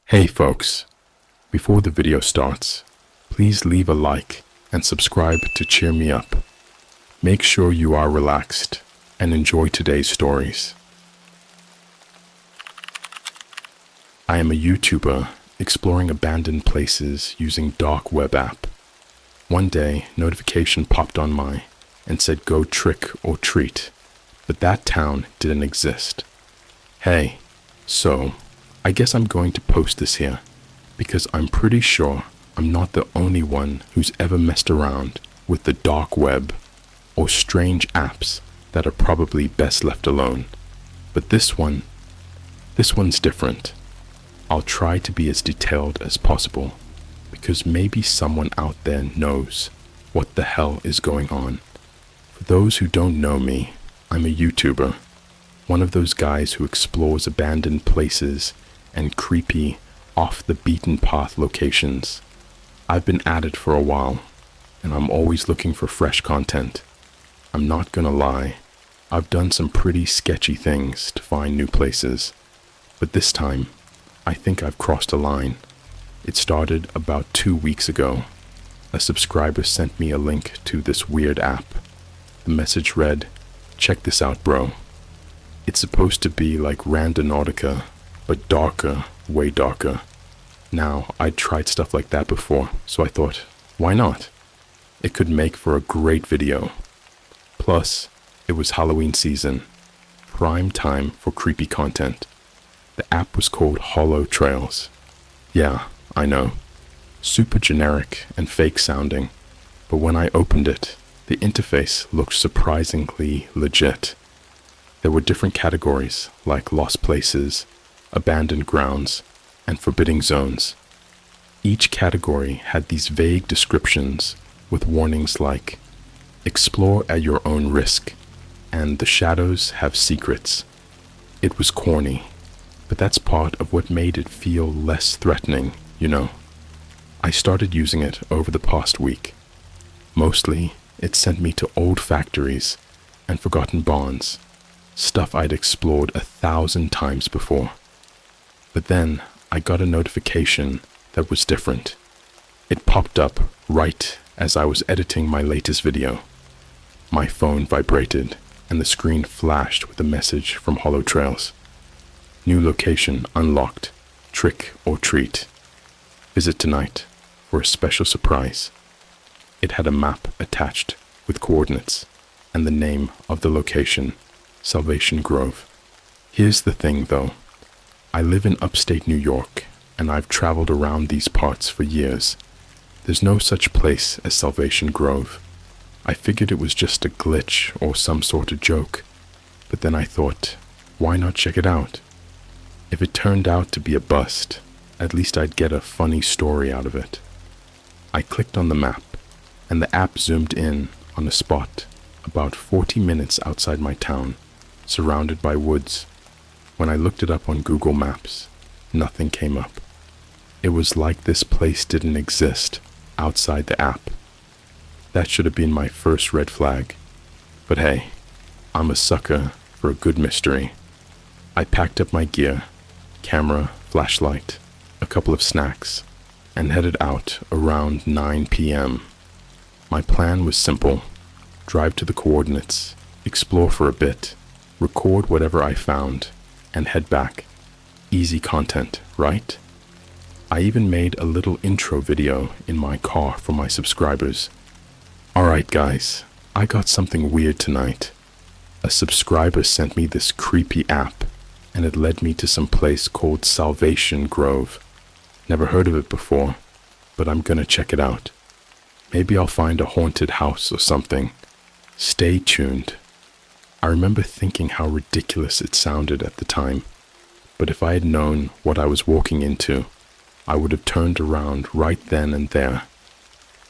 Hey folks, before the video starts, please leave a like and subscribe to cheer me up. Make sure you are relaxed and enjoy today's stories. I am a YouTuber exploring abandoned places using dark web app. One day, notification popped on my and said go trick or treat, but that town didn't exist. Hey, so I guess I'm going to post this here because I'm pretty sure I'm not the only one who's ever messed around with the dark web or strange apps that are probably best left alone. But this one's different. I'll try to be as detailed as possible because maybe someone out there knows what the hell is going on. For those who don't know me, I'm a YouTuber, one of those guys who explores abandoned places and creepy, off-the-beaten-path locations. I've been at it for a while, and I'm always looking for fresh content. I'm not gonna lie, I've done some pretty sketchy things to find new places, but this time, I think I've crossed a line. It started about 2 weeks ago. A subscriber sent me a link to this weird app. The message read, "Check this out, bro. It's supposed to be like Randonautica, but darker, way darker." Now, I'd tried stuff like that before, so I thought, why not? It could make for a great video. Plus, it was Halloween season, prime time for creepy content. The app was called Hollow Trails. Yeah, I know, super generic and fake sounding, but when I opened it, the interface looked surprisingly legit. There were different categories like lost places, abandoned grounds, and forbidding zones. Each category had these vague descriptions with warnings like, explore at your own risk, and the shadows have secrets. It was corny, but that's part of what made it feel less threatening, you know. I started using it over the past week. Mostly, it sent me to old factories and forgotten barns, stuff I'd explored 1,000 times before. But then I got a notification that was different. It popped up right as I was editing my latest video. My phone vibrated and the screen flashed with a message from Hollow Trails. New location unlocked, trick or treat. Visit tonight for a special surprise. It had a map attached with coordinates and the name of the location, Salvation Grove. Here's the thing though. I live in upstate New York, and I've traveled around these parts for years. There's no such place as Salvation Grove. I figured it was just a glitch or some sort of joke, but then I thought, why not check it out? If it turned out to be a bust, at least I'd get a funny story out of it. I clicked on the map, and the app zoomed in on a spot about 40 minutes outside my town, surrounded by woods. When I looked it up on Google Maps, nothing came up. It was like this place didn't exist outside the app. That should have been my first red flag. But hey, I'm a sucker for a good mystery. I packed up my gear, camera, flashlight, a couple of snacks, and headed out around 9 p.m. My plan was simple. Drive to the coordinates, explore for a bit, record whatever I found, and head back. Easy content, right? I even made a little intro video in my car for my subscribers. Alright guys, I got something weird tonight. A subscriber sent me this creepy app, and it led me to some place called Salvation Grove. Never heard of it before, but I'm gonna check it out. Maybe I'll find a haunted house or something. Stay tuned. I remember thinking how ridiculous it sounded at the time, but if I had known what I was walking into, I would have turned around right then and there.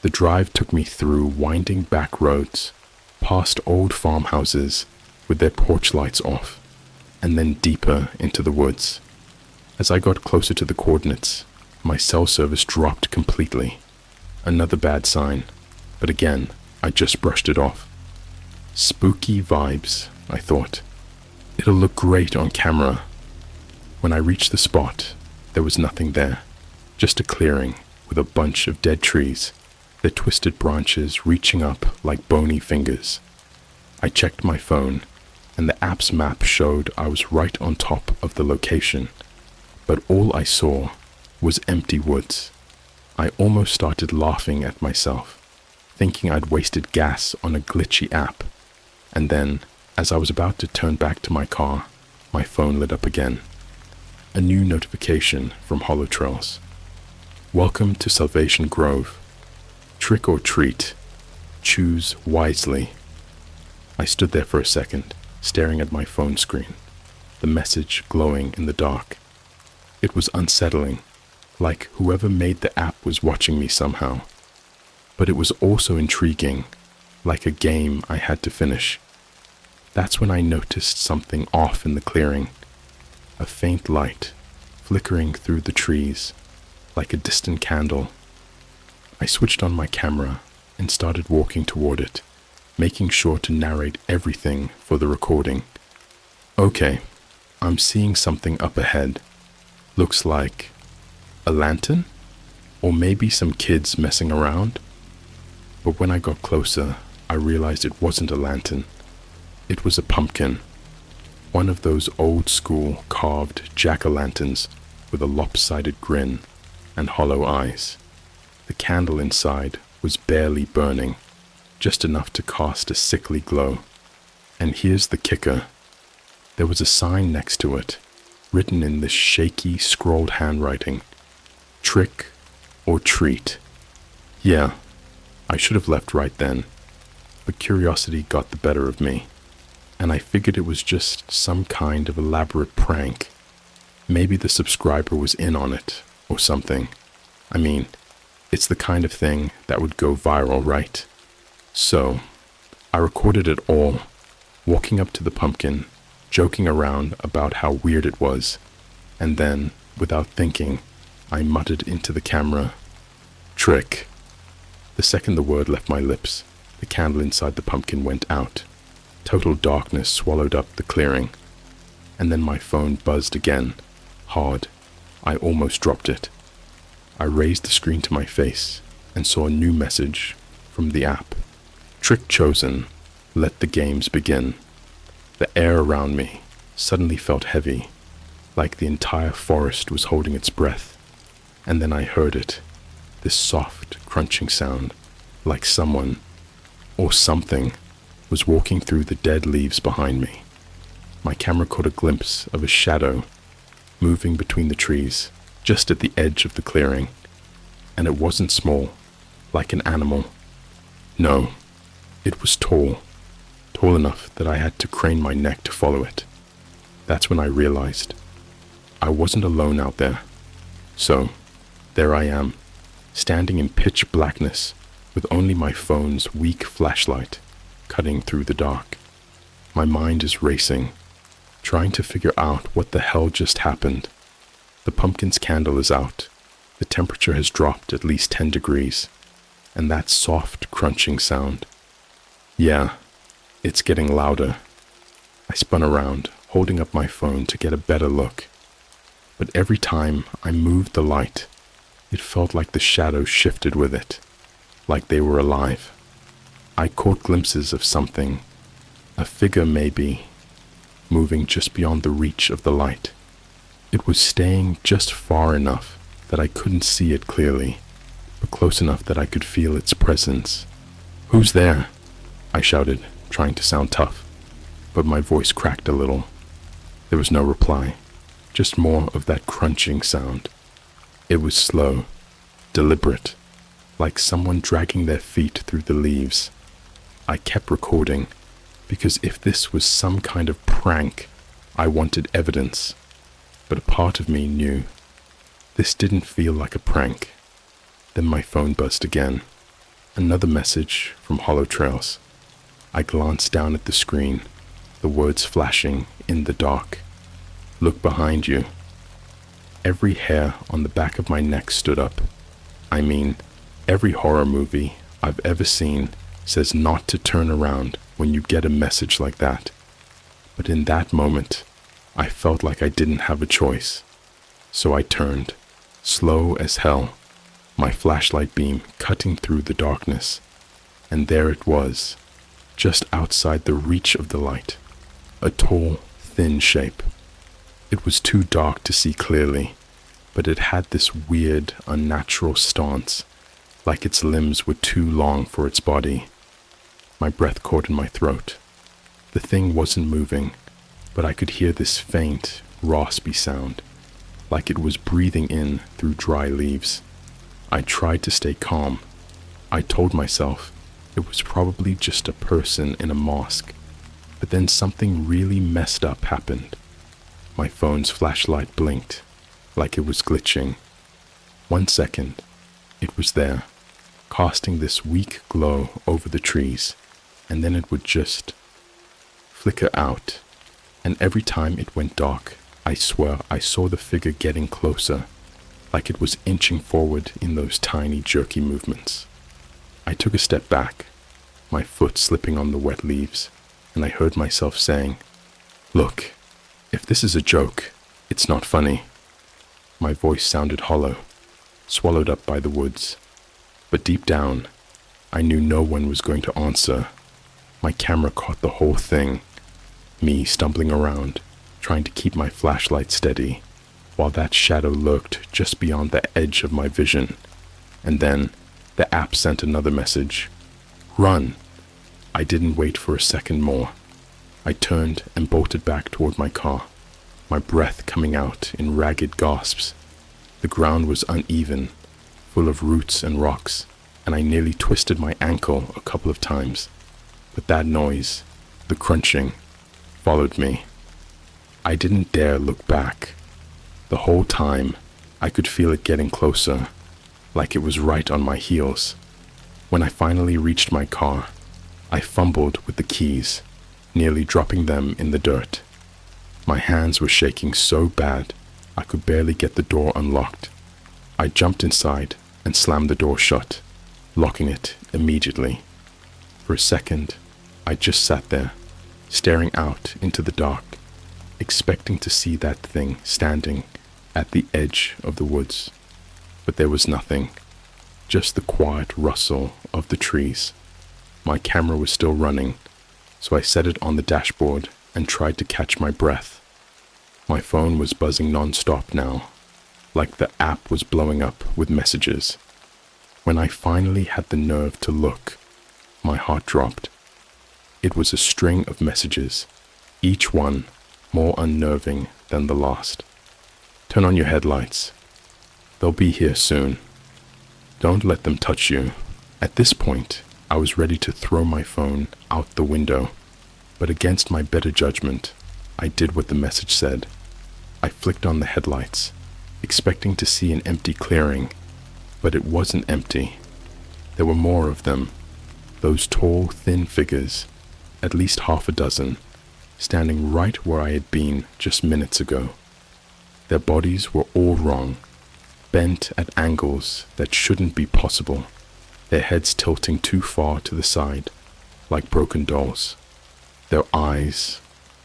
The drive took me through winding back roads, past old farmhouses with their porch lights off, and then deeper into the woods. As I got closer to the coordinates, my cell service dropped completely. Another bad sign, but again, I just brushed it off. Spooky vibes, I thought. It'll look great on camera. When I reached the spot, There was nothing there, just a clearing with a bunch of dead trees, their twisted branches reaching up like bony fingers. I checked my phone, and the app's map showed I was right on top of the location, but all I saw was empty woods. I almost started laughing at myself, thinking I'd wasted gas on a glitchy app, and then, as I was about to turn back to my car, my phone lit up again. A new notification from Holotrails. Welcome to Salvation Grove. Trick or treat. Choose wisely. I stood there for a second, staring at my phone screen, the message glowing in the dark. It was unsettling, like whoever made the app was watching me somehow. But it was also intriguing, like a game I had to finish. That's when I noticed something off in the clearing. A faint light, flickering through the trees, like a distant candle. I switched on my camera and started walking toward it, making sure to narrate everything for the recording. Okay, I'm seeing something up ahead. Looks like a lantern? Or maybe some kids messing around? But when I got closer, I realized it wasn't a lantern. It was a pumpkin. One of those old-school carved jack-o'-lanterns with a lopsided grin and hollow eyes. The candle inside was barely burning, just enough to cast a sickly glow. And here's the kicker. There was a sign next to it, written in this shaky, scrawled handwriting. Trick or treat. Yeah, I should have left right then, but curiosity got the better of me, and I figured it was just some kind of elaborate prank. Maybe the subscriber was in on it, or something. I mean, it's the kind of thing that would go viral, right? So, I recorded it all, walking up to the pumpkin, joking around about how weird it was, and then, without thinking, I muttered into the camera, trick. The second the word left my lips, the candle inside the pumpkin went out. Total darkness swallowed up the clearing, and then my phone buzzed again, hard. I almost dropped it. I raised the screen to my face and saw a new message from the app. Trick chosen. Let the games begin. The air around me suddenly felt heavy, like the entire forest was holding its breath. And then I heard it, this soft, crunching sound, like someone, or something, was walking through the dead leaves behind me. My camera caught a glimpse of a shadow moving between the trees, just at the edge of the clearing. And it wasn't small, like an animal. No, it was tall enough that I had to crane my neck to follow it. That's when I realized I wasn't alone out there. So, there I am, standing in pitch blackness with only my phone's weak flashlight cutting through the dark. My mind is racing, trying to figure out what the hell just happened. The pumpkin's candle is out. The temperature has dropped at least 10 degrees. And that soft, crunching sound. Yeah, it's getting louder. I spun around, holding up my phone to get a better look. But every time I moved the light, it felt like the shadows shifted with it, like they were alive. I caught glimpses of something, a figure maybe, moving just beyond the reach of the light. It was staying just far enough that I couldn't see it clearly, but close enough that I could feel its presence. "Who's there?" I shouted, trying to sound tough, but my voice cracked a little. There was no reply, just more of that crunching sound. It was slow, deliberate, like someone dragging their feet through the leaves. I kept recording, because if this was some kind of prank, I wanted evidence. But a part of me knew this didn't feel like a prank. Then my phone buzzed again. Another message from Holotrails. I glanced down at the screen, the words flashing in the dark. Look behind you. Every hair on the back of my neck stood up. I mean, every horror movie I've ever seen says not to turn around when you get a message like that. But in that moment, I felt like I didn't have a choice. So I turned, slow as hell, my flashlight beam cutting through the darkness, and there it was, just outside the reach of the light, a tall, thin shape. It was too dark to see clearly, but it had this weird, unnatural stance, like its limbs were too long for its body. My breath caught in my throat. The thing wasn't moving, but I could hear this faint, raspy sound, like it was breathing in through dry leaves. I tried to stay calm. I told myself it was probably just a person in a mosque, but then something really messed up happened. My phone's flashlight blinked, like it was glitching. 1 second, it was there, casting this weak glow over the trees, and then it would just flicker out, and every time it went dark, I swear I saw the figure getting closer, like it was inching forward in those tiny jerky movements. I took a step back, my foot slipping on the wet leaves, and I heard myself saying, "Look, if this is a joke, it's not funny." My voice sounded hollow, swallowed up by the woods, but deep down, I knew no one was going to answer. My camera caught the whole thing, me stumbling around, trying to keep my flashlight steady, while that shadow lurked just beyond the edge of my vision. And then, the app sent another message. "Run!" I didn't wait for a second more. I turned and bolted back toward my car, my breath coming out in ragged gasps. The ground was uneven, full of roots and rocks, and I nearly twisted my ankle a couple of times. But that noise, the crunching, followed me. I didn't dare look back. The whole time, I could feel it getting closer, like it was right on my heels. When I finally reached my car, I fumbled with the keys, nearly dropping them in the dirt. My hands were shaking so bad, I could barely get the door unlocked. I jumped inside and slammed the door shut, locking it immediately. For a second, I just sat there, staring out into the dark, expecting to see that thing standing at the edge of the woods. But there was nothing, just the quiet rustle of the trees. My camera was still running, so I set it on the dashboard and tried to catch my breath. My phone was buzzing non-stop now, like the app was blowing up with messages. When I finally had the nerve to look, my heart dropped. It was a string of messages, each one more unnerving than the last. "Turn on your headlights. They'll be here soon. Don't let them touch you." At this point, I was ready to throw my phone out the window, but against my better judgment, I did what the message said. I flicked on the headlights, expecting to see an empty clearing, but it wasn't empty. There were more of them, those tall, thin figures, at least half a dozen, standing right where I had been just minutes ago. Their bodies were all wrong, bent at angles that shouldn't be possible, their heads tilting too far to the side, like broken dolls. Their eyes,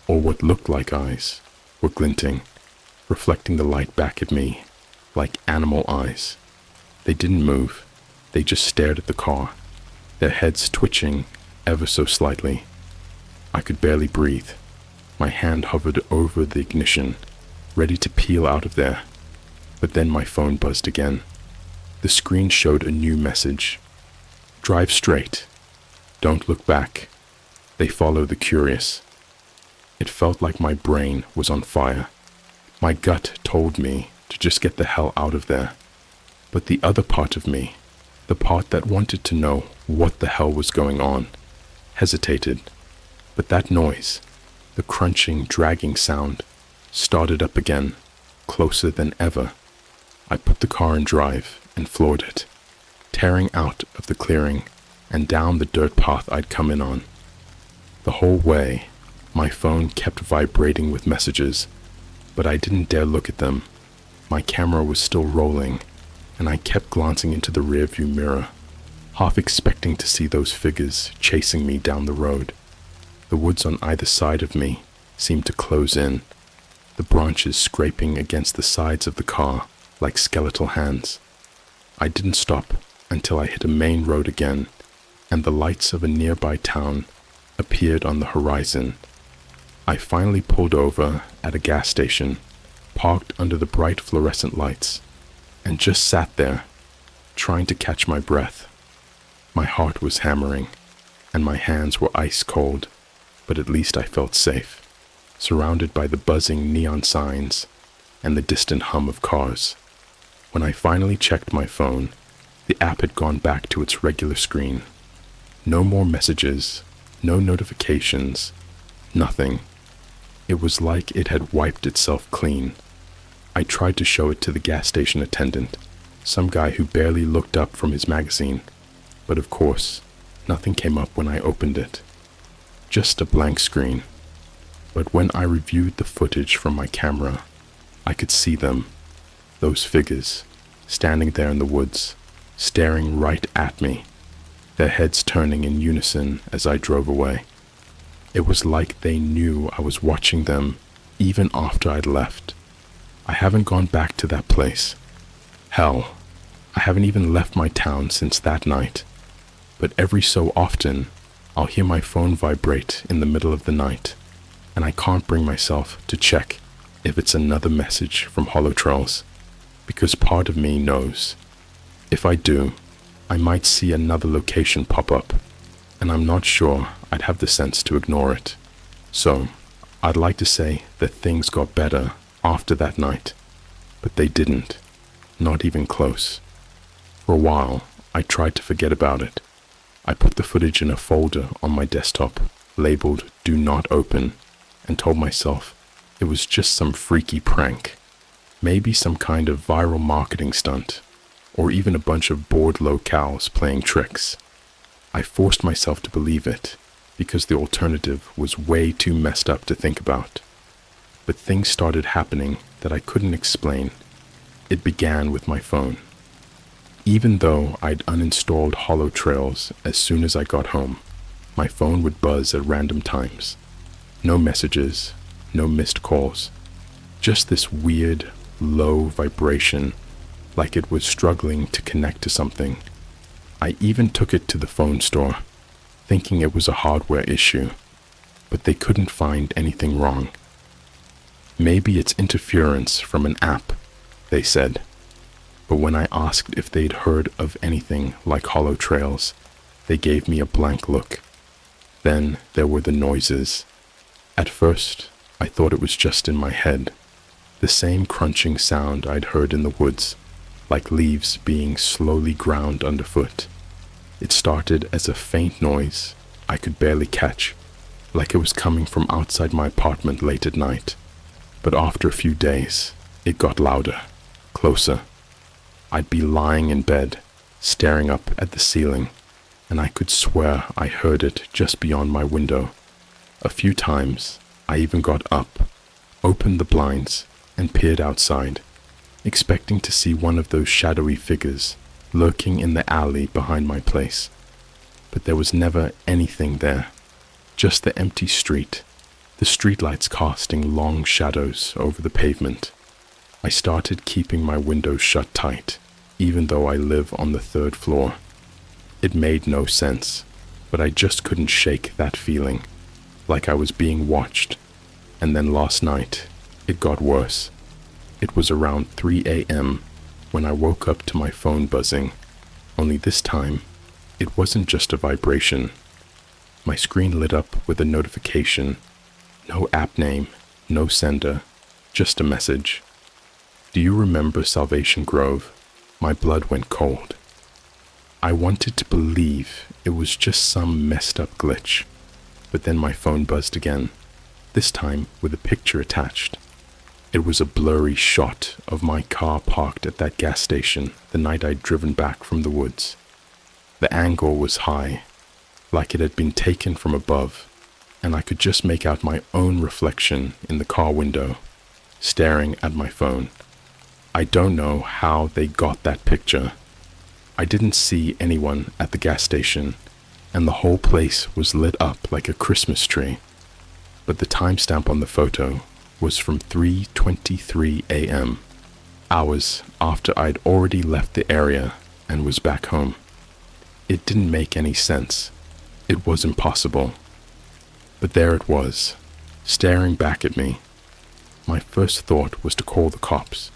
or what looked like eyes, were glinting, reflecting the light back at me, like animal eyes. They didn't move, they just stared at the car, their heads twitching ever so slightly. I could barely breathe. My hand hovered over the ignition, ready to peel out of there. But then my phone buzzed again. The screen showed a new message. "Drive straight. Don't look back. They follow the curious." It felt like my brain was on fire. My gut told me to just get the hell out of there. But the other part of me, the part that wanted to know what the hell was going on, hesitated. But that noise, the crunching, dragging sound, started up again, closer than ever. I put the car in drive and floored it, tearing out of the clearing and down the dirt path I'd come in on. The whole way, my phone kept vibrating with messages, but I didn't dare look at them. My camera was still rolling, and I kept glancing into the rearview mirror, half expecting to see those figures chasing me down the road. The woods on either side of me seemed to close in. the branches scraping against the sides of the car like skeletal hands. I didn't stop until I hit a main road again, and the lights of a nearby town appeared on the horizon. I finally pulled over at a gas station, parked under the bright fluorescent lights, and just sat there, trying to catch my breath. My heart was hammering, and my hands were ice cold, but at least I felt safe, surrounded by the buzzing neon signs and the distant hum of cars. When I finally checked my phone, the app had gone back to its regular screen. No more messages, no notifications, nothing. It was like it had wiped itself clean. I tried to show it to the gas station attendant, some guy who barely looked up from his magazine, but of course, nothing came up when I opened it. Just a blank screen. But when I reviewed the footage from my camera, I could see them, those figures, standing there in the woods, staring right at me, their heads turning in unison as I drove away. It was like they knew I was watching them even after I'd left. I haven't gone back to that place. Hell, I haven't even left my town since that night. But every so often, I'll hear my phone vibrate in the middle of the night, and I can't bring myself to check if it's another message from Holotrails, because part of me knows. If I do, I might see another location pop up, and I'm not sure I'd have the sense to ignore it. So, I'd like to say that things got better after that night, but they didn't, not even close. For a while, I tried to forget about it. I put the footage in a folder on my desktop, labeled Do Not Open, and told myself it was just some freaky prank, maybe some kind of viral marketing stunt, or even a bunch of bored locals playing tricks. I forced myself to believe it, because the alternative was way too messed up to think about. But things started happening that I couldn't explain. It began with my phone. Even though I'd uninstalled Holotrails as soon as I got home, my phone would buzz at random times. No messages, no missed calls, just this weird, low vibration, like it was struggling to connect to something. I even took it to the phone store, thinking it was a hardware issue, but they couldn't find anything wrong. Maybe it's interference from an app, they said. But when I asked if they'd heard of anything like Holotrails, they gave me a blank look. Then there were the noises. At first, I thought it was just in my head, the same crunching sound I'd heard in the woods, like leaves being slowly ground underfoot. It started as a faint noise I could barely catch, like it was coming from outside my apartment late at night. But after a few days, it got louder, closer. I'd be lying in bed, staring up at the ceiling, and I could swear I heard it just beyond my window. A few times, I even got up, opened the blinds, and peered outside, expecting to see one of those shadowy figures lurking in the alley behind my place. But there was never anything there, just the empty street, the streetlights casting long shadows over the pavement. I started keeping my windows shut tight, even though I live on the 3rd floor. It made no sense, but I just couldn't shake that feeling, like I was being watched. And then last night, it got worse. It was around 3 a.m. when I woke up to my phone buzzing, only this time, it wasn't just a vibration. My screen lit up with a notification. No app name, no sender, just a message. Do you remember Salvation Grove? My blood went cold. I wanted to believe it was just some messed up glitch, but then my phone buzzed again, this time with a picture attached. It was a blurry shot of my car parked at that gas station the night I'd driven back from the woods. The angle was high, like it had been taken from above, and I could just make out my own reflection in the car window, staring at my phone. I don't know how they got that picture. I didn't see anyone at the gas station, and the whole place was lit up like a Christmas tree. But the timestamp on the photo was from 3:23 a.m., hours after I'd already left the area and was back home. It didn't make any sense. It was impossible. But there it was, staring back at me. My first thought was to call the cops,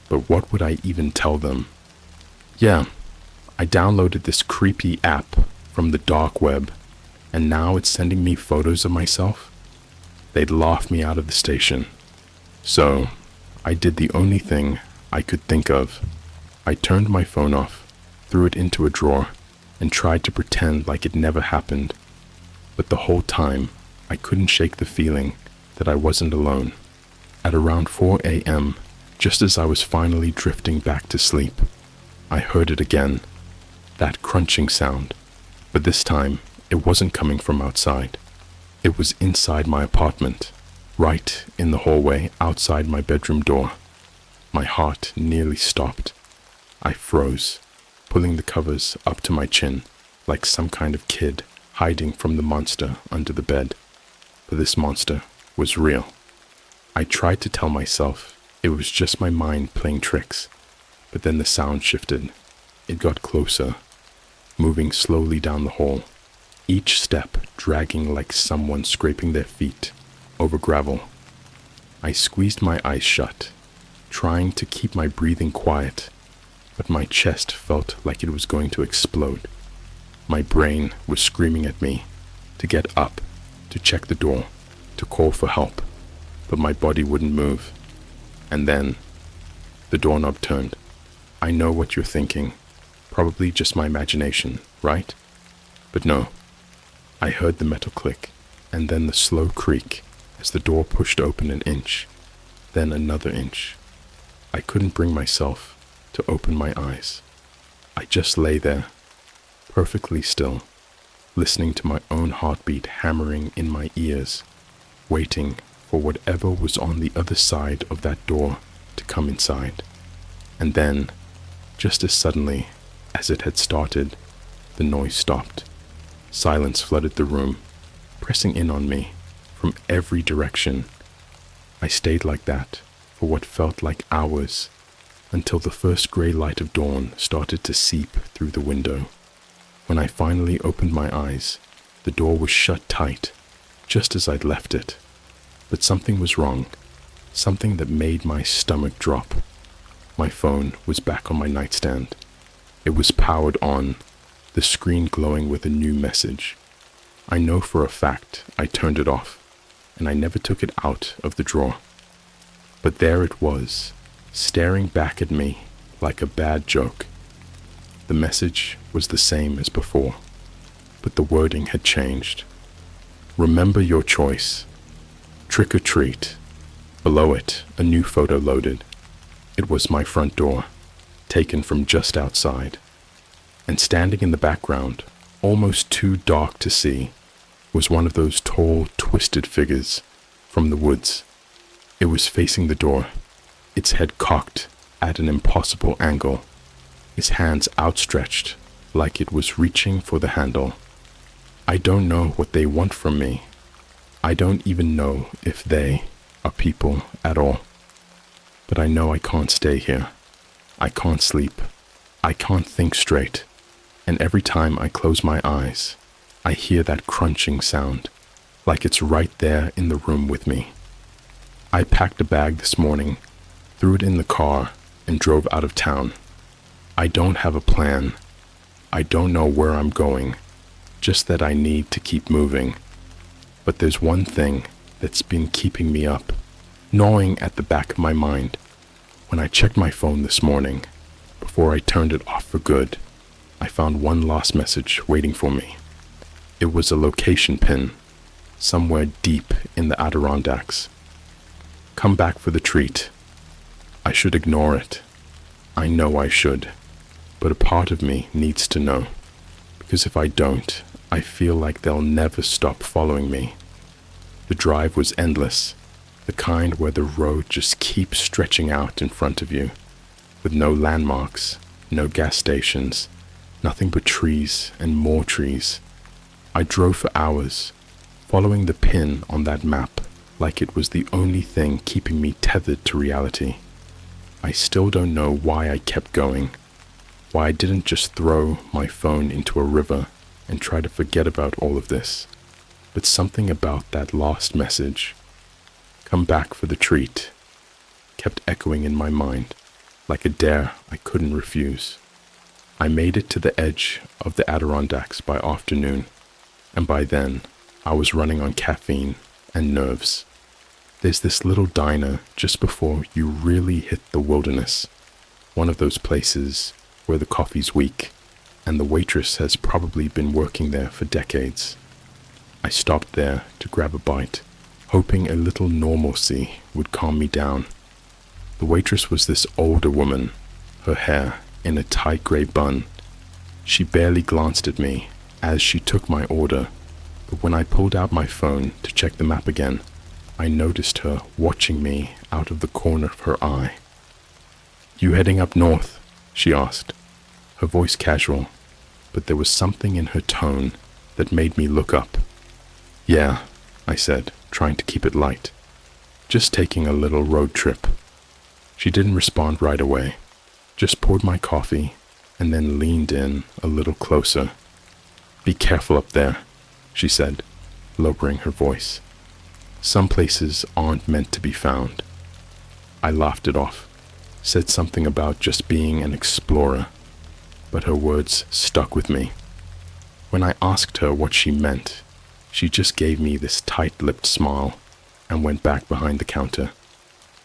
but what would I even tell them? Yeah, I downloaded this creepy app from the dark web, and now it's sending me photos of myself? They'd laugh me out of the station. So, I did the only thing I could think of. I turned my phone off, threw it into a drawer, and tried to pretend like it never happened. But the whole time, I couldn't shake the feeling that I wasn't alone. At around 4 a.m., just as I was finally drifting back to sleep, I heard it again, that crunching sound. But this time, it wasn't coming from outside. It was inside my apartment, right in the hallway outside my bedroom door. My heart nearly stopped. I froze, pulling the covers up to my chin, like some kind of kid hiding from the monster under the bed. But this monster was real. I tried to tell myself it was just my mind playing tricks, but then the sound shifted. It got closer, moving slowly down the hall, each step dragging like someone scraping their feet over gravel. I squeezed my eyes shut, trying to keep my breathing quiet, but my chest felt like it was going to explode. My brain was screaming at me to get up, to check the door, to call for help, but my body wouldn't move. And then, the doorknob turned. I know what you're thinking. Probably just my imagination, right? But no. I heard the metal click, and then the slow creak as the door pushed open an inch, then another inch. I couldn't bring myself to open my eyes. I just lay there, perfectly still, listening to my own heartbeat hammering in my ears, waiting for whatever was on the other side of that door to come inside. And then, just as suddenly as it had started, the noise stopped. Silence flooded the room, pressing in on me from every direction. I stayed like that for what felt like hours, until the first gray light of dawn started to seep through the window. When I finally opened my eyes, the door was shut tight, just as I'd left it. But something was wrong, something that made my stomach drop. My phone was back on my nightstand. It was powered on, the screen glowing with a new message. I know for a fact I turned it off, and I never took it out of the drawer. But there it was, staring back at me like a bad joke. The message was the same as before, but the wording had changed. Remember your choice. Trick or treat. Below it, a new photo loaded. It was my front door, taken from just outside. And standing in the background, almost too dark to see, was one of those tall, twisted figures from the woods. It was facing the door, its head cocked at an impossible angle, its hands outstretched like it was reaching for the handle. I don't know what they want from me. I don't even know if they are people at all. But I know I can't stay here. I can't sleep. I can't think straight. And every time I close my eyes, I hear that crunching sound, like it's right there in the room with me. I packed a bag this morning, threw it in the car, and drove out of town. I don't have a plan. I don't know where I'm going, just that I need to keep moving. But there's one thing that's been keeping me up, gnawing at the back of my mind. When I checked my phone this morning, before I turned it off for good, I found one last message waiting for me. It was a location pin, somewhere deep in the Adirondacks. Come back for the treat. I should ignore it. I know I should, but a part of me needs to know, because if I don't, I feel like they'll never stop following me. The drive was endless, the kind where the road just keeps stretching out in front of you, with no landmarks, no gas stations, nothing but trees and more trees. I drove for hours, following the pin on that map, like it was the only thing keeping me tethered to reality. I still don't know why I kept going, why I didn't just throw my phone into a river and try to forget about all of this. But something about that last message, "Come back for the treat," kept echoing in my mind like a dare I couldn't refuse. I made it to the edge of the Adirondacks by afternoon, and by then I was running on caffeine and nerves. There's this little diner just before you really hit the wilderness, one of those places where the coffee's weak and the waitress has probably been working there for decades. I stopped there to grab a bite, hoping a little normalcy would calm me down. The waitress was this older woman, her hair in a tight gray bun. She barely glanced at me as she took my order, but when I pulled out my phone to check the map again, I noticed her watching me out of the corner of her eye. "You heading up north?" she asked, her voice casual, but there was something in her tone that made me look up. "Yeah," I said, trying to keep it light. "Just taking a little road trip." She didn't respond right away, just poured my coffee and then leaned in a little closer. "Be careful up there," she said, lowering her voice. "Some places aren't meant to be found." I laughed it off, said something about just being an explorer, but her words stuck with me. When I asked her what she meant, she just gave me this tight-lipped smile and went back behind the counter.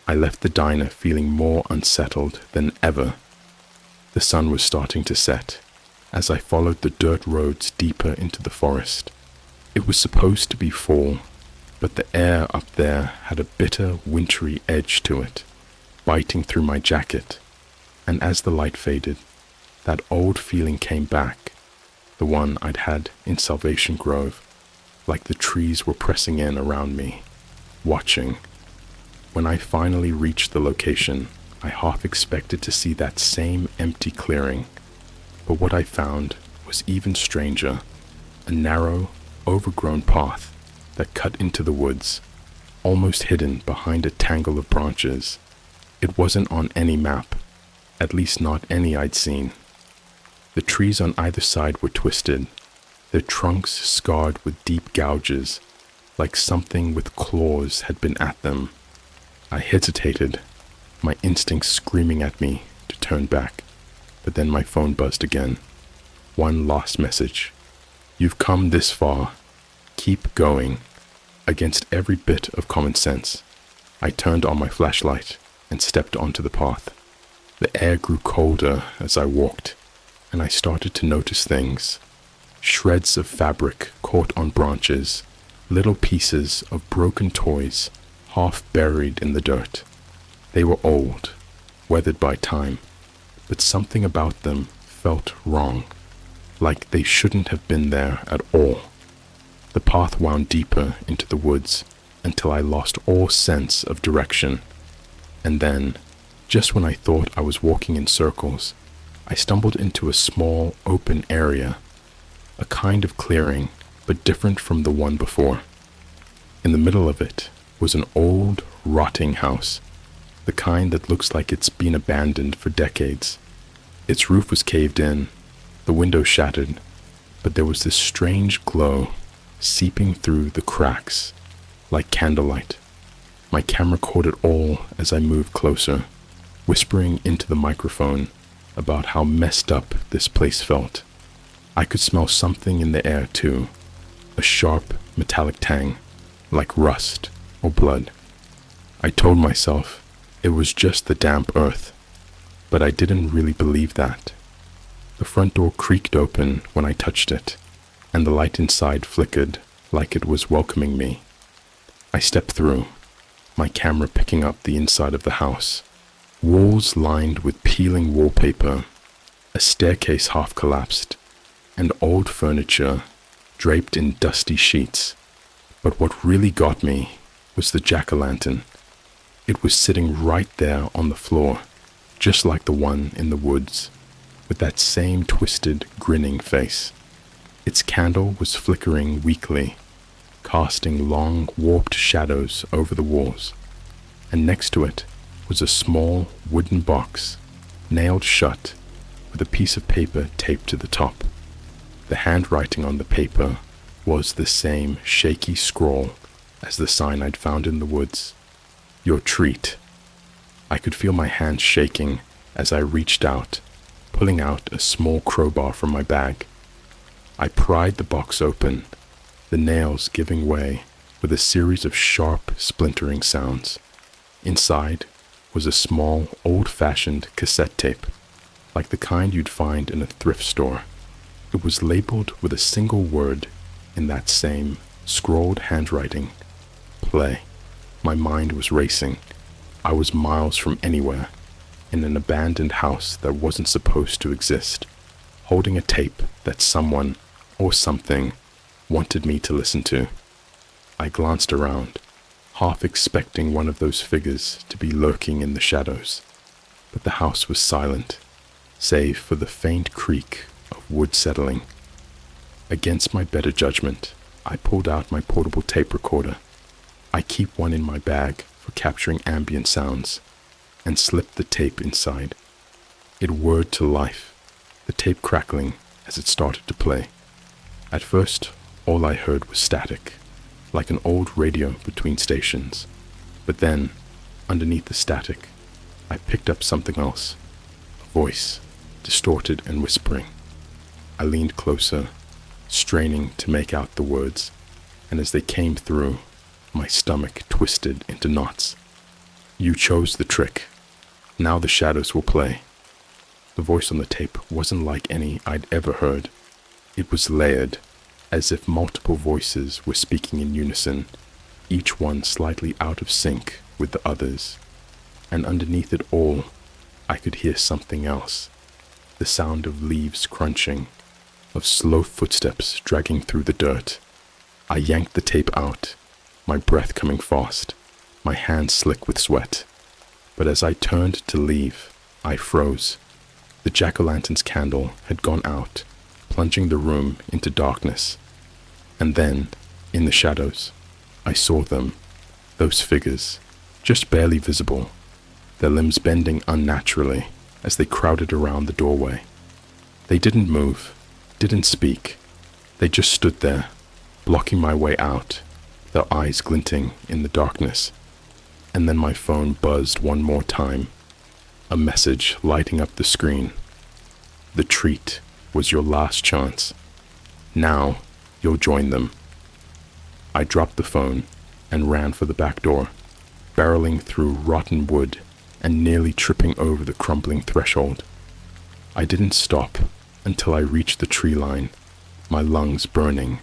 I left the diner feeling more unsettled than ever. The sun was starting to set as I followed the dirt roads deeper into the forest. It was supposed to be fall, but the air up there had a bitter, wintry edge to it, biting through my jacket, and as the light faded, that old feeling came back, the one I'd had in Salvation Grove, like the trees were pressing in around me, watching. When I finally reached the location, I half expected to see that same empty clearing, but what I found was even stranger, a narrow, overgrown path that cut into the woods, almost hidden behind a tangle of branches. It wasn't on any map, at least not any I'd seen. The trees on either side were twisted, their trunks scarred with deep gouges, like something with claws had been at them. I hesitated, my instincts screaming at me to turn back, but then my phone buzzed again. One last message. "You've come this far. Keep going." Against every bit of common sense, I turned on my flashlight and stepped onto the path. The air grew colder as I walked, and I started to notice things. Shreds of fabric caught on branches, little pieces of broken toys half buried in the dirt. They were old, weathered by time, but something about them felt wrong, like they shouldn't have been there at all. The path wound deeper into the woods until I lost all sense of direction. And then, just when I thought I was walking in circles, I stumbled into a small open area, a kind of clearing, but different from the one before. In the middle of it was an old, rotting house, the kind that looks like it's been abandoned for decades. Its roof was caved in, the windows shattered, but there was this strange glow seeping through the cracks, like candlelight. My camera caught it all as I moved closer, whispering into the microphone about how messed up this place felt. I could smell something in the air too, a sharp metallic tang, like rust or blood. I told myself it was just the damp earth, but I didn't really believe that. The front door creaked open when I touched it, and the light inside flickered like it was welcoming me. I stepped through, my camera picking up the inside of the house. Walls lined with peeling wallpaper, a staircase half collapsed, and old furniture draped in dusty sheets. But what really got me was the jack-o'-lantern. It was sitting right there on the floor, just like the one in the woods, with that same twisted, grinning face. Its candle was flickering weakly, casting long, warped shadows over the walls, and next to it was a small wooden box, nailed shut, with a piece of paper taped to the top. The handwriting on the paper was the same shaky scrawl as the sign I'd found in the woods. Your treat. I could feel my hands shaking as I reached out, pulling out a small crowbar from my bag. I pried the box open, the nails giving way with a series of sharp, splintering sounds. Inside was a small, old-fashioned cassette tape, like the kind you'd find in a thrift store. It was labeled with a single word in that same scrawled handwriting: play. My mind was racing. I was miles from anywhere, in an abandoned house that wasn't supposed to exist, holding a tape that someone or something wanted me to listen to. I glanced around, half expecting one of those figures to be lurking in the shadows, but the house was silent, save for the faint creak of wood settling. Against my better judgment, I pulled out my portable tape recorder. I keep one in my bag for capturing ambient sounds, and slipped the tape inside. It whirred to life, the tape crackling as it started to play. At first, all I heard was static, like an old radio between stations. But then, underneath the static, I picked up something else, a voice, distorted and whispering. I leaned closer, straining to make out the words, and as they came through, my stomach twisted into knots. You chose the trick. Now the shadows will play. The voice on the tape wasn't like any I'd ever heard. It was layered, as if multiple voices were speaking in unison, each one slightly out of sync with the others. And underneath it all, I could hear something else. The sound of leaves crunching, of slow footsteps dragging through the dirt. I yanked the tape out, my breath coming fast, my hands slick with sweat. But as I turned to leave, I froze. The jack-o'-lantern's candle had gone out, plunging the room into darkness. And then, in the shadows, I saw them, those figures, just barely visible, their limbs bending unnaturally as they crowded around the doorway. They didn't move, didn't speak. They just stood there, blocking my way out, their eyes glinting in the darkness. And then my phone buzzed one more time, a message lighting up the screen. The treat was your last chance. Now, you'll join them. I dropped the phone and ran for the back door, barreling through rotten wood and nearly tripping over the crumbling threshold. I didn't stop until I reached the tree line, my lungs burning,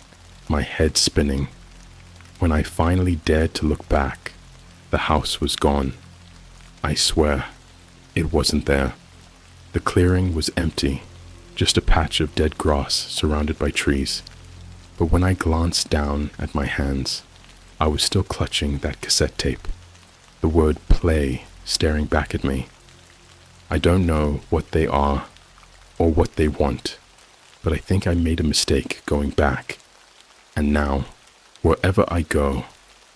my head spinning. When I finally dared to look back, the house was gone. I swear, it wasn't there. The clearing was empty, just a patch of dead grass surrounded by trees. But when I glanced down at my hands, I was still clutching that cassette tape, the word play staring back at me. I don't know what they are or what they want, but I think I made a mistake going back. And now, wherever I go,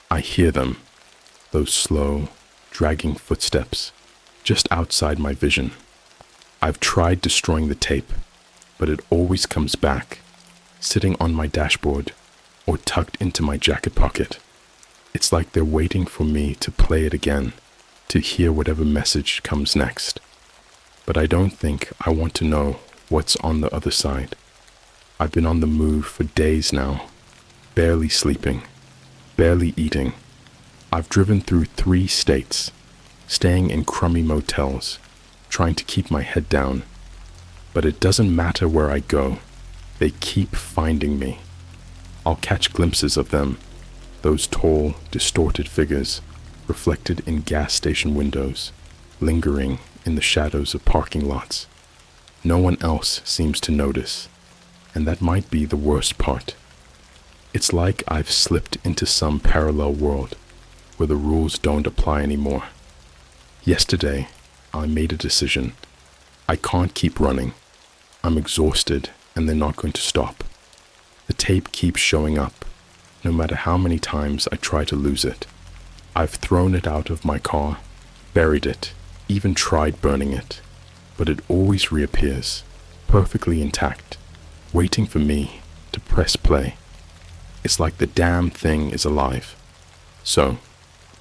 I hear them, those slow, dragging footsteps, just outside my vision. I've tried destroying the tape, but it always comes back, sitting on my dashboard or tucked into my jacket pocket. It's like they're waiting for me to play it again, to hear whatever message comes next. But I don't think I want to know what's on the other side. I've been on the move for days now, barely sleeping, barely eating. I've driven through 3 states, staying in crummy motels, trying to keep my head down. But it doesn't matter where I go, they keep finding me. I'll catch glimpses of them, those tall, distorted figures, reflected in gas station windows, lingering in the shadows of parking lots. No one else seems to notice, and that might be the worst part. It's like I've slipped into some parallel world where the rules don't apply anymore. Yesterday, I made a decision. I can't keep running. I'm exhausted, and they're not going to stop. The tape keeps showing up, no matter how many times I try to lose it. I've thrown it out of my car, buried it, even tried burning it, but it always reappears, perfectly intact, waiting for me to press play. It's like the damn thing is alive. So,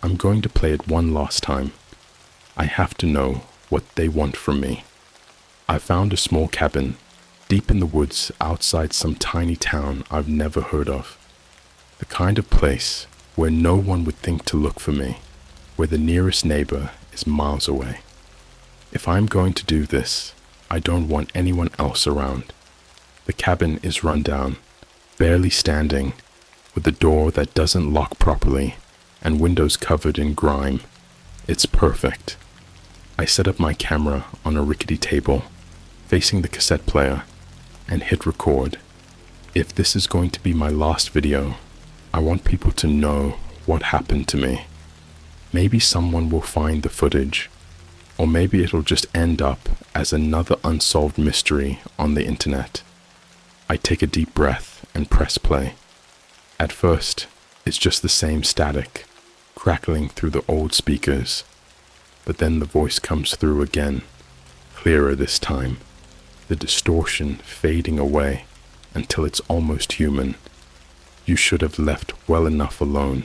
I'm going to play it one last time. I have to know what they want from me. I found a small cabin, deep in the woods outside some tiny town I've never heard of. The kind of place where no one would think to look for me, where the nearest neighbor is miles away. If I'm going to do this, I don't want anyone else around. The cabin is run down, barely standing, with a door that doesn't lock properly and windows covered in grime. It's perfect. I set up my camera on a rickety table, facing the cassette player, and hit record. If this is going to be my last video, I want people to know what happened to me. Maybe someone will find the footage, or maybe it'll just end up as another unsolved mystery on the internet. I take a deep breath and press play. At first, it's just the same static, crackling through the old speakers. But then the voice comes through again, clearer this time, the distortion fading away until it's almost human. You should have left well enough alone.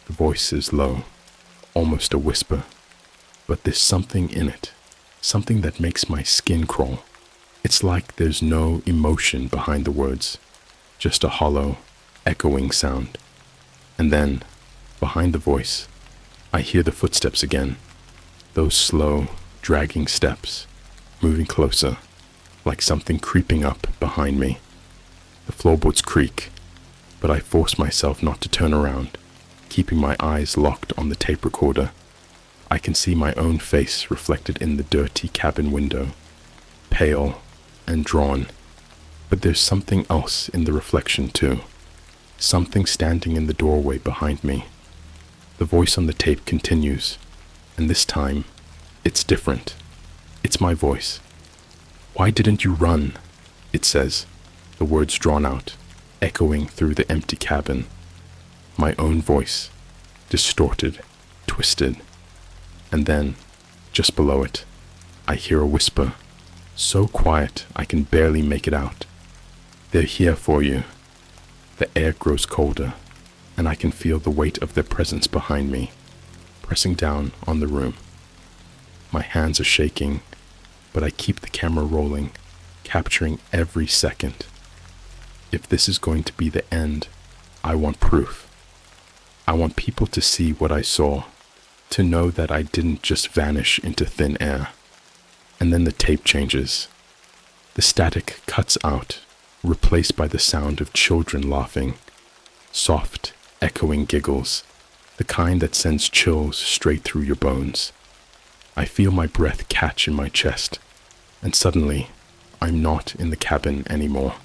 The voice is low, almost a whisper, but there's something in it, something that makes my skin crawl. It's like there's no emotion behind the words, just a hollow, echoing sound. And then, behind the voice, I hear the footsteps again, those slow, dragging steps, moving closer, like something creeping up behind me. The floorboards creak, but I force myself not to turn around, keeping my eyes locked on the tape recorder. I can see my own face reflected in the dirty cabin window, pale and drawn. But there's something else in the reflection too, something standing in the doorway behind me. The voice on the tape continues, and this time, it's different. It's my voice. "Why didn't you run?" it says, the words drawn out, echoing through the empty cabin. My own voice, distorted, twisted. And then, just below it, I hear a whisper, so quiet I can barely make it out. "They're here for you." The air grows colder, and I can feel the weight of their presence behind me, pressing down on the room. My hands are shaking, but I keep the camera rolling, capturing every second. If this is going to be the end, I want proof. I want people to see what I saw, to know that I didn't just vanish into thin air. And then the tape changes. The static cuts out, replaced by the sound of children laughing, soft, echoing giggles, the kind that sends chills straight through your bones. I feel my breath catch in my chest, and suddenly, I'm not in the cabin anymore.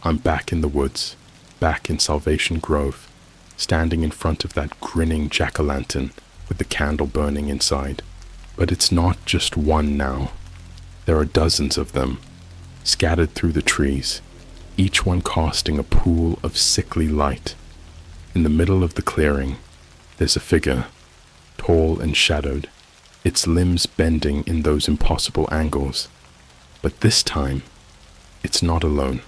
I'm back in the woods, back in Salvation Grove, standing in front of that grinning jack-o'-lantern with the candle burning inside. But it's not just one now. There are dozens of them, scattered through the trees, each one casting a pool of sickly light. In the middle of the clearing, there's a figure, tall and shadowed, its limbs bending in those impossible angles. But this time, it's not alone.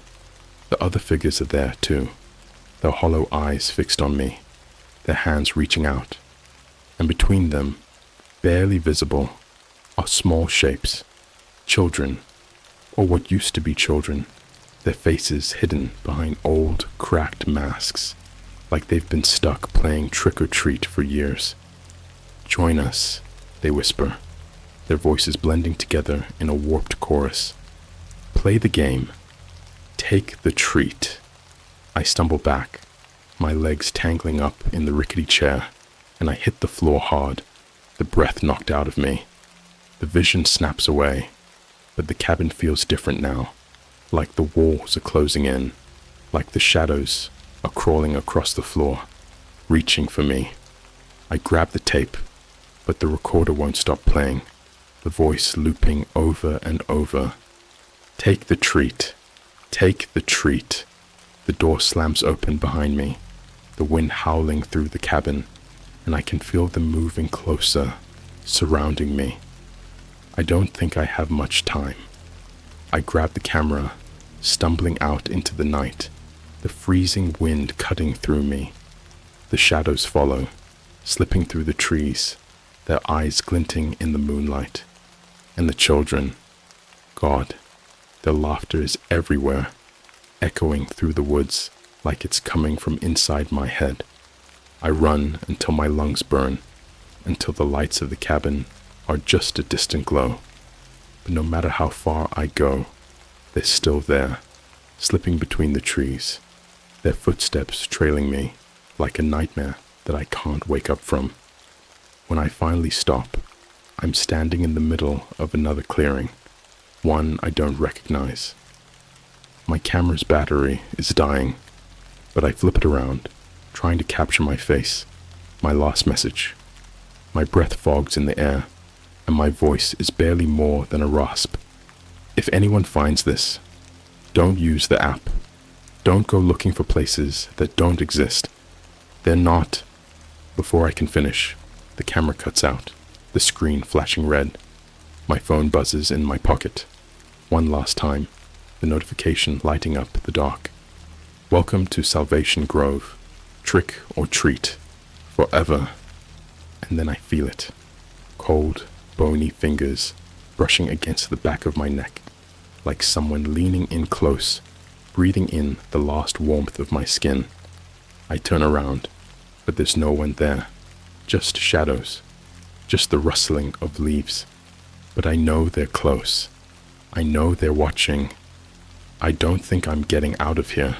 The other figures are there too, their hollow eyes fixed on me, their hands reaching out. And between them, barely visible, are small shapes, children, or what used to be children, their faces hidden behind old, cracked masks, like they've been stuck playing trick-or-treat for years. "Join us," they whisper, their voices blending together in a warped chorus. "Play the game. Take the treat." I stumble back, my legs tangling up in the rickety chair, and I hit the floor hard, the breath knocked out of me. The vision snaps away, but the cabin feels different now, like the walls are closing in, like the shadows are crawling across the floor, reaching for me. I grab the tape, but the recorder won't stop playing, the voice looping over and over. "Take the treat. Take the treat." The door slams open behind me, the wind howling through the cabin, and I can feel them moving closer, surrounding me. I don't think I have much time. I grab the camera, stumbling out into the night, the freezing wind cutting through me. The shadows follow, slipping through the trees, their eyes glinting in the moonlight. And the children, God, their laughter is everywhere, echoing through the woods like it's coming from inside my head. I run until my lungs burn, until the lights of the cabin are just a distant glow. But no matter how far I go, they're still there, slipping between the trees, their footsteps trailing me like a nightmare that I can't wake up from. When I finally stop, I'm standing in the middle of another clearing, one I don't recognize. My camera's battery is dying, but I flip it around, trying to capture my face, my last message. My breath fogs in the air, and my voice is barely more than a rasp. If anyone finds this, don't use the app. Don't go looking for places that don't exist. They're not. Before I can finish, the camera cuts out, the screen flashing red. My phone buzzes in my pocket. One last time, the notification lighting up the dark. Welcome to Salvation Grove. Trick or treat. Forever. And then I feel it. Cold, bony fingers brushing against the back of my neck, like someone leaning in close, breathing in the last warmth of my skin. I turn around, but there's no one there. Just shadows. Just the rustling of leaves. But I know they're close. I know they're watching. I don't think I'm getting out of here.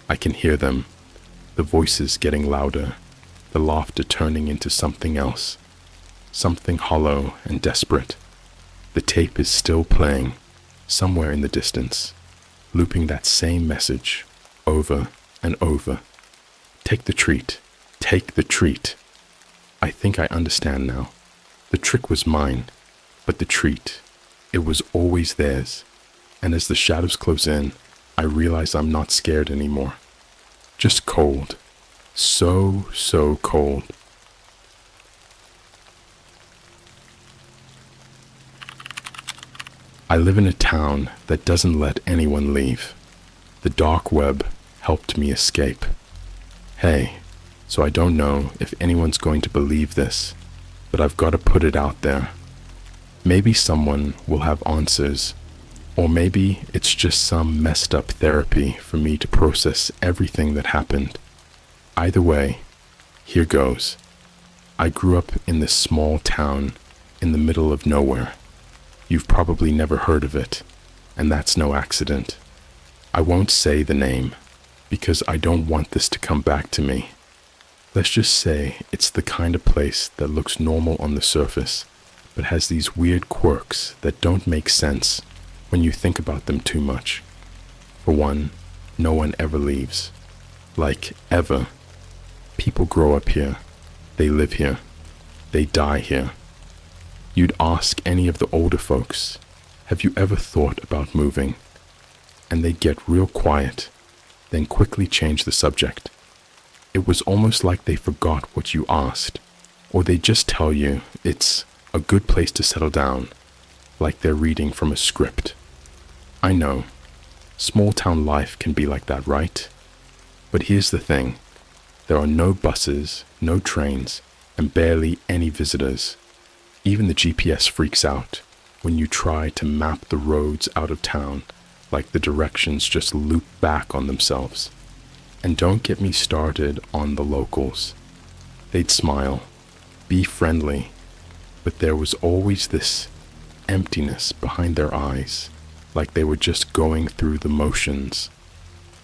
I can hear them. The voices getting louder. The laughter turning into something else. Something hollow and desperate. The tape is still playing, somewhere in the distance, looping that same message over and over. Take the treat. Take the treat. I think I understand now. The trick was mine, but the treat, it was always theirs. And as the shadows close in, I realize I'm not scared anymore. Just cold. So cold. I live in a town that doesn't let anyone leave. The dark web helped me escape. Hey, so I don't know if anyone's going to believe this, but I've got to put it out there. Maybe someone will have answers, or maybe it's just some messed up therapy for me to process everything that happened. Either way, here goes. I grew up in this small town in the middle of nowhere. You've probably never heard of it, and that's no accident. I won't say the name, because I don't want this to come back to me. Let's just say it's the kind of place that looks normal on the surface, but has these weird quirks that don't make sense when you think about them too much. For one, no one ever leaves. Like, ever. People grow up here. They live here. They die here. You'd ask any of the older folks, have you ever thought about moving? And they'd get real quiet, then quickly change the subject. It was almost like they forgot what you asked, or they just tell you it's a good place to settle down, like they're reading from a script. I know, small town life can be like that, right? But here's the thing. There are no buses, no trains, and barely any visitors. Even the GPS freaks out when you try to map the roads out of town, like the directions just loop back on themselves. And don't get me started on the locals. They'd smile, be friendly, but there was always this emptiness behind their eyes, like they were just going through the motions.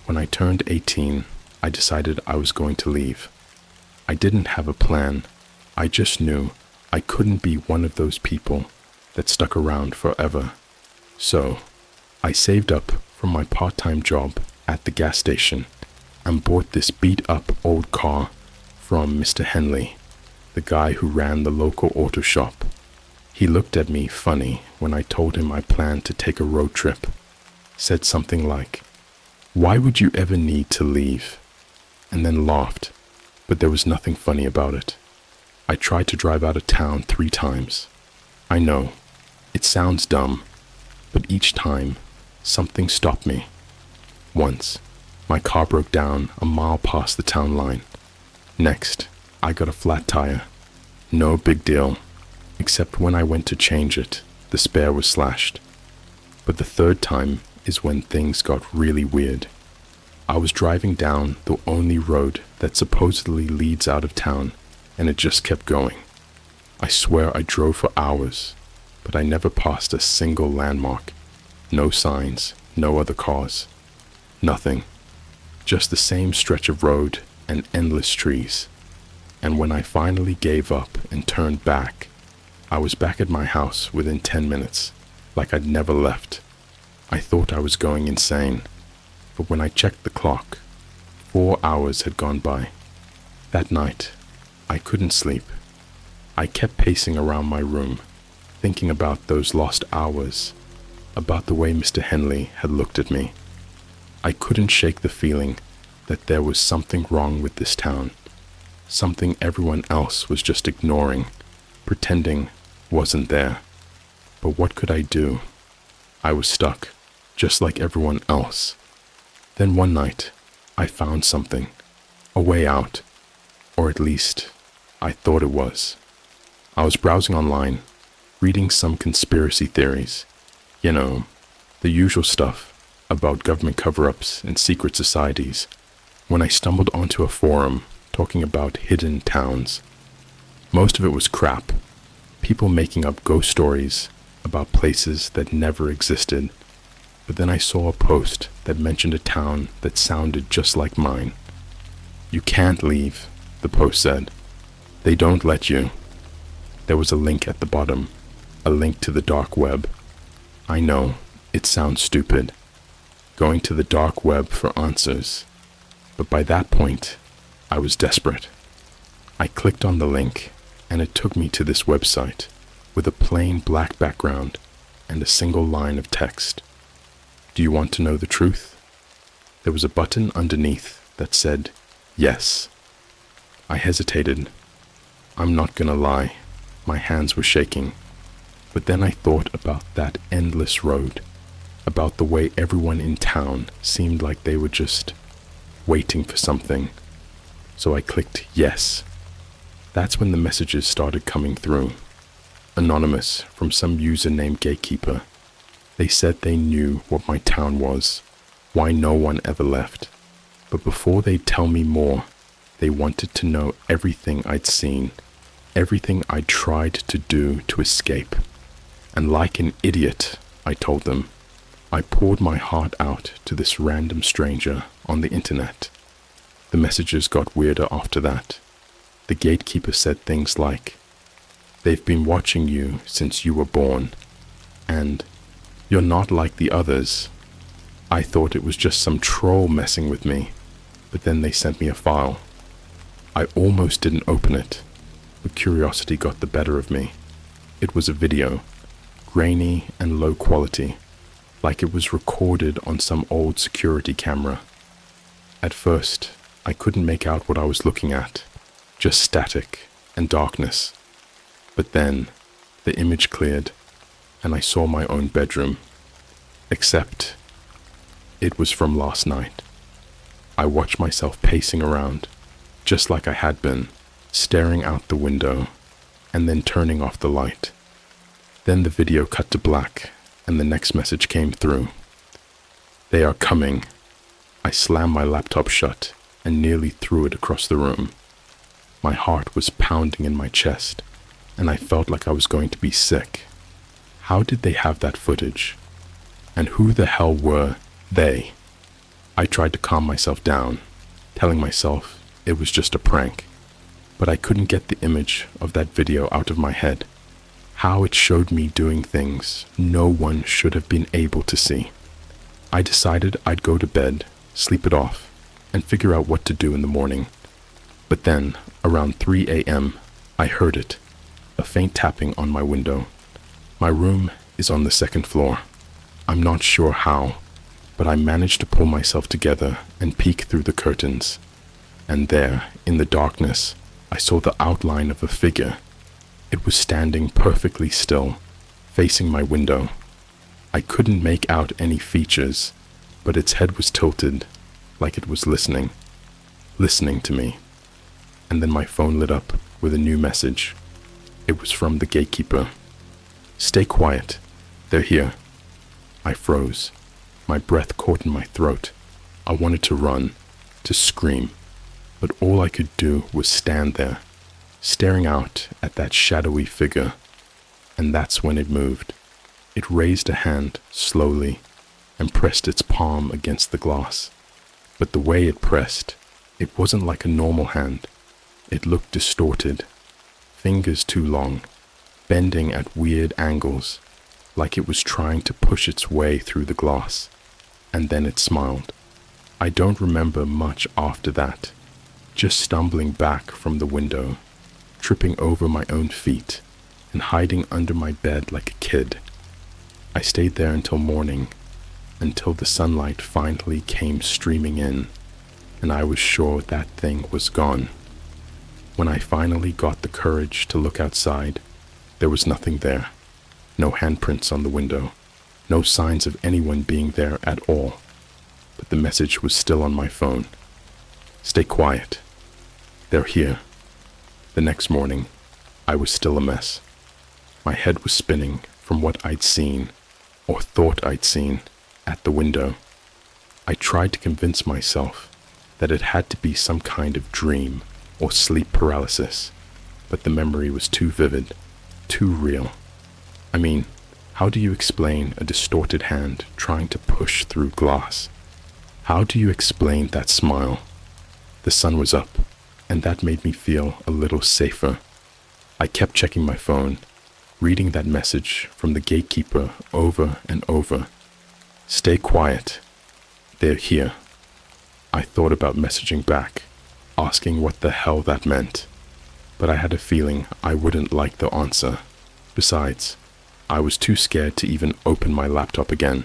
When I turned 18, I decided I was going to leave. I didn't have a plan. I just knew I couldn't be one of those people that stuck around forever. So, I saved up from my part-time job at the gas station and bought this beat-up old car from Mr. Henley, the guy who ran the local auto shop. He looked at me funny when I told him I planned to take a road trip. Said something like, Why would you ever need to leave? And then laughed, but there was nothing funny about it. I tried to drive out of town 3 times. I know, it sounds dumb, but each time, something stopped me. Once, my car broke down a mile past the town line. Next, I got a flat tire. No big deal, except when I went to change it, the spare was slashed. But the 3rd time is when things got really weird. I was driving down the only road that supposedly leads out of town, and it just kept going. I swear I drove for hours, but I never passed a single landmark. No signs, no other cars. Nothing. Just the same stretch of road and endless trees. And when I finally gave up and turned back, I was back at my house within 10 minutes, like I'd never left. I thought I was going insane, but when I checked the clock, 4 hours had gone by. That night, I couldn't sleep. I kept pacing around my room, thinking about those lost hours, about the way Mr. Henley had looked at me. I couldn't shake the feeling that there was something wrong with this town, something everyone else was just ignoring, pretending wasn't there. But what could I do? I was stuck, just like everyone else. Then one night, I found something, a way out, or at least, I thought it was. I was browsing online, reading some conspiracy theories, you know, the usual stuff about government cover-ups and secret societies, when I stumbled onto a forum talking about hidden towns. Most of it was crap, people making up ghost stories about places that never existed. But then I saw a post that mentioned a town that sounded just like mine. You can't leave, the post said. They don't let you. There was a link at the bottom, a link to the dark web. I know, it sounds stupid, going to the dark web for answers. But by that point, I was desperate. I clicked on the link, and it took me to this website with a plain black background and a single line of text. Do you want to know the truth? There was a button underneath that said, yes. I hesitated. I'm not gonna lie, my hands were shaking. But then I thought about that endless road, about the way everyone in town seemed like they were just waiting for something. So I clicked yes. That's when the messages started coming through. Anonymous, from some user named Gatekeeper. They said they knew what my town was, why no one ever left. But before they'd tell me more, they wanted to know everything I'd seen, everything I'd tried to do to escape. And like an idiot, I told them, I poured my heart out to this random stranger on the internet. The messages got weirder after that. The gatekeeper said things like, they've been watching you since you were born, and you're not like the others. I thought it was just some troll messing with me, but then they sent me a file. I almost didn't open it, but curiosity got the better of me. It was a video, grainy and low quality, like it was recorded on some old security camera. At first, I couldn't make out what I was looking at, just static and darkness. But then, the image cleared, and I saw my own bedroom. Except, it was from last night. I watched myself pacing around, just like I had been, staring out the window, and then turning off the light. Then the video cut to black, and the next message came through. They are coming. I slammed my laptop shut and nearly threw it across the room. My heart was pounding in my chest, and I felt like I was going to be sick. How did they have that footage? And who the hell were they? I tried to calm myself down, telling myself it was just a prank, but I couldn't get the image of that video out of my head. How it showed me doing things no one should have been able to see. I decided I'd go to bed, sleep it off, and figure out what to do in the morning. But then, around 3 a.m., I heard it, a faint tapping on my window. My room is on the 2nd floor. I'm not sure how, but I managed to pull myself together and peek through the curtains. And there, in the darkness, I saw the outline of a figure. It was standing perfectly still, facing my window. I couldn't make out any features, but its head was tilted, like it was listening to me. And then my phone lit up with a new message. It was from the gatekeeper. "Stay quiet. They're here." I froze. My breath caught in my throat. I wanted to run, to scream, but all I could do was stand there, staring out at that shadowy figure. And that's when it moved. It raised a hand slowly and pressed its palm against the glass. But the way it pressed, it wasn't like a normal hand. It looked distorted, fingers too long, bending at weird angles, like it was trying to push its way through the glass. And then it smiled. I don't remember much after that, just stumbling back from the window, tripping over my own feet, and hiding under my bed like a kid. I stayed there until morning, until the sunlight finally came streaming in, and I was sure that thing was gone. When I finally got the courage to look outside, there was nothing there. No handprints on the window, no signs of anyone being there at all. But the message was still on my phone. "Stay quiet. They're here." The next morning, I was still a mess. My head was spinning from what I'd seen, or thought I'd seen, at the window. I tried to convince myself that it had to be some kind of dream or sleep paralysis, but the memory was too vivid, too real. I mean, how do you explain a distorted hand trying to push through glass? How do you explain that smile? The sun was up, and that made me feel a little safer. I kept checking my phone, reading that message from the gatekeeper over and over. "Stay quiet. They're here." I thought about messaging back, asking what the hell that meant, but I had a feeling I wouldn't like the answer. Besides, I was too scared to even open my laptop again.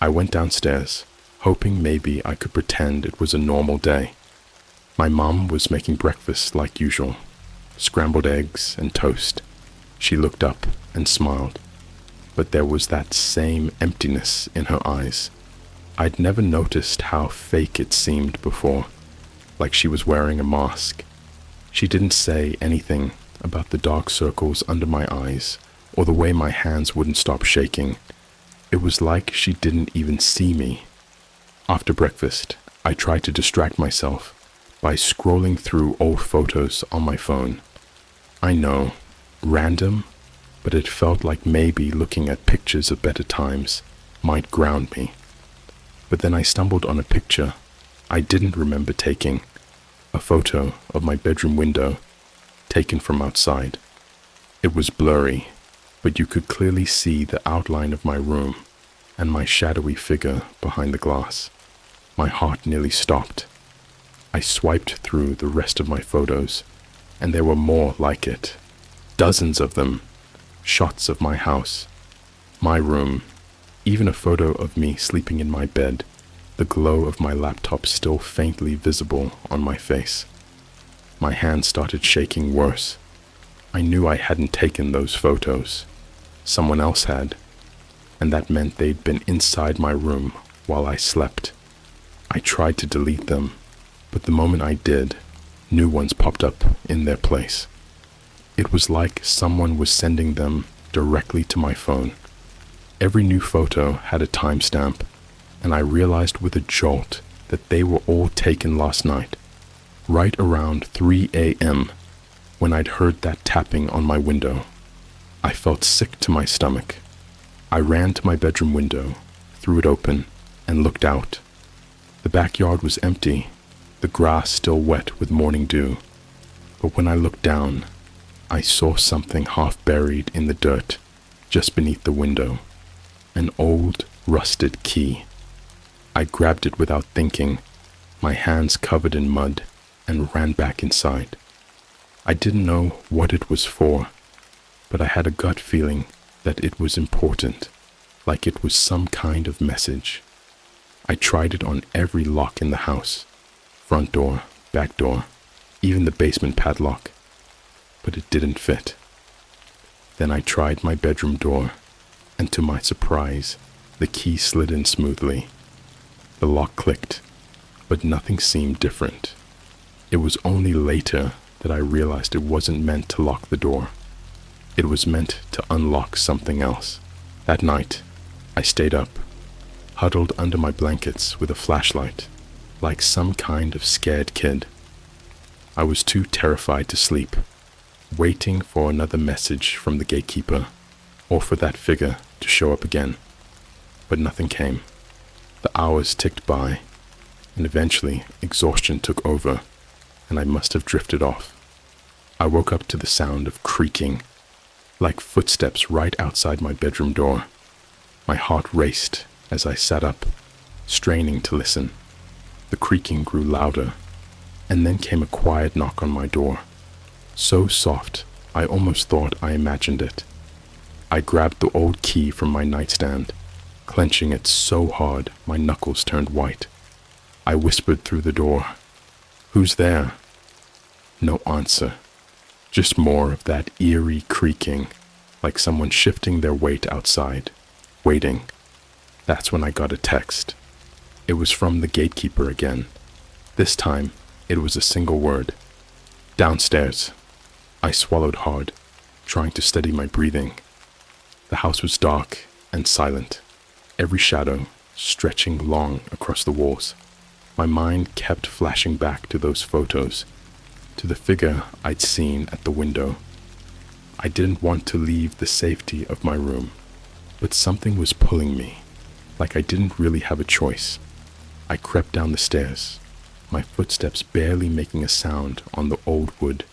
I went downstairs, hoping maybe I could pretend it was a normal day. My mom was making breakfast like usual, scrambled eggs and toast. She looked up and smiled, but there was that same emptiness in her eyes. I'd never noticed how fake it seemed before, like she was wearing a mask. She didn't say anything about the dark circles under my eyes or the way my hands wouldn't stop shaking. It was like she didn't even see me. After breakfast, I tried to distract myself by scrolling through old photos on my phone. I know, random, but it felt like maybe looking at pictures of better times might ground me. But then I stumbled on a picture I didn't remember taking, a photo of my bedroom window taken from outside. It was blurry, but you could clearly see the outline of my room and my shadowy figure behind the glass. My heart nearly stopped. I swiped through the rest of my photos, and there were more like it. Dozens of them. Shots of my house, my room, even a photo of me sleeping in my bed, the glow of my laptop still faintly visible on my face. My hands started shaking worse. I knew I hadn't taken those photos. Someone else had, and that meant they'd been inside my room while I slept. I tried to delete them, but the moment I did, new ones popped up in their place. It was like someone was sending them directly to my phone. Every new photo had a timestamp, and I realized with a jolt that they were all taken last night, right around 3 a.m., when I'd heard that tapping on my window. I felt sick to my stomach. I ran to my bedroom window, threw it open, and looked out. The backyard was empty, the grass still wet with morning dew. But when I looked down, I saw something half buried in the dirt just beneath the window. An old, rusted key. I grabbed it without thinking, my hands covered in mud, and ran back inside. I didn't know what it was for, but I had a gut feeling that it was important, like it was some kind of message. I tried it on every lock in the house, front door, back door, even the basement padlock, but it didn't fit. Then I tried my bedroom door, and to my surprise, the key slid in smoothly. The lock clicked, but nothing seemed different. It was only later that I realized it wasn't meant to lock the door. It was meant to unlock something else. That night, I stayed up, huddled under my blankets with a flashlight, like some kind of scared kid. I was too terrified to sleep, waiting for another message from the gatekeeper, or for that figure to show up again. But nothing came. The hours ticked by, and eventually exhaustion took over, and I must have drifted off. I woke up to the sound of creaking, like footsteps right outside my bedroom door. My heart raced as I sat up, straining to listen. The creaking grew louder, and then came a quiet knock on my door. So soft, I almost thought I imagined it. I grabbed the old key from my nightstand, clenching it so hard my knuckles turned white. I whispered through the door, "Who's there?" No answer, just more of that eerie creaking, like someone shifting their weight outside, waiting. That's when I got a text. It was from the gatekeeper again. This time, it was a single word. "Downstairs." I swallowed hard, trying to steady my breathing. The house was dark and silent, every shadow stretching long across the walls. My mind kept flashing back to those photos, to the figure I'd seen at the window. I didn't want to leave the safety of my room, but something was pulling me, like I didn't really have a choice. I crept down the stairs, my footsteps barely making a sound on the old wood.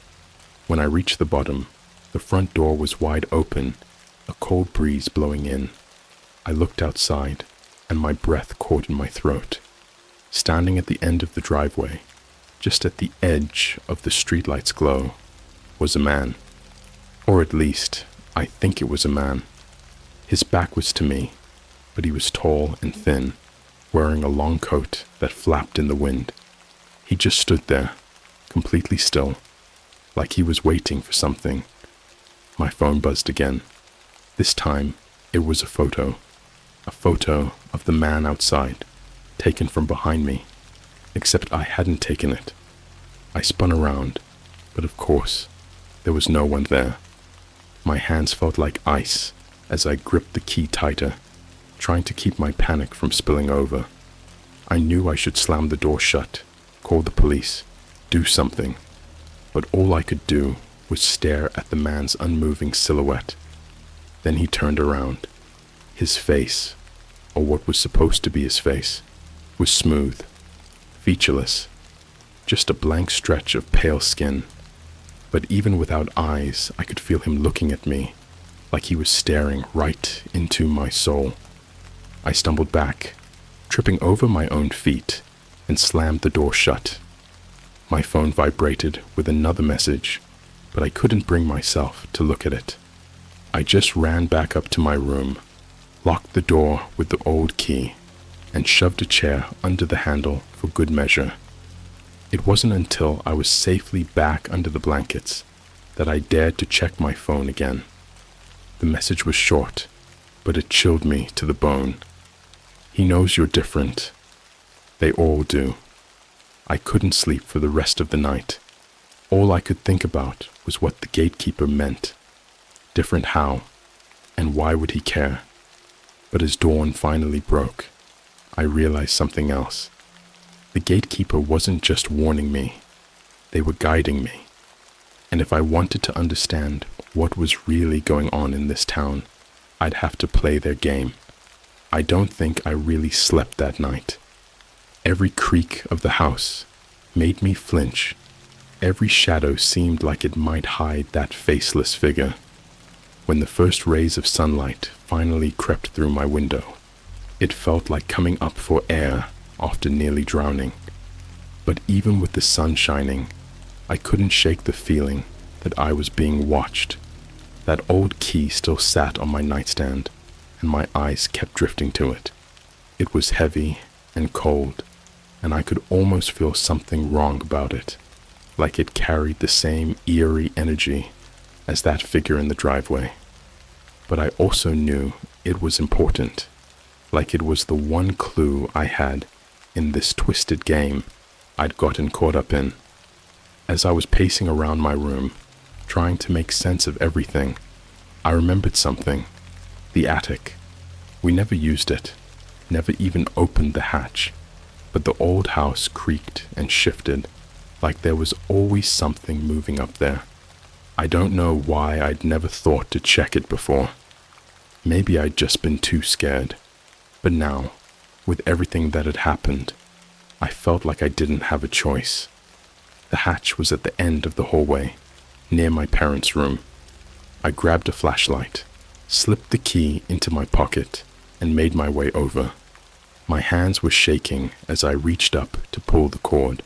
When I reached the bottom, the front door was wide open, a cold breeze blowing in. I looked outside, and my breath caught in my throat. Standing at the end of the driveway, just at the edge of the streetlight's glow, was a man. Or at least, I think it was a man. His back was to me, but he was tall and thin, wearing a long coat that flapped in the wind. He just stood there, completely still, like he was waiting for something. My phone buzzed again. This time, it was a photo of the man outside, taken from behind me, except I hadn't taken it. I spun around, but of course, there was no one there. My hands felt like ice as I gripped the key tighter, trying to keep my panic from spilling over. I knew I should slam the door shut, call the police, do something, but all I could do was stare at the man's unmoving silhouette. Then he turned around. His face, or what was supposed to be his face, was smooth, featureless, just a blank stretch of pale skin. But even without eyes, I could feel him looking at me, like he was staring right into my soul. I stumbled back, tripping over my own feet, and slammed the door shut. My phone vibrated with another message, but I couldn't bring myself to look at it. I just ran back up to my room, locked the door with the old key, and shoved a chair under the handle for good measure. It wasn't until I was safely back under the blankets that I dared to check my phone again. The message was short, but it chilled me to the bone. "He knows you're different." They all do. I couldn't sleep for the rest of the night. All I could think about was what the gatekeeper meant. Different how, and why would he care? But as dawn finally broke, I realized something else. The gatekeeper wasn't just warning me, they were guiding me. And if I wanted to understand what was really going on in this town, I'd have to play their game. I don't think I really slept that night. Every creak of the house made me flinch. Every shadow seemed like it might hide that faceless figure. When the first rays of sunlight finally crept through my window, it felt like coming up for air after nearly drowning. But even with the sun shining, I couldn't shake the feeling that I was being watched. That old key still sat on my nightstand, and my eyes kept drifting to it. It was heavy and cold, and I could almost feel something wrong about it, like it carried the same eerie energy as that figure in the driveway. But I also knew it was important, like it was the one clue I had in this twisted game I'd gotten caught up in. As I was pacing around my room, trying to make sense of everything, I remembered something. The attic. We never used it, never even opened the hatch, but the old house creaked and shifted, like there was always something moving up there. I don't know why I'd never thought to check it before. Maybe I'd just been too scared. But now, with everything that had happened, I felt like I didn't have a choice. The hatch was at the end of the hallway, near my parents' room. I grabbed a flashlight, slipped the key into my pocket, and made my way over. My hands were shaking as I reached up to pull the cord.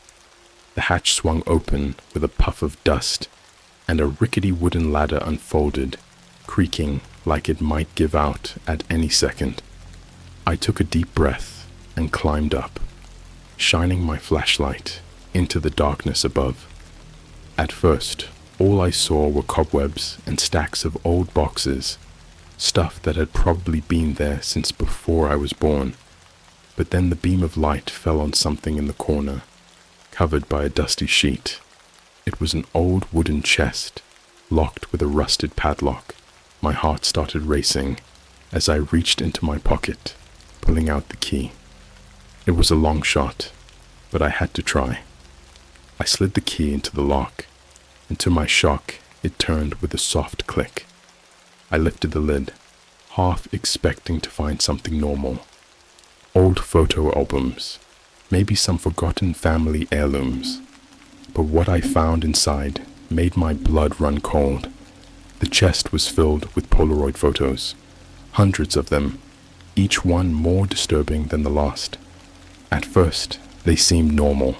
The hatch swung open with a puff of dust, and a rickety wooden ladder unfolded, creaking like it might give out at any second. I took a deep breath and climbed up, shining my flashlight into the darkness above. At first, all I saw were cobwebs and stacks of old boxes, stuff that had probably been there since before I was born. But then the beam of light fell on something in the corner, covered by a dusty sheet. It was an old wooden chest, locked with a rusted padlock. My heart started racing as I reached into my pocket, pulling out the key. It was a long shot, but I had to try. I slid the key into the lock, and to my shock, it turned with a soft click. I lifted the lid, half expecting to find something normal. Old photo albums, maybe some forgotten family heirlooms. But what I found inside made my blood run cold. The chest was filled with Polaroid photos, hundreds of them, each one more disturbing than the last. At first, they seemed normal.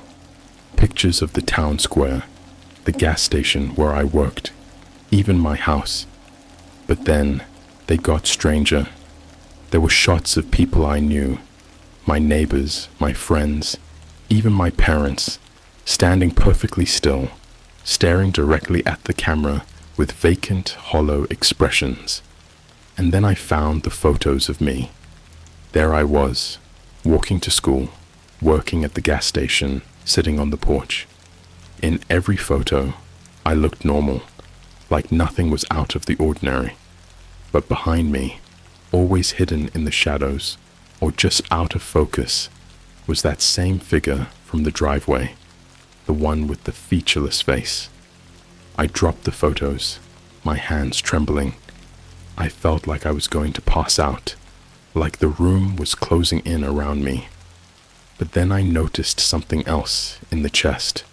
Pictures of the town square, the gas station where I worked, even my house. But then, they got stranger. There were shots of people I knew, my neighbors, my friends, even my parents, standing perfectly still, staring directly at the camera with vacant, hollow expressions. And then I found the photos of me. There I was, walking to school, working at the gas station, sitting on the porch. In every photo, I looked normal, like nothing was out of the ordinary. But behind me, always hidden in the shadows, or just out of focus, was that same figure from the driveway, the one with the featureless face. I dropped the photos, my hands trembling. I felt like I was going to pass out, like the room was closing in around me. But then I noticed something else in the chest,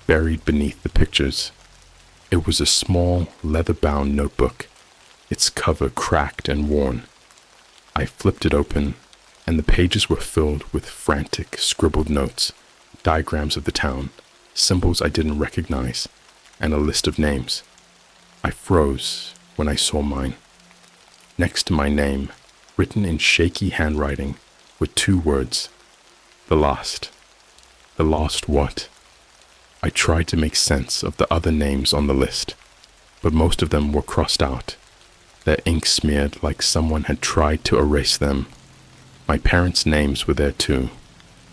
buried beneath the pictures. It was a small, leather-bound notebook, its cover cracked and worn. I flipped it open, and the pages were filled with frantic, scribbled notes, diagrams of the town, symbols I didn't recognize, and a list of names. I froze when I saw mine. Next to my name, written in shaky handwriting, were 2 words: the lost. The lost what? I tried to make sense of the other names on the list, but most of them were crossed out, their ink smeared like someone had tried to erase them. My parents' names were there too,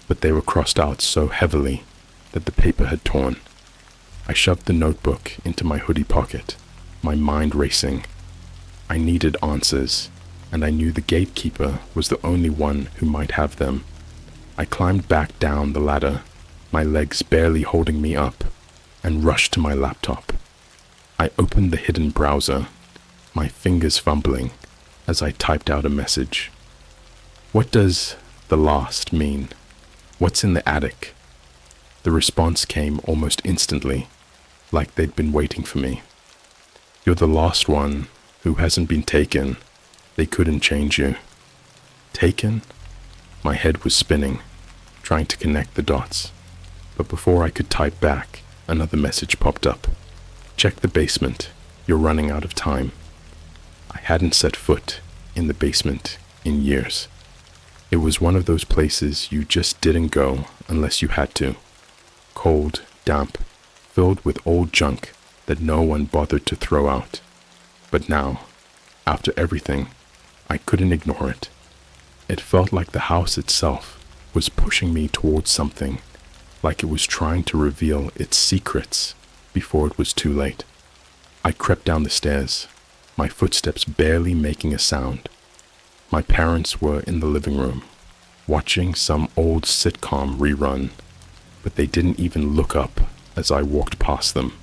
but they were crossed out so heavily that the paper had torn. I shoved the notebook into my hoodie pocket, my mind racing. I needed answers, and I knew the gatekeeper was the only one who might have them. I climbed back down the ladder, my legs barely holding me up, and rushed to my laptop. I opened the hidden browser, my fingers fumbling as I typed out a message. What does the lost mean? What's in the attic? The response came almost instantly, like they'd been waiting for me. You're the lost one who hasn't been taken. They couldn't change you. Taken? My head was spinning, trying to connect the dots. But before I could type back, another message popped up. Check the basement. You're running out of time. I hadn't set foot in the basement in years. It was one of those places you just didn't go unless you had to. Cold, damp, filled with old junk that no one bothered to throw out. But now, after everything, I couldn't ignore it. It felt like the house itself was pushing me towards something, like it was trying to reveal its secrets before it was too late. I crept down the stairs, my footsteps barely making a sound. My parents were in the living room, watching some old sitcom rerun, but they didn't even look up as I walked past them.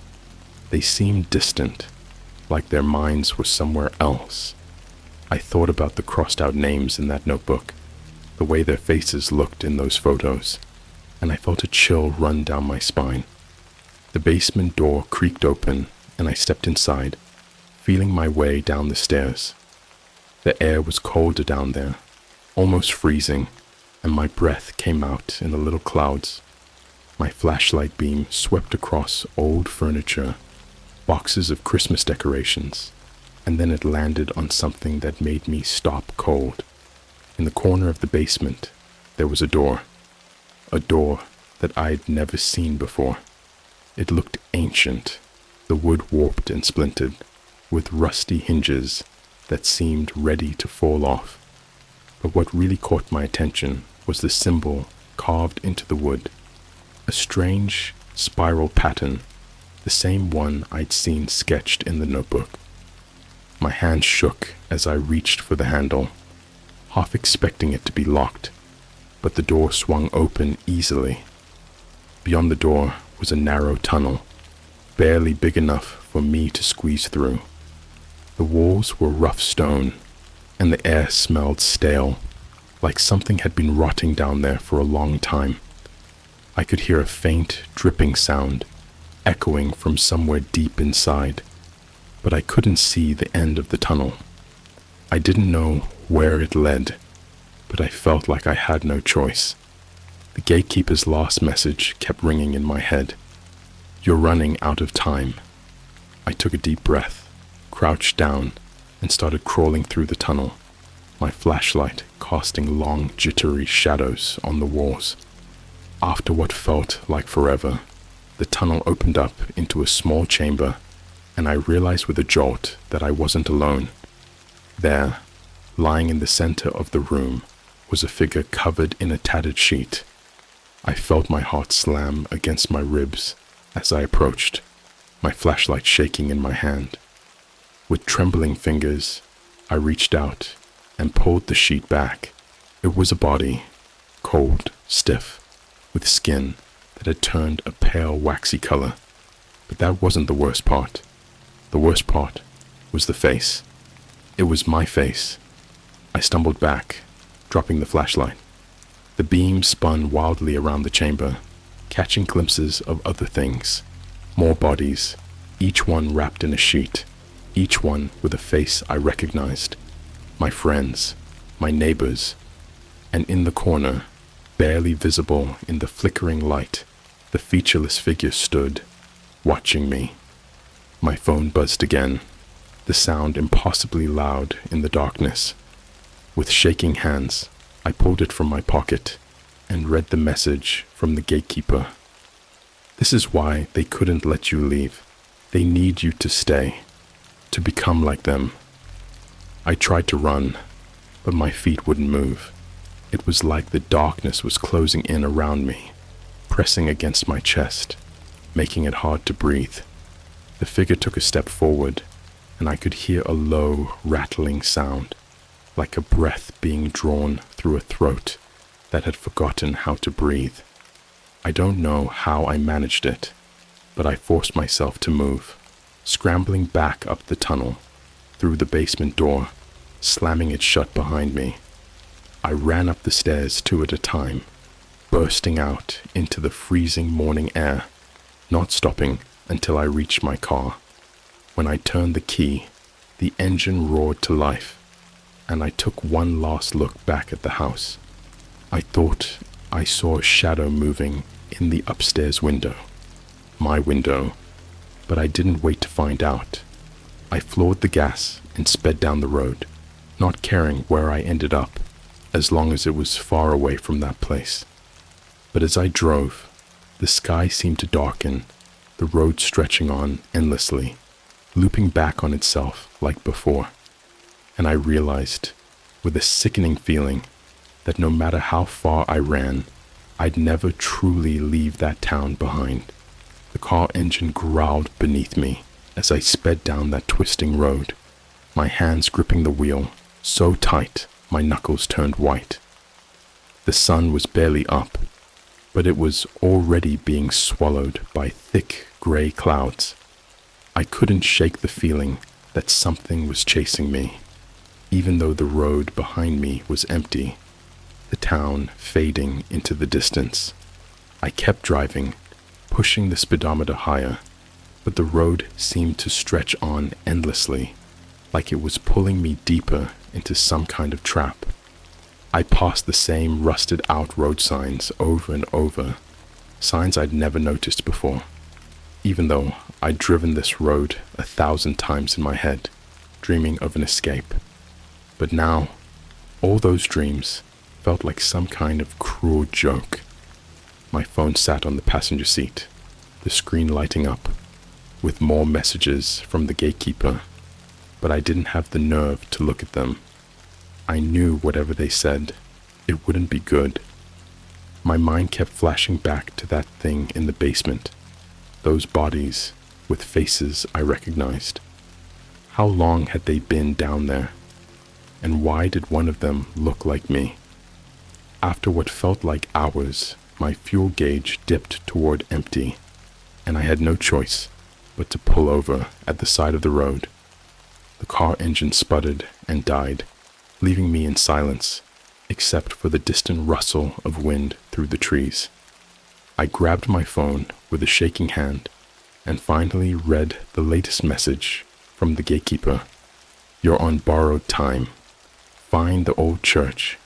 They seemed distant, like their minds were somewhere else. I thought about the crossed out names in that notebook, the way their faces looked in those photos, and I felt a chill run down my spine. The basement door creaked open and I stepped inside, feeling my way down the stairs. The air was colder down there, almost freezing, and my breath came out in the little clouds. My flashlight beam swept across old furniture, boxes of Christmas decorations, and then it landed on something that made me stop cold. In the corner of the basement, there was a door that I'd never seen before. It looked ancient, the wood warped and splintered, with rusty hinges that seemed ready to fall off. But what really caught my attention was the symbol carved into the wood, a strange spiral pattern, the same one I'd seen sketched in the notebook. My hand shook as I reached for the handle, half expecting it to be locked, but the door swung open easily. Beyond the door was a narrow tunnel, barely big enough for me to squeeze through. The walls were rough stone, and the air smelled stale, like something had been rotting down there for a long time. I could hear a faint, dripping sound, echoing from somewhere deep inside, but I couldn't see the end of the tunnel. I didn't know where it led, but I felt like I had no choice. The gatekeeper's last message kept ringing in my head. "You're running out of time." I took a deep breath, crouched down, and started crawling through the tunnel, my flashlight casting long, jittery shadows on the walls. After what felt like forever, the tunnel opened up into a small chamber, and I realized with a jolt that I wasn't alone. There, lying in the center of the room, was a figure covered in a tattered sheet. I felt my heart slam against my ribs as I approached, my flashlight shaking in my hand. With trembling fingers, I reached out and pulled the sheet back. It was a body, cold, stiff, with skin that had turned a pale, waxy color. But that wasn't the worst part. The worst part was the face. It was my face. I stumbled back, dropping the flashlight. The beam spun wildly around the chamber, catching glimpses of other things. More bodies, each one wrapped in a sheet, each one with a face I recognized. My friends, my neighbors, and in the corner, barely visible in the flickering light, the featureless figure stood, watching me. My phone buzzed again, the sound impossibly loud in the darkness. With shaking hands, I pulled it from my pocket and read the message from the gatekeeper. "This is why they couldn't let you leave. They need you to stay, to become like them." I tried to run, but my feet wouldn't move. It was like the darkness was closing in around me, pressing against my chest, making it hard to breathe. The figure took a step forward, and I could hear a low, rattling sound, like a breath being drawn through a throat that had forgotten how to breathe. I don't know how I managed it, but I forced myself to move, scrambling back up the tunnel, through the basement door, slamming it shut behind me. I ran up the stairs two at a time, bursting out into the freezing morning air, not stopping until I reached my car. When I turned the key, the engine roared to life, and I took one last look back at the house. I thought I saw a shadow moving in the upstairs window, my window, but I didn't wait to find out. I floored the gas and sped down the road, not caring where I ended up. as long as it was far away from that place. But as I drove, the sky seemed to darken, the road stretching on endlessly, looping back on itself like before. And I realized, with a sickening feeling, that no matter how far I ran, I'd never truly leave that town behind. The car engine growled beneath me as I sped down that twisting road, my hands gripping the wheel so tight my knuckles turned white. The sun was barely up, but it was already being swallowed by thick gray clouds. I couldn't shake the feeling that something was chasing me, even though the road behind me was empty, the town fading into the distance. I kept driving, pushing the speedometer higher, but the road seemed to stretch on endlessly, like it was pulling me deeper into some kind of trap. I passed the same rusted-out road signs over and over, signs I'd never noticed before, even though I'd driven this road 1,000 times in my head, dreaming of an escape. But now, all those dreams felt like some kind of cruel joke. My phone sat on the passenger seat, the screen lighting up, with more messages from the gatekeeper, but I didn't have the nerve to look at them. I knew whatever they said, it wouldn't be good. My mind kept flashing back to that thing in the basement, those bodies with faces I recognized. How long had they been down there? And why did one of them look like me? After what felt like hours, my fuel gauge dipped toward empty, and I had no choice but to pull over at the side of the road. The car engine sputtered and died, leaving me in silence, except for the distant rustle of wind through the trees. I grabbed my phone with a shaking hand and finally read the latest message from the gatekeeper. "You're on borrowed time. Find the old church.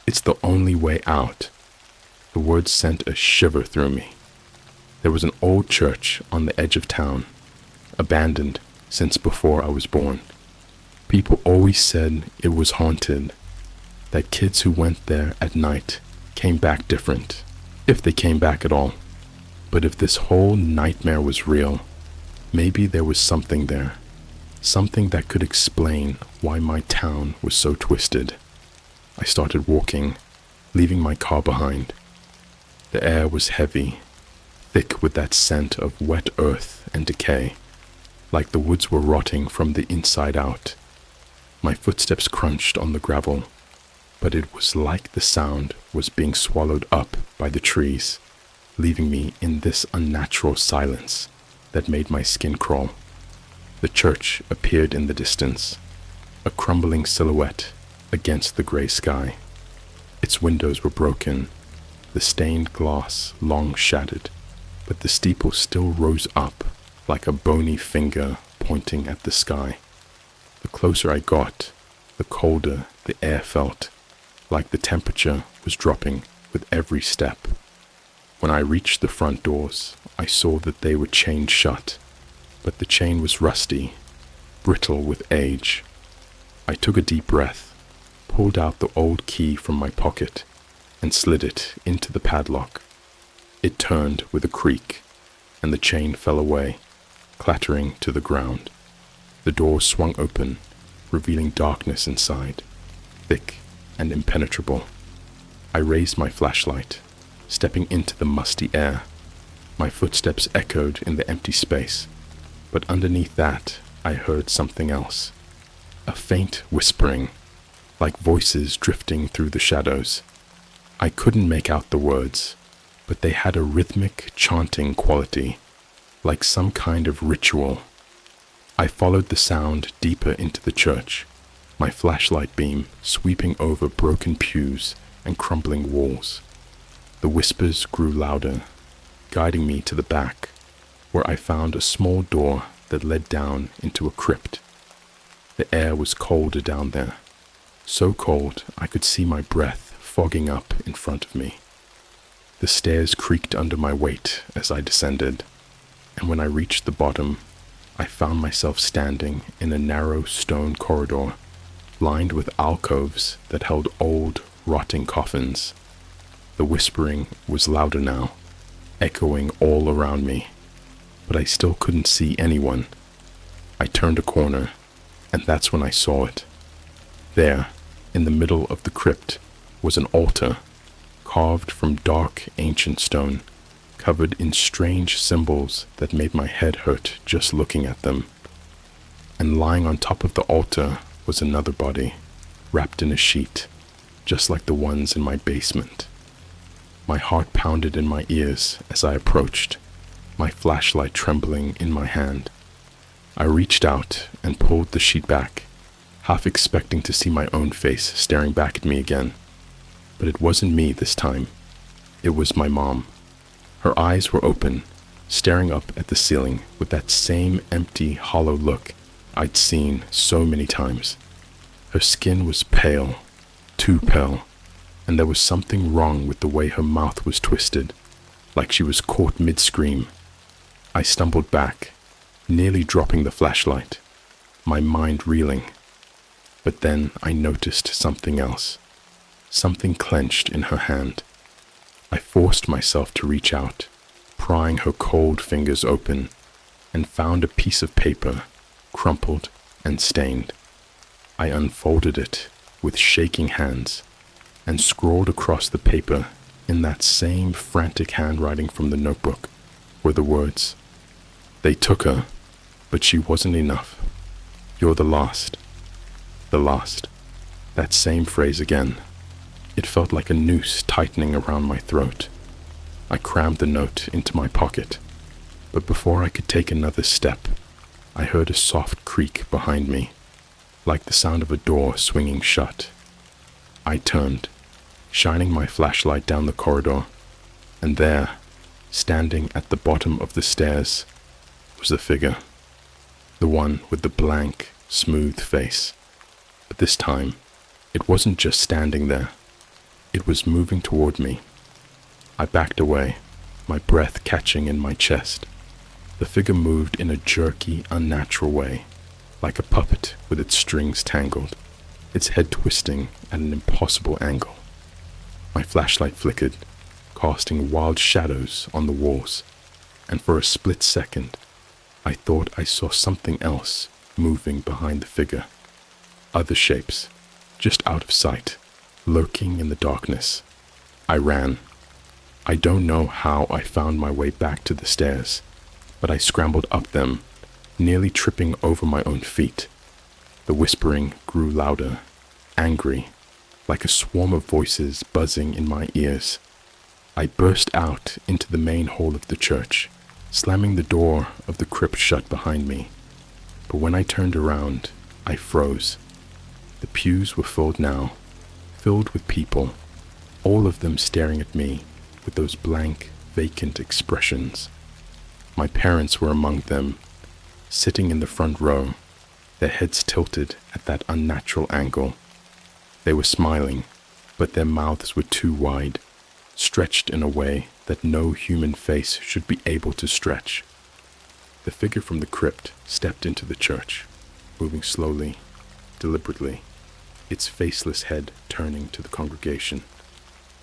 It's the only way out." The words sent a shiver through me. There was an old church on the edge of town, abandoned since before I was born. People always said it was haunted, that kids who went there at night came back different, if they came back at all. But if this whole nightmare was real, maybe there was something there, something that could explain why my town was so twisted. I started walking, leaving my car behind. The air was heavy, thick with that scent of wet earth and decay, like the woods were rotting from the inside out. My footsteps crunched on the gravel, but it was like the sound was being swallowed up by the trees, leaving me in this unnatural silence that made my skin crawl. The church appeared in the distance, a crumbling silhouette against the gray sky. Its windows were broken, the stained glass long shattered, but the steeple still rose up like a bony finger pointing at the sky. The closer I got, the colder the air felt, like the temperature was dropping with every step. When I reached the front doors, I saw that they were chained shut, but the chain was rusty, brittle with age. I took a deep breath, pulled out the old key from my pocket, and slid it into the padlock. It turned with a creak, and the chain fell away, clattering to the ground. The door swung open, revealing darkness inside, thick and impenetrable. I raised my flashlight, stepping into the musty air. My footsteps echoed in the empty space, but underneath that, I heard something else. A faint whispering, like voices drifting through the shadows. I couldn't make out the words, but they had a rhythmic, chanting quality, like some kind of ritual. I followed the sound deeper into the church, my flashlight beam sweeping over broken pews and crumbling walls. The whispers grew louder, guiding me to the back, where I found a small door that led down into a crypt. The air was colder down there, so cold I could see my breath fogging up in front of me. The stairs creaked under my weight as I descended, and when I reached the bottom, I found myself standing in a narrow stone corridor, lined with alcoves that held old, rotting coffins. The whispering was louder now, echoing all around me, but I still couldn't see anyone. I turned a corner, and that's when I saw it. There, in the middle of the crypt, was an altar, carved from dark ancient stone, covered in strange symbols that made my head hurt just looking at them. And lying on top of the altar was another body, wrapped in a sheet, just like the ones in my basement. My heart pounded in my ears as I approached, my flashlight trembling in my hand. I reached out and pulled the sheet back, half expecting to see my own face staring back at me again. But it wasn't me this time. It was my mom. Her eyes were open, staring up at the ceiling with that same empty, hollow look I'd seen so many times. Her skin was pale, too pale, and there was something wrong with the way her mouth was twisted, like she was caught mid-scream. I stumbled back, nearly dropping the flashlight, my mind reeling. But then I noticed something else, something clenched in her hand. I forced myself to reach out, prying her cold fingers open, and found a piece of paper, crumpled and stained. I unfolded it with shaking hands and scrawled across the paper in that same frantic handwriting from the notebook were the words, "They took her, but she wasn't enough. You're the last." The last. That same phrase again. It felt like a noose tightening around my throat. I crammed the note into my pocket, but before I could take another step, I heard a soft creak behind me, like the sound of a door swinging shut. I turned, shining my flashlight down the corridor, and there, standing at the bottom of the stairs, was the figure, the one with the blank, smooth face. But this time, it wasn't just standing there. It was moving toward me. I backed away, my breath catching in my chest. The figure moved in a jerky, unnatural way, like a puppet with its strings tangled, its head twisting at an impossible angle. My flashlight flickered, casting wild shadows on the walls, and for a split second, I thought I saw something else moving behind the figure. Other shapes, just out of sight, lurking in the darkness. I ran. I don't know how I found my way back to the stairs, but I scrambled up them, nearly tripping over my own feet. The whispering grew louder, angry, like a swarm of voices buzzing in my ears. I burst out into the main hall of the church, slamming the door of the crypt shut behind me. But when I turned around, I froze. The pews were filled now, filled with people, all of them staring at me with those blank, vacant expressions. My parents were among them, sitting in the front row, their heads tilted at that unnatural angle. They were smiling, but their mouths were too wide, stretched in a way that no human face should be able to stretch. The figure from the crypt stepped into the church, moving slowly, deliberately, its faceless head turning to the congregation.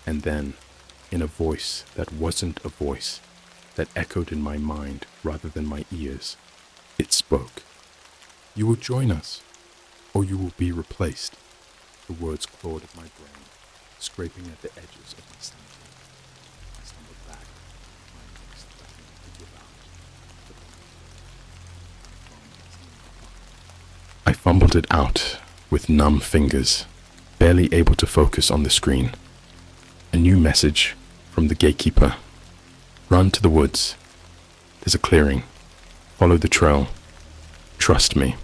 And then, in a voice that wasn't a voice, that echoed in my mind rather than my ears, it spoke. "You will join us, or you will be replaced." The words clawed at my brain, scraping at the edges of my sanity. I stumbled back, my legs threatening to give out. I fumbled it out with numb fingers, barely able to focus on the screen. A new message from the gatekeeper. "Run to the woods. There's a clearing. Follow the trail. Trust me."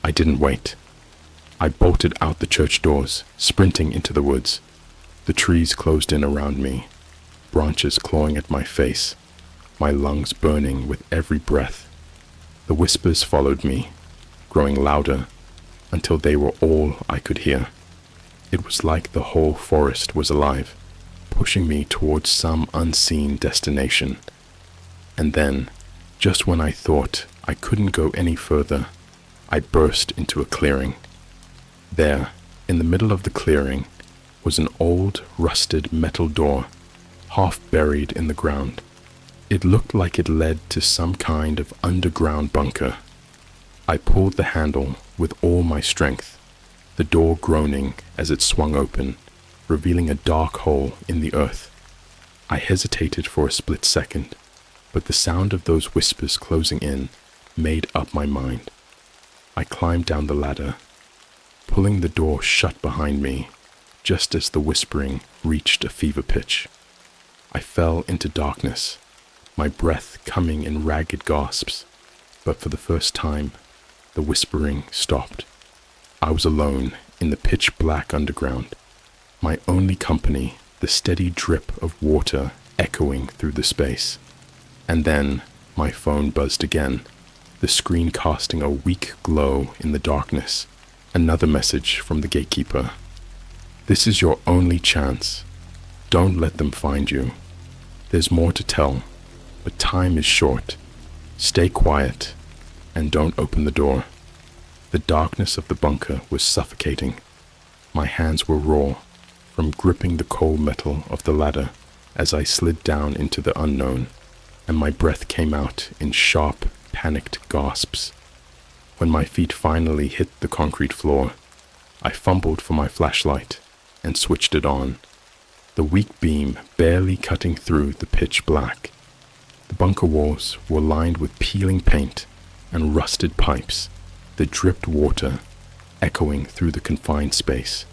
I didn't wait. I bolted out the church doors, sprinting into the woods. The trees closed in around me, branches clawing at my face, my lungs burning with every breath. The whispers followed me, growing louder, until they were all I could hear. It was like the whole forest was alive, pushing me towards some unseen destination. And then, just when I thought I couldn't go any further, I burst into a clearing. There, in the middle of the clearing, was an old, rusted metal door, half buried in the ground. It looked like it led to some kind of underground bunker. I pulled the handle with all my strength, the door groaning as it swung open, revealing a dark hole in the earth. I hesitated for a split second, but the sound of those whispers closing in made up my mind. I climbed down the ladder, pulling the door shut behind me just as the whispering reached a fever pitch. I fell into darkness, my breath coming in ragged gasps, but for the first time, the whispering stopped. I was alone in the pitch black underground, my only company, the steady drip of water echoing through the space. And then my phone buzzed again, the screen casting a weak glow in the darkness. Another message from the gatekeeper. This is your only chance. Don't let them find you. There's more to tell, but time is short. Stay quiet and don't open the door. The darkness of the bunker was suffocating. My hands were raw from gripping the cold metal of the ladder as I slid down into the unknown, and my breath came out in sharp, panicked gasps. When my feet finally hit the concrete floor, I fumbled for my flashlight and switched it on, the weak beam barely cutting through the pitch black. The bunker walls were lined with peeling paint and rusted pipes that dripped water echoing through the confined space.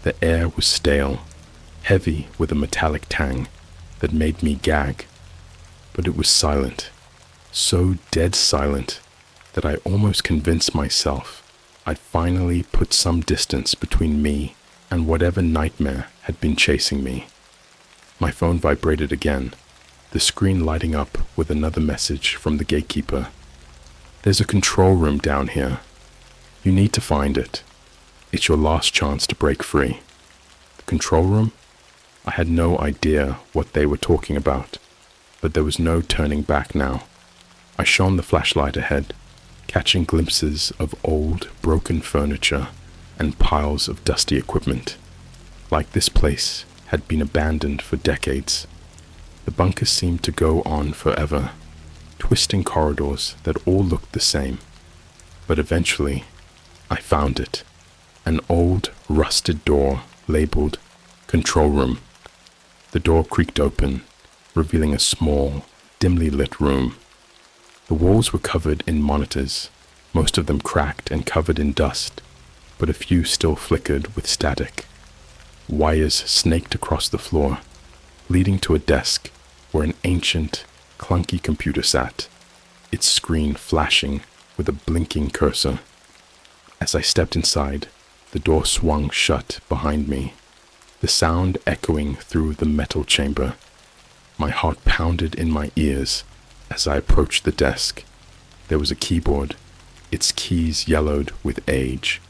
The air was stale, heavy with a metallic tang that made me gag. But it was silent, so dead silent that I almost convinced myself I'd finally put some distance between me and whatever nightmare had been chasing me. My phone vibrated again, the screen lighting up with another message from the gatekeeper. There's a control room down here. You need to find it. It's your last chance to break free. The control room? I had no idea what they were talking about, but there was no turning back now. I shone the flashlight ahead, catching glimpses of old, broken furniture and piles of dusty equipment. Like this place had been abandoned for decades. The bunker seemed to go on forever, twisting corridors that all looked the same. But eventually, I found it. An old, rusted door labeled Control Room. The door creaked open, revealing a small, dimly lit room. The walls were covered in monitors, most of them cracked and covered in dust, but a few still flickered with static. Wires snaked across the floor, leading to a desk where an ancient, clunky computer sat, its screen flashing with a blinking cursor. As I stepped inside, the door swung shut behind me, the sound echoing through the metal chamber. My heart pounded in my ears as I approached the desk. There was a keyboard, its keys yellowed with age,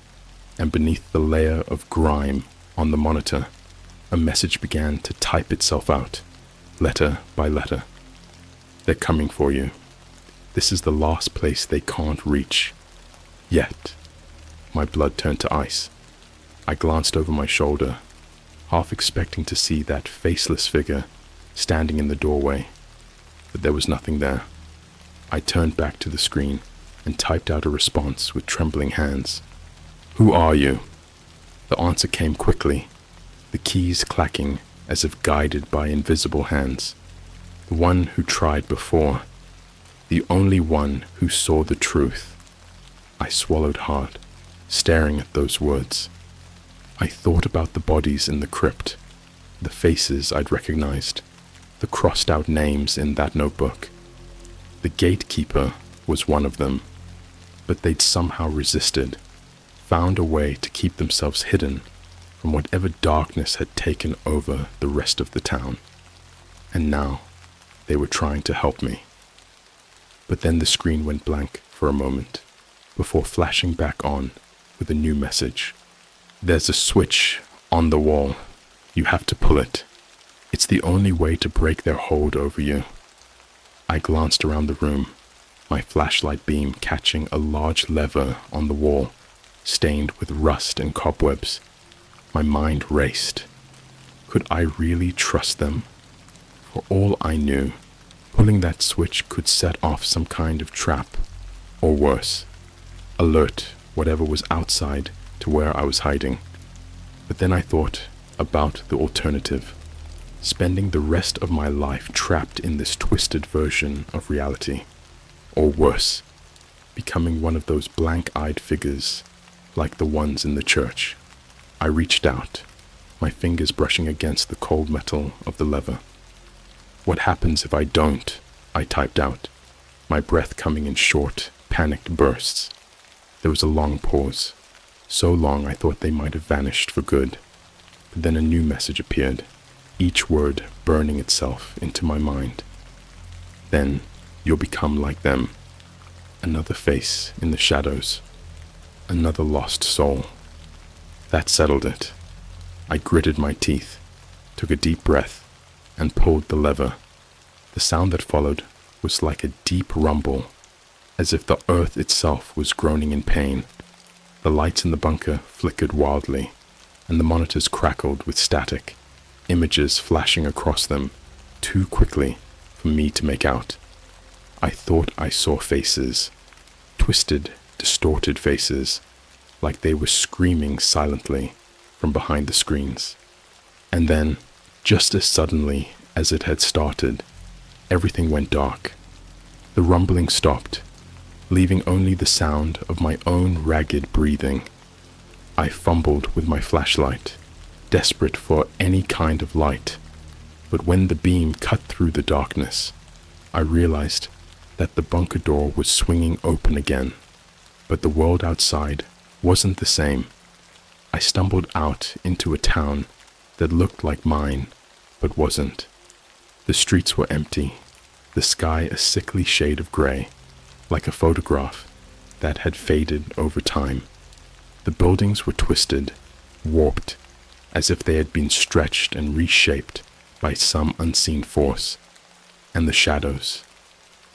and beneath the layer of grime on the monitor, a message began to type itself out, letter by letter. They're coming for you. This is the last place they can't reach. Yet. My blood turned to ice. I glanced over my shoulder, half expecting to see that faceless figure standing in the doorway, but there was nothing there. I turned back to the screen and typed out a response with trembling hands. Who are you? The answer came quickly, the keys clacking as if guided by invisible hands. The one who tried before, the only one who saw the truth. I swallowed hard, staring at those words. I thought about the bodies in the crypt, the faces I'd recognized, the crossed out names in that notebook. The gatekeeper was one of them, but they'd somehow resisted, found a way to keep themselves hidden from whatever darkness had taken over the rest of the town. And now they were trying to help me. But then the screen went blank for a moment, before flashing back on with a new message. There's a switch on the wall. You have to pull it. It's the only way to break their hold over you. I glanced around the room, my flashlight beam catching a large lever on the wall, stained with rust and cobwebs. My mind raced, Could I really trust them? For all I knew, pulling that switch could set off some kind of trap, or worse, alert whatever was outside to where I was hiding. But then I thought about the alternative, spending the rest of my life trapped in this twisted version of reality, or worse, becoming one of those blank-eyed figures like the ones in the church. I reached out, my fingers brushing against the cold metal of the lever. "What happens if I don't?" I typed out, my breath coming in short, panicked bursts. There was a long pause, so long I thought they might have vanished for good. But then a new message appeared, each word burning itself into my mind. "Then you'll become like them. Another face in the shadows. Another lost soul." That settled it. I gritted my teeth, took a deep breath, and pulled the lever. The sound that followed was like a deep rumble, as if the earth itself was groaning in pain. The lights in the bunker flickered wildly, and the monitors crackled with static, images flashing across them too quickly for me to make out. I thought I saw faces, twisted, distorted faces, like they were screaming silently from behind the screens. And then, just as suddenly as it had started, everything went dark. The rumbling stopped, leaving only the sound of my own ragged breathing. I fumbled with my flashlight, desperate for any kind of light, but when the beam cut through the darkness, I realized that the bunker door was swinging open again, but the world outside wasn't the same. I stumbled out into a town that looked like mine, but wasn't. The streets were empty, the sky a sickly shade of gray, like a photograph that had faded over time. The buildings were twisted, warped, as if they had been stretched and reshaped by some unseen force. And the shadows,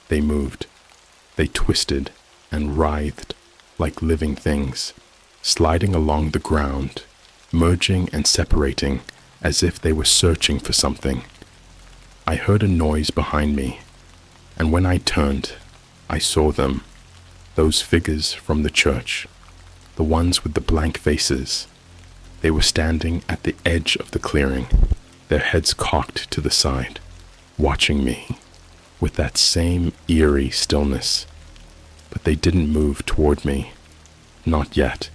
they moved, they twisted and writhed like living things, sliding along the ground, merging and separating as if they were searching for something. I heard a noise behind me, and when I turned, I saw them, those figures from the church, the ones with the blank faces. They were standing at the edge of the clearing, their heads cocked to the side, watching me with that same eerie stillness. But they didn't move toward me, not yet.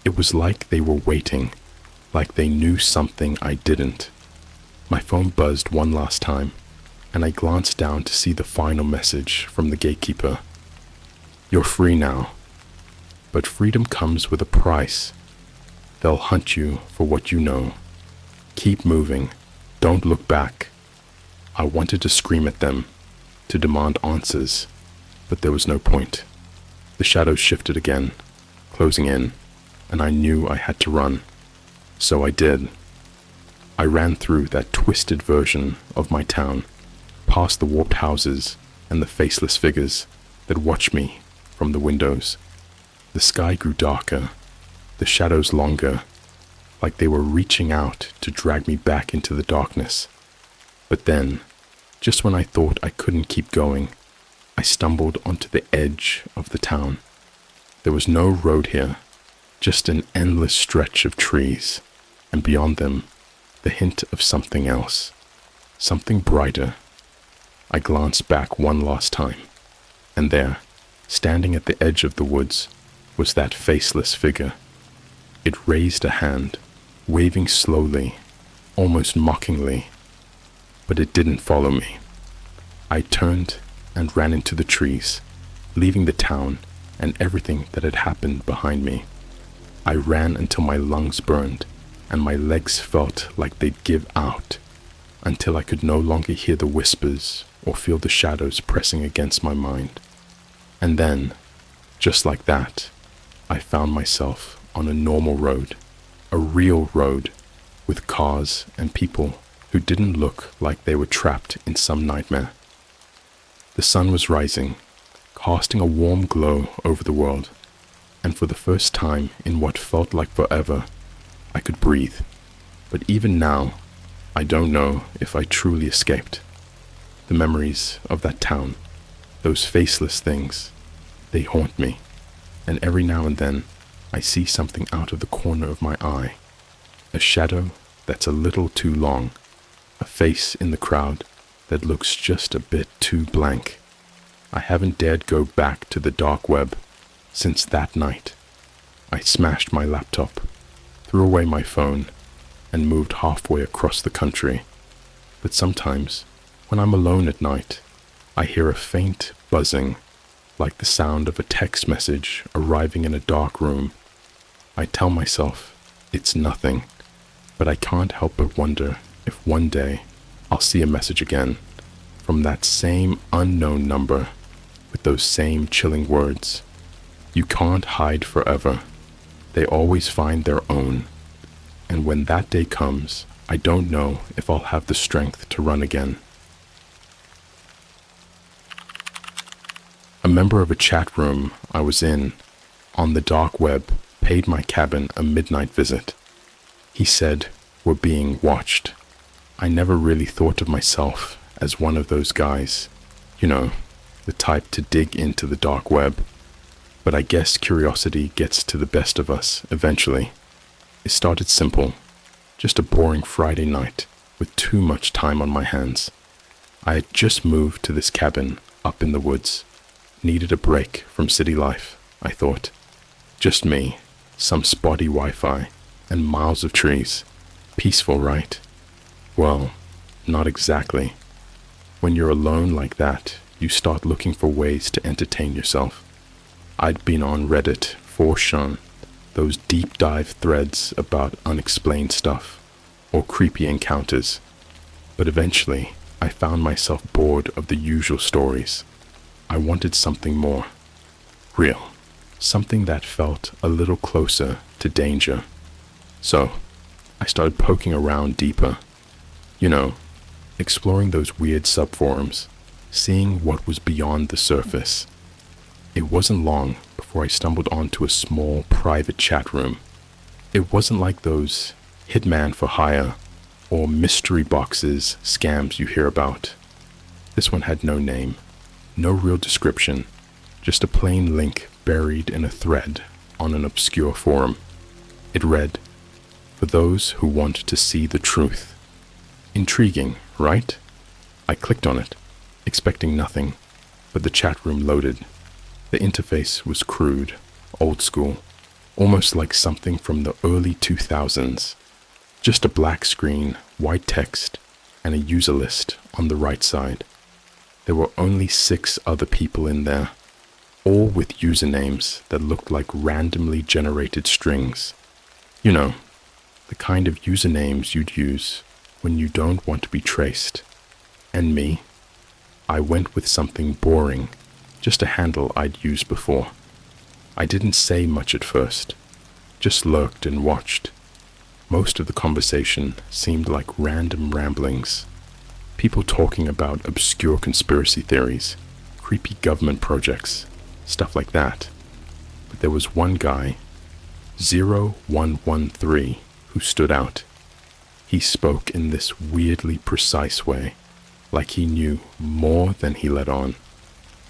It was like they were waiting, like they knew something I didn't. My phone buzzed one last time, and I glanced down to see the final message from the gatekeeper. "You're free now, but freedom comes with a price. They'll hunt you for what you know. Keep moving, don't look back." I wanted to scream at them, to demand answers, but there was no point. The shadows shifted again, closing in, and I knew I had to run. So I did. I ran through that twisted version of my town, past the warped houses and the faceless figures that watched me from the windows. The sky grew darker, the shadows longer, like they were reaching out to drag me back into the darkness. But then, just when I thought I couldn't keep going, I stumbled onto the edge of the town. There was no road here, just an endless stretch of trees, and beyond them, the hint of something else, something brighter. I glanced back one last time, and there, standing at the edge of the woods, was that faceless figure. It raised a hand, waving slowly, almost mockingly, but it didn't follow me. I turned and ran into the trees, leaving the town and everything that had happened behind me. I ran until my lungs burned and my legs felt like they'd give out, until I could no longer hear the whispers or feel the shadows pressing against my mind. And then, just like that, I found myself on a normal road, a real road, with cars and people who didn't look like they were trapped in some nightmare. The sun was rising, casting a warm glow over the world, and for the first time in what felt like forever, I could breathe. But even now, I don't know if I truly escaped. The memories of that town, those faceless things, they haunt me, and every now and then I see something out of the corner of my eye, a shadow that's a little too long, a face in the crowd that looks just a bit too blank. I haven't dared go back to the dark web since that night. I smashed my laptop, threw away my phone, and moved halfway across the country. But sometimes, when I'm alone at night, I hear a faint buzzing, like the sound of a text message arriving in a dark room. I tell myself it's nothing, but I can't help but wonder if one day I'll see a message again from that same unknown number with those same chilling words. You can't hide forever. They always find their own. And when that day comes, I don't know if I'll have the strength to run again. A member of a chat room I was in on the dark web paid my cabin a midnight visit. He said we're being watched. I never really thought of myself as one of those guys, you know, the type to dig into the dark web. But I guess curiosity gets to the best of us eventually. It started simple, just a boring Friday night with too much time on my hands. I had just moved to this cabin up in the woods. Needed a break from city life, I thought. Just me, some spotty Wi-Fi, and miles of trees. Peaceful, right? Well, not exactly. When you're alone like that, you start looking for ways to entertain yourself. I'd been on Reddit for Sean, those deep dive threads about unexplained stuff, or creepy encounters. But eventually, I found myself bored of the usual stories. I wanted something more. Real. Something that felt a little closer to danger. So, I started poking around deeper. You know, exploring those weird subforums, seeing what was beyond the surface. It wasn't long before I stumbled onto a small private chat room. It wasn't like those hitman for hire or mystery boxes scams you hear about. This one had no name, no real description, just a plain link buried in a thread on an obscure forum. It read, "For those who want to see the truth." Intriguing, right? I clicked on it, expecting nothing, but the chat room loaded. The interface was crude, old school, almost like something from the early 2000s. Just a black screen, white text, and a user list on the right side. There were only 6 other people in there, all with usernames that looked like randomly generated strings. You know, the kind of usernames you'd use when you don't want to be traced. And me, I went with something boring, just a handle I'd used before. I didn't say much at first, just lurked and watched. Most of the conversation seemed like random ramblings. People talking about obscure conspiracy theories, creepy government projects, stuff like that. But there was one guy, 0113, who stood out. He spoke in this weirdly precise way, like he knew more than he let on.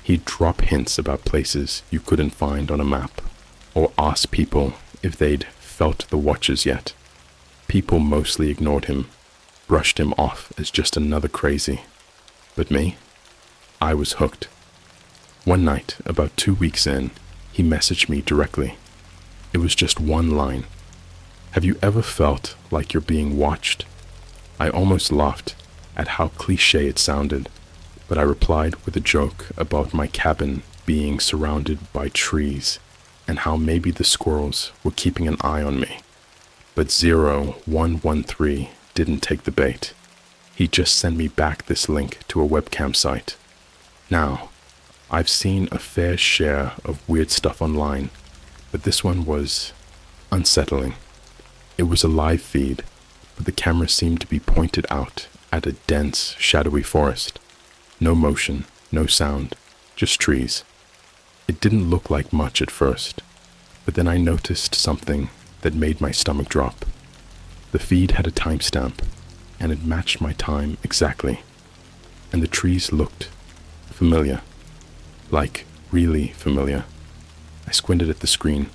He'd drop hints about places you couldn't find on a map, or ask people if they'd felt the watchers yet. People mostly ignored him, brushed him off as just another crazy. But me? I was hooked. One night, about 2 weeks in, he messaged me directly. It was just one line. "Have you ever felt like you're being watched?" I almost laughed at how cliché it sounded, but I replied with a joke about my cabin being surrounded by trees and how maybe the squirrels were keeping an eye on me. But 0113 didn't take the bait. He just sent me back this link to a webcam site. Now, I've seen a fair share of weird stuff online, but this one was unsettling. It was a live feed, but the camera seemed to be pointed out at a dense, shadowy forest. No motion, no sound, just trees. It didn't look like much at first, but then I noticed something that made my stomach drop. The feed had a timestamp, and it matched my time exactly. And the trees looked familiar, like really familiar. I squinted at the screen,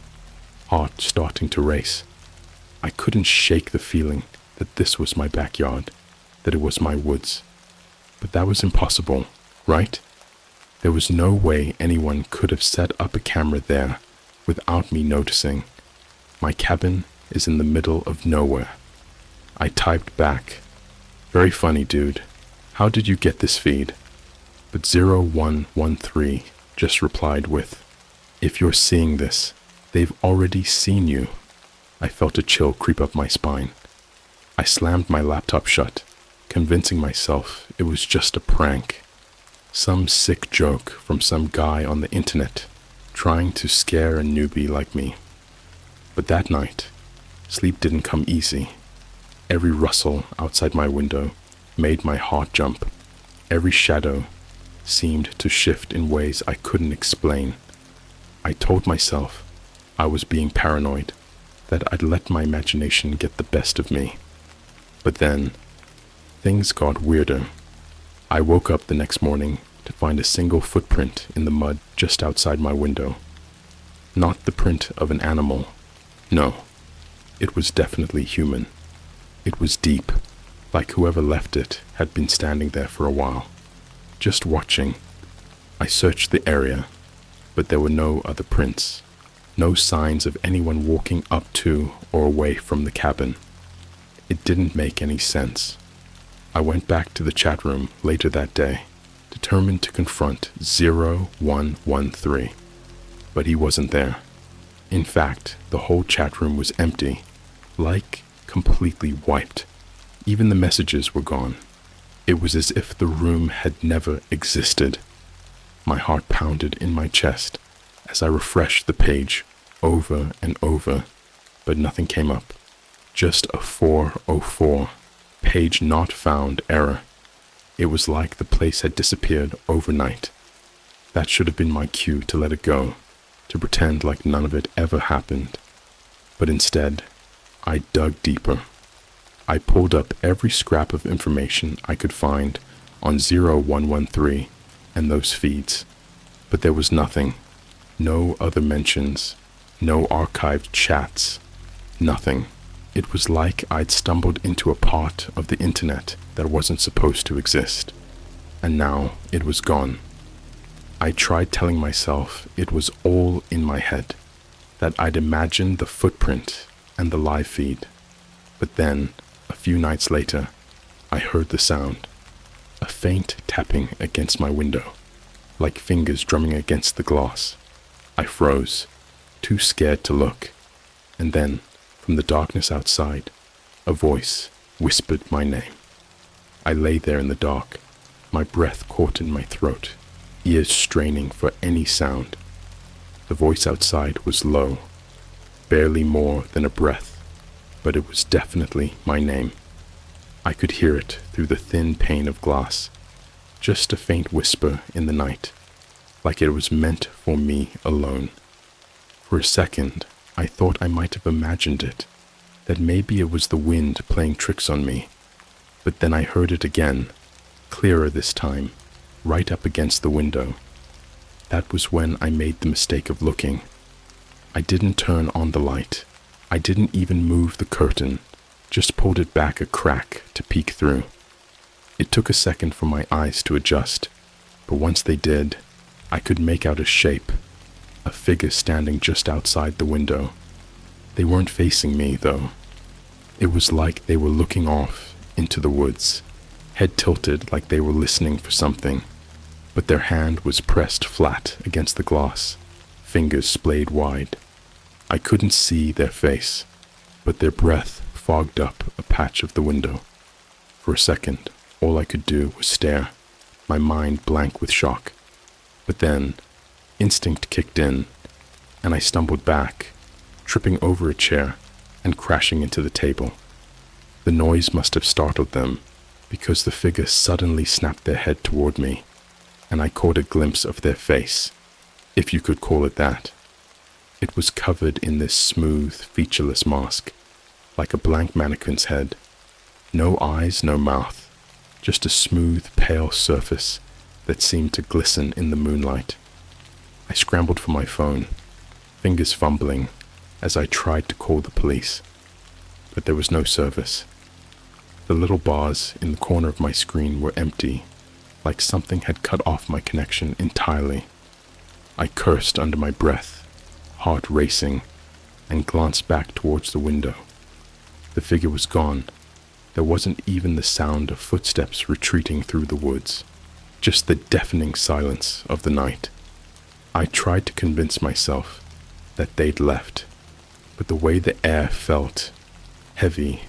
heart starting to race. I couldn't shake the feeling that this was my backyard, that it was my woods. But that was impossible, right? There was no way anyone could have set up a camera there without me noticing. My cabin is in the middle of nowhere. I typed back, "Very funny, dude. How did you get this feed?" But 0113 just replied with, "If you're seeing this, they've already seen you." I felt a chill creep up my spine. I slammed my laptop shut, convincing myself it was just a prank. Some sick joke from some guy on the internet trying to scare a newbie like me. But that night, sleep didn't come easy. Every rustle outside my window made my heart jump. Every shadow seemed to shift in ways I couldn't explain. I told myself I was being paranoid, that I'd let my imagination get the best of me. But then, things got weirder. I woke up the next morning to find a single footprint in the mud just outside my window. Not the print of an animal. No, it was definitely human. It was deep, like whoever left it had been standing there for a while, just watching. I searched the area, but there were no other prints, no signs of anyone walking up to or away from the cabin. It didn't make any sense. I went back to the chat room later that day, determined to confront 0113, but he wasn't there. In fact, the whole chat room was empty, like completely wiped. Even the messages were gone. It was as if the room had never existed. My heart pounded in my chest as I refreshed the page over and over, but nothing came up. Just a 404, page not found error. It was like the place had disappeared overnight. That should have been my cue to let it go, to pretend like none of it ever happened. But instead, I dug deeper. I pulled up every scrap of information I could find on 0113 and those feeds, but there was nothing. No other mentions, no archived chats, nothing. It was like I'd stumbled into a part of the internet that wasn't supposed to exist, and now it was gone. I tried telling myself it was all in my head, that I'd imagined the footprint and the live feed. But then, a few nights later, I heard the sound, a faint tapping against my window, like fingers drumming against the glass. I froze, too scared to look, and then, from the darkness outside, a voice whispered my name. I lay there in the dark, my breath caught in my throat, ears straining for any sound. The voice outside was low, barely more than a breath, but it was definitely my name. I could hear it through the thin pane of glass, just a faint whisper in the night, like it was meant for me alone. For a second, I thought I might have imagined it, that maybe it was the wind playing tricks on me. But then I heard it again, clearer this time, right up against the window. That was when I made the mistake of looking. I didn't turn on the light. I didn't even move the curtain, just pulled it back a crack to peek through. It took a second for my eyes to adjust, but once they did, I could make out a shape, a figure standing just outside the window. They weren't facing me, though. It was like they were looking off into the woods, head tilted like they were listening for something, but their hand was pressed flat against the glass, fingers splayed wide. I couldn't see their face, but their breath fogged up a patch of the window. For a second, all I could do was stare, my mind blank with shock. But then, instinct kicked in, and I stumbled back, tripping over a chair and crashing into the table. The noise must have startled them, because the figure suddenly snapped their head toward me, and I caught a glimpse of their face, if you could call it that. It was covered in this smooth, featureless mask, like a blank mannequin's head. No eyes, no mouth, just a smooth, pale surface that seemed to glisten in the moonlight. I scrambled for my phone, fingers fumbling as I tried to call the police, but there was no service. The little bars in the corner of my screen were empty, like something had cut off my connection entirely. I cursed under my breath, heart racing, and glanced back towards the window. The figure was gone. There wasn't even the sound of footsteps retreating through the woods, just the deafening silence of the night. I tried to convince myself that they'd left, but the way the air felt, heavy,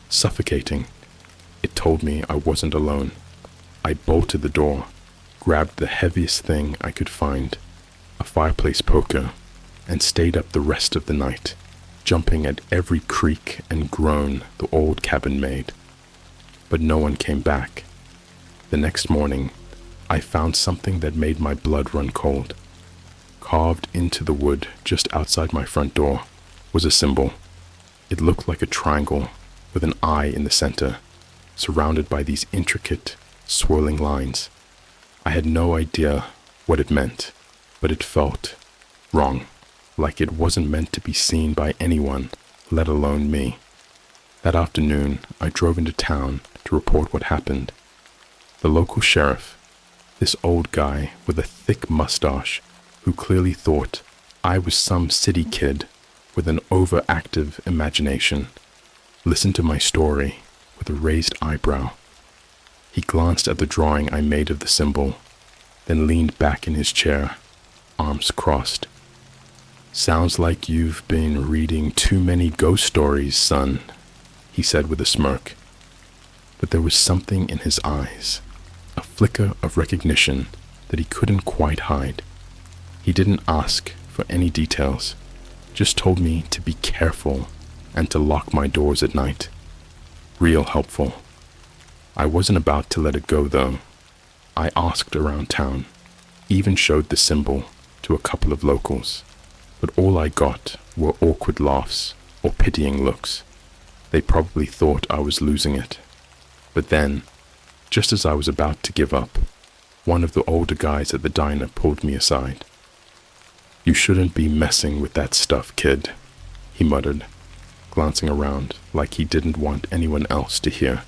suffocating, it told me I wasn't alone. I bolted the door, grabbed the heaviest thing I could find, a fireplace poker, and stayed up the rest of the night, jumping at every creak and groan the old cabin made. But no one came back. The next morning, I found something that made my blood run cold. Carved into the wood just outside my front door was a symbol. It looked like a triangle with an eye in the center, surrounded by these intricate, swirling lines. I had no idea what it meant, but it felt wrong, like it wasn't meant to be seen by anyone, let alone me. That afternoon, I drove into town to report what happened. The local sheriff, this old guy with a thick mustache who clearly thought I was some city kid with an overactive imagination, listened to my story with a raised eyebrow. He glanced at the drawing I made of the symbol, then leaned back in his chair, arms crossed. "Sounds like you've been reading too many ghost stories, son," he said with a smirk. But there was something in his eyes, a flicker of recognition that he couldn't quite hide. He didn't ask for any details, just told me to be careful and to lock my doors at night. Real helpful. I wasn't about to let it go, though. I asked around town, even showed the symbol to a couple of locals, but all I got were awkward laughs or pitying looks. They probably thought I was losing it. But then, just as I was about to give up, one of the older guys at the diner pulled me aside. "You shouldn't be messing with that stuff, kid," he muttered, glancing around like he didn't want anyone else to hear.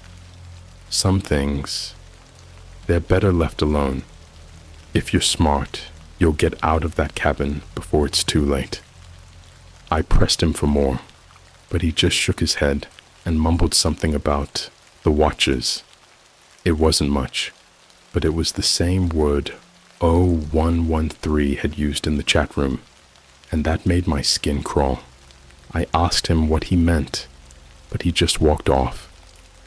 "Some things, they're better left alone. If you're smart, you'll get out of that cabin before it's too late." I pressed him for more, but he just shook his head and mumbled something about the watchers. It wasn't much, but it was the same word 0113 had used in the chat room, and that made my skin crawl. I asked him what he meant, but he just walked off,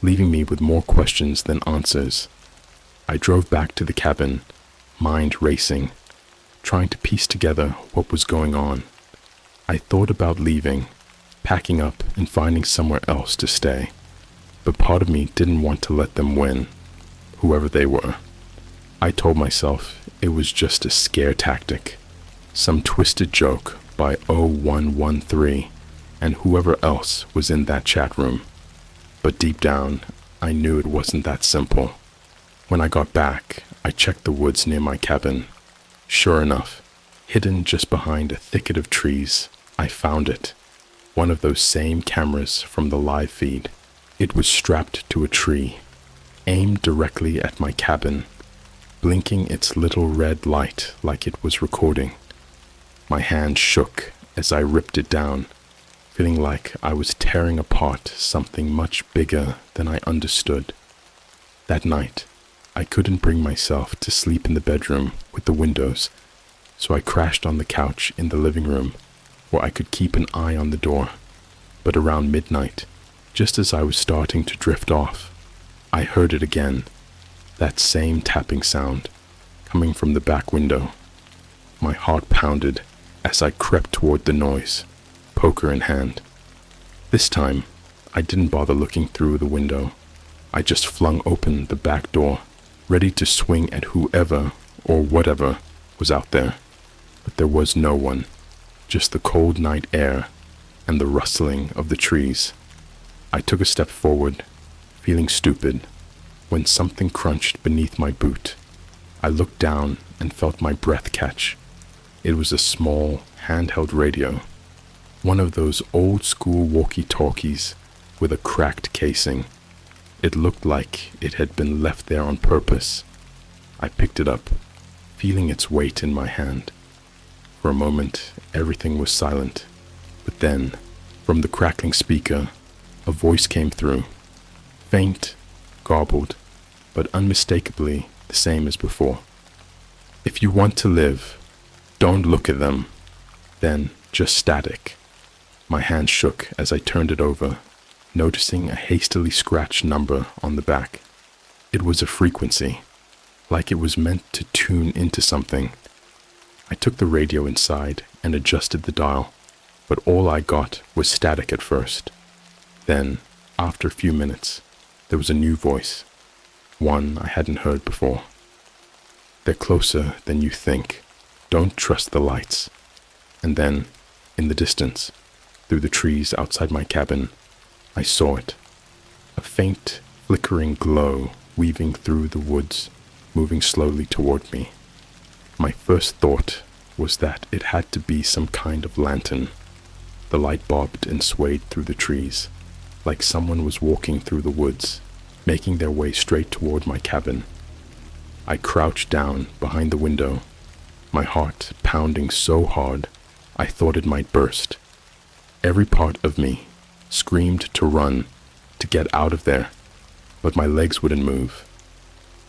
leaving me with more questions than answers. I drove back to the cabin, mind racing, trying to piece together what was going on. I thought about leaving, packing up and finding somewhere else to stay, but part of me didn't want to let them win, whoever they were. I told myself it was just a scare tactic, some twisted joke by 0113 and whoever else was in that chat room. But deep down, I knew it wasn't that simple. When I got back, I checked the woods near my cabin. Sure enough, hidden just behind a thicket of trees, I found it. One of those same cameras from the live feed. It was strapped to a tree, aimed directly at my cabin, blinking its little red light like it was recording. My hand shook as I ripped it down, feeling like I was tearing apart something much bigger than I understood. That night, I couldn't bring myself to sleep in the bedroom with the windows, so I crashed on the couch in the living room, where I could keep an eye on the door. But around midnight, just as I was starting to drift off, I heard it again, that same tapping sound, coming from the back window. My heart pounded as I crept toward the noise, poker in hand. This time, I didn't bother looking through the window. I just flung open the back door, ready to swing at whoever or whatever was out there. But there was no one, just the cold night air and the rustling of the trees. I took a step forward, feeling stupid, when something crunched beneath my boot. I looked down and felt my breath catch. It was a small, handheld radio, one of those old-school walkie-talkies with a cracked casing. It looked like it had been left there on purpose. I picked it up, feeling its weight in my hand. For a moment, everything was silent, but then, from the crackling speaker, a voice came through, faint, garbled, but unmistakably the same as before. If you want to live, don't look at them. Then just static. My hand shook as I turned it over, noticing a hastily scratched number on the back. It was a frequency, like it was meant to tune into something. I took the radio inside and adjusted the dial, but all I got was static at first. Then, after a few minutes, there was a new voice, one I hadn't heard before. They're closer than you think. Don't trust the lights. And then, in the distance, through the trees outside my cabin, I saw it. A faint, flickering glow weaving through the woods, moving slowly toward me. My first thought was that it had to be some kind of lantern. The light bobbed and swayed through the trees, like someone was walking through the woods, making their way straight toward my cabin. I crouched down behind the window, my heart pounding so hard I thought it might burst. Every part of me screamed to run, to get out of there, but my legs wouldn't move.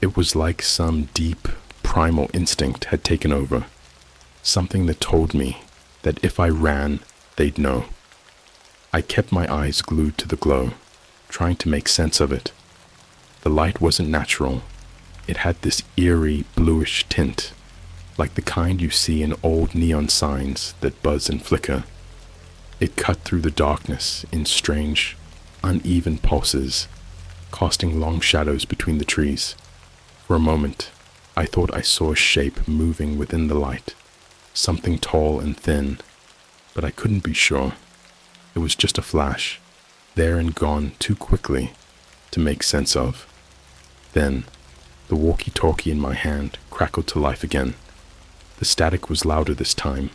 It was like some deep, primal instinct had taken over, something that told me that if I ran, they'd know. I kept my eyes glued to the glow, trying to make sense of it. The light wasn't natural. It had this eerie, bluish tint, like the kind you see in old neon signs that buzz and flicker. It cut through the darkness in strange, uneven pulses, casting long shadows between the trees. For a moment, I thought I saw a shape moving within the light, something tall and thin, but I couldn't be sure. It was just a flash, there and gone too quickly to make sense of. Then, the walkie-talkie in my hand crackled to life again. The static was louder this time,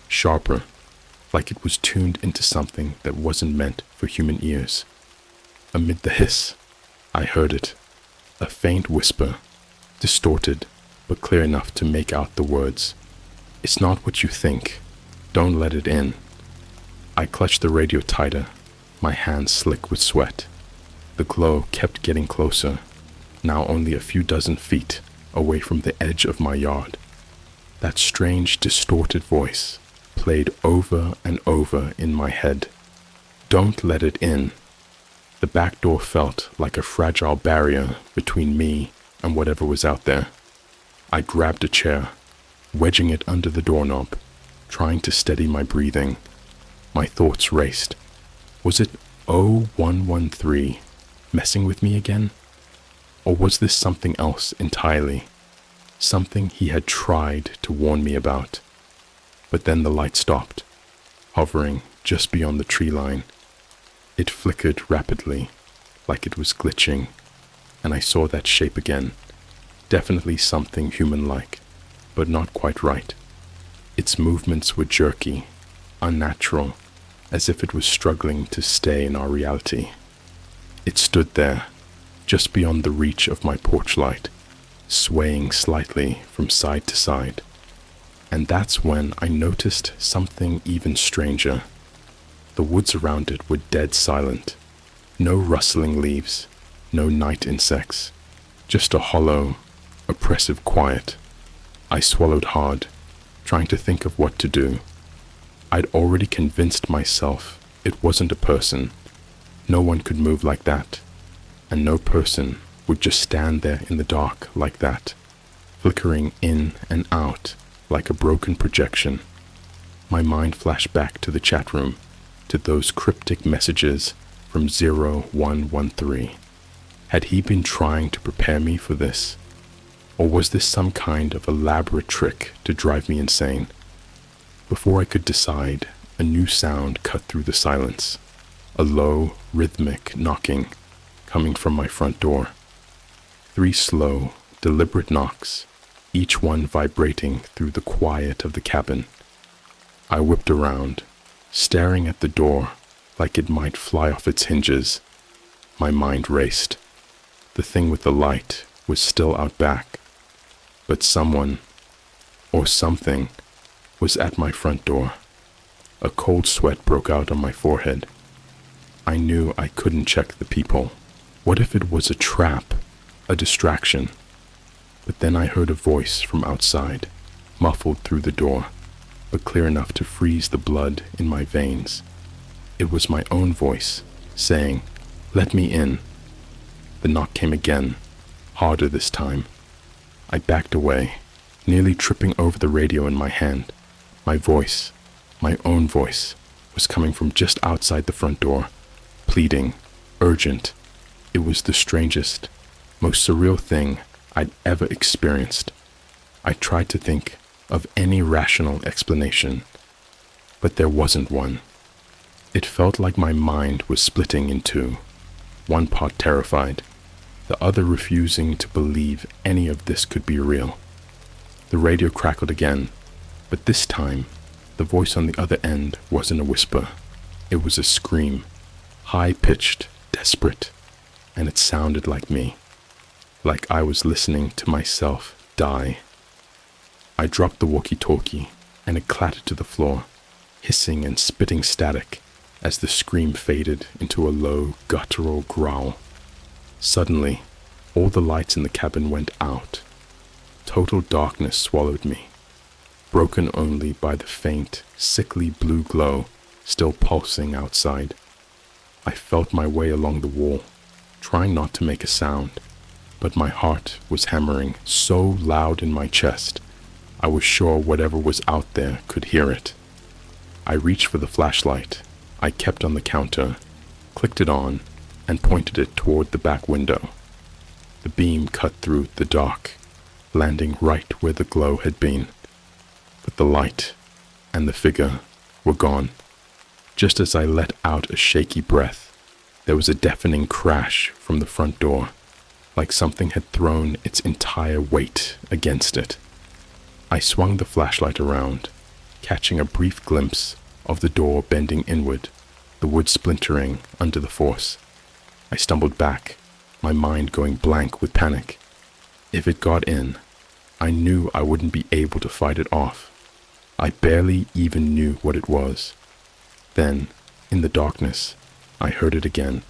sharper, like it was tuned into something that wasn't meant for human ears. Amid the hiss, I heard it, a faint whisper, distorted but clear enough to make out the words. It's not what you think. Don't let it in. I clutched the radio tighter, my hands slick with sweat. The glow kept getting closer, now only a few dozen feet away from the edge of my yard. That strange, distorted voice played over and over in my head. Don't let it in. The back door felt like a fragile barrier between me and whatever was out there. I grabbed a chair, wedging it under the doorknob, trying to steady my breathing. My thoughts raced. Was it 0113 messing with me again? Or was this something else entirely? Something he had tried to warn me about. But then the light stopped, hovering just beyond the tree line. It flickered rapidly, like it was glitching, and I saw that shape again. Definitely something human-like, but not quite right. Its movements were jerky, unnatural, as if it was struggling to stay in our reality. It stood there, just beyond the reach of my porch light, swaying slightly from side to side. And that's when I noticed something even stranger. The woods around it were dead silent. No rustling leaves, no night insects, just a hollow, oppressive quiet. I swallowed hard, trying to think of what to do. I'd already convinced myself it wasn't a person. No one could move like that, and no person would just stand there in the dark like that, flickering in and out like a broken projection. My mind flashed back to the chat room, to those cryptic messages from 0113. Had he been trying to prepare me for this? Or was this some kind of elaborate trick to drive me insane? Before I could decide, a new sound cut through the silence. A low, rhythmic knocking, coming from my front door. 3 slow, deliberate knocks, each one vibrating through the quiet of the cabin. I whipped around, staring at the door like it might fly off its hinges. My mind raced. The thing with the light was still out back, but someone, or something, was at my front door. A cold sweat broke out on my forehead. I knew I couldn't check the people. What if it was a trap, a distraction? But then I heard a voice from outside, muffled through the door, but clear enough to freeze the blood in my veins. It was my own voice, saying, "Let me in." The knock came again, harder this time. I backed away, nearly tripping over the radio in my hand. My voice, my own voice, was coming from just outside the front door, pleading, urgent. It was the strangest, most surreal thing I'd ever experienced. I tried to think of any rational explanation, but there wasn't one. It felt like my mind was splitting in two, one part terrified, the other refusing to believe any of this could be real. The radio crackled again, but this time, the voice on the other end wasn't a whisper. It was a scream, high-pitched, desperate, and it sounded like me, like I was listening to myself die. I dropped the walkie-talkie, and it clattered to the floor, hissing and spitting static as the scream faded into a low, guttural growl. Suddenly, all the lights in the cabin went out. Total darkness swallowed me, broken only by the faint, sickly blue glow still pulsing outside. I felt my way along the wall, trying not to make a sound, but my heart was hammering so loud in my chest, I was sure whatever was out there could hear it. I reached for the flashlight I kept on the counter, clicked it on, and pointed it toward the back window. The beam cut through the dark, landing right where the glow had been. But the light and the figure were gone. Just as I let out a shaky breath, there was a deafening crash from the front door, like something had thrown its entire weight against it. I swung the flashlight around, catching a brief glimpse of the door bending inward, the wood splintering under the force. I stumbled back, my mind going blank with panic. If it got in, I knew I wouldn't be able to fight it off. I barely even knew what it was. Then, in the darkness, I heard it again,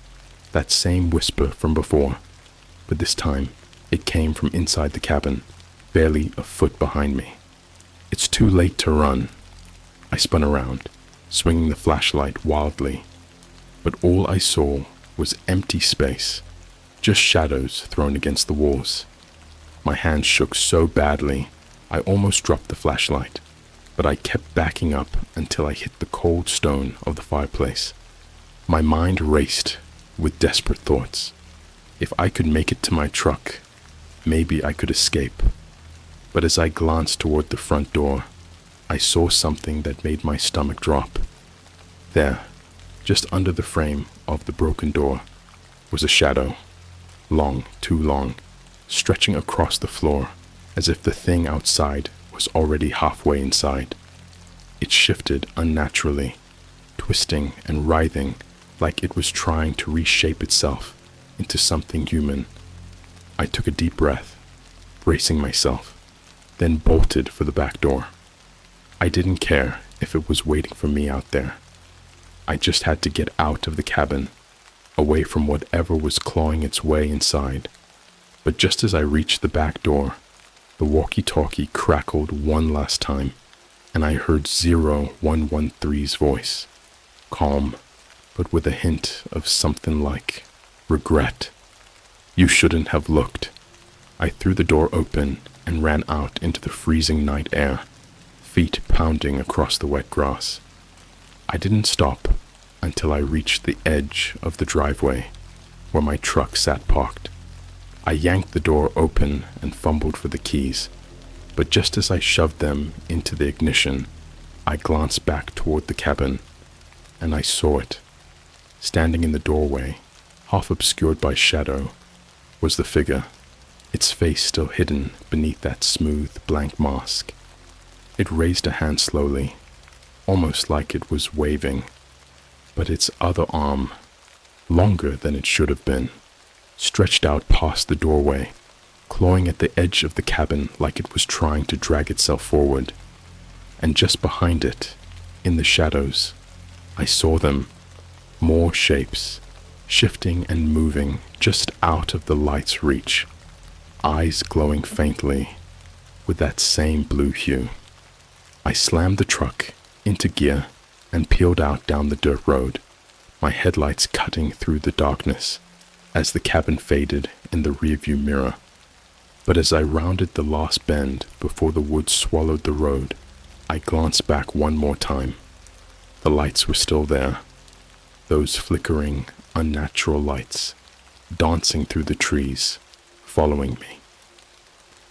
that same whisper from before, but this time it came from inside the cabin, barely a foot behind me. "It's too late to run." I spun around, swinging the flashlight wildly, but all I saw was empty space, just shadows thrown against the walls. My hands shook so badly, I almost dropped the flashlight, but I kept backing up until I hit the cold stone of the fireplace. My mind raced with desperate thoughts. If I could make it to my truck, maybe I could escape. But as I glanced toward the front door, I saw something that made my stomach drop. There, just under the frame of the broken door, was a shadow, long, too long, stretching across the floor as if the thing outside was already halfway inside. It shifted unnaturally, twisting and writhing like it was trying to reshape itself into something human. I took a deep breath, bracing myself, then bolted for the back door. I didn't care if it was waiting for me out there. I just had to get out of the cabin, away from whatever was clawing its way inside. But just as I reached the back door, the walkie-talkie crackled one last time, and I heard 0113's voice, calm, but with a hint of something like regret. "You shouldn't have looked." I threw the door open and ran out into the freezing night air, feet pounding across the wet grass. I didn't stop until I reached the edge of the driveway, where my truck sat parked. I yanked the door open and fumbled for the keys, but just as I shoved them into the ignition, I glanced back toward the cabin, and I saw it, standing in the doorway, half obscured by shadow, was the figure, its face still hidden beneath that smooth, blank mask. It raised a hand slowly, almost like it was waving, but its other arm, longer than it should have been, stretched out past the doorway, clawing at the edge of the cabin like it was trying to drag itself forward. And just behind it, in the shadows, I saw them, more shapes, shifting and moving just out of the light's reach, eyes glowing faintly with that same blue hue. I slammed the truck into gear and peeled out down the dirt road, my headlights cutting through the darkness as the cabin faded in the rearview mirror. But as I rounded the last bend before the woods swallowed the road, I glanced back one more time. The lights were still there, those flickering, unnatural lights, dancing through the trees, following me.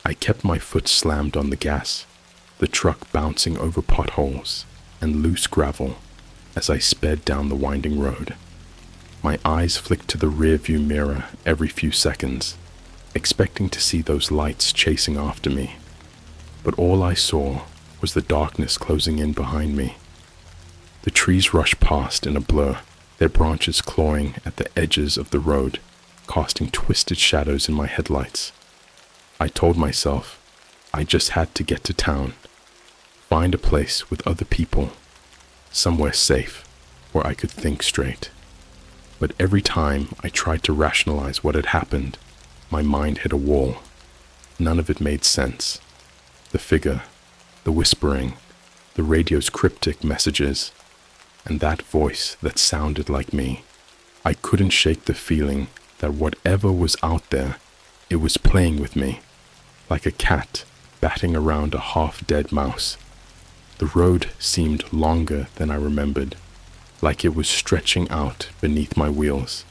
I kept my foot slammed on the gas, the truck bouncing over potholes and loose gravel as I sped down the winding road. My eyes flicked to the rearview mirror every few seconds, expecting to see those lights chasing after me. But all I saw was the darkness closing in behind me. The trees rushed past in a blur, their branches clawing at the edges of the road, casting twisted shadows in my headlights. I told myself I just had to get to town, find a place with other people, somewhere safe where I could think straight. But every time I tried to rationalize what had happened, my mind hit a wall. None of it made sense. The figure, the whispering, the radio's cryptic messages, and that voice that sounded like me. I couldn't shake the feeling that whatever was out there, it was playing with me, like a cat batting around a half-dead mouse. The road seemed longer than I remembered, like it was stretching out beneath my wheels.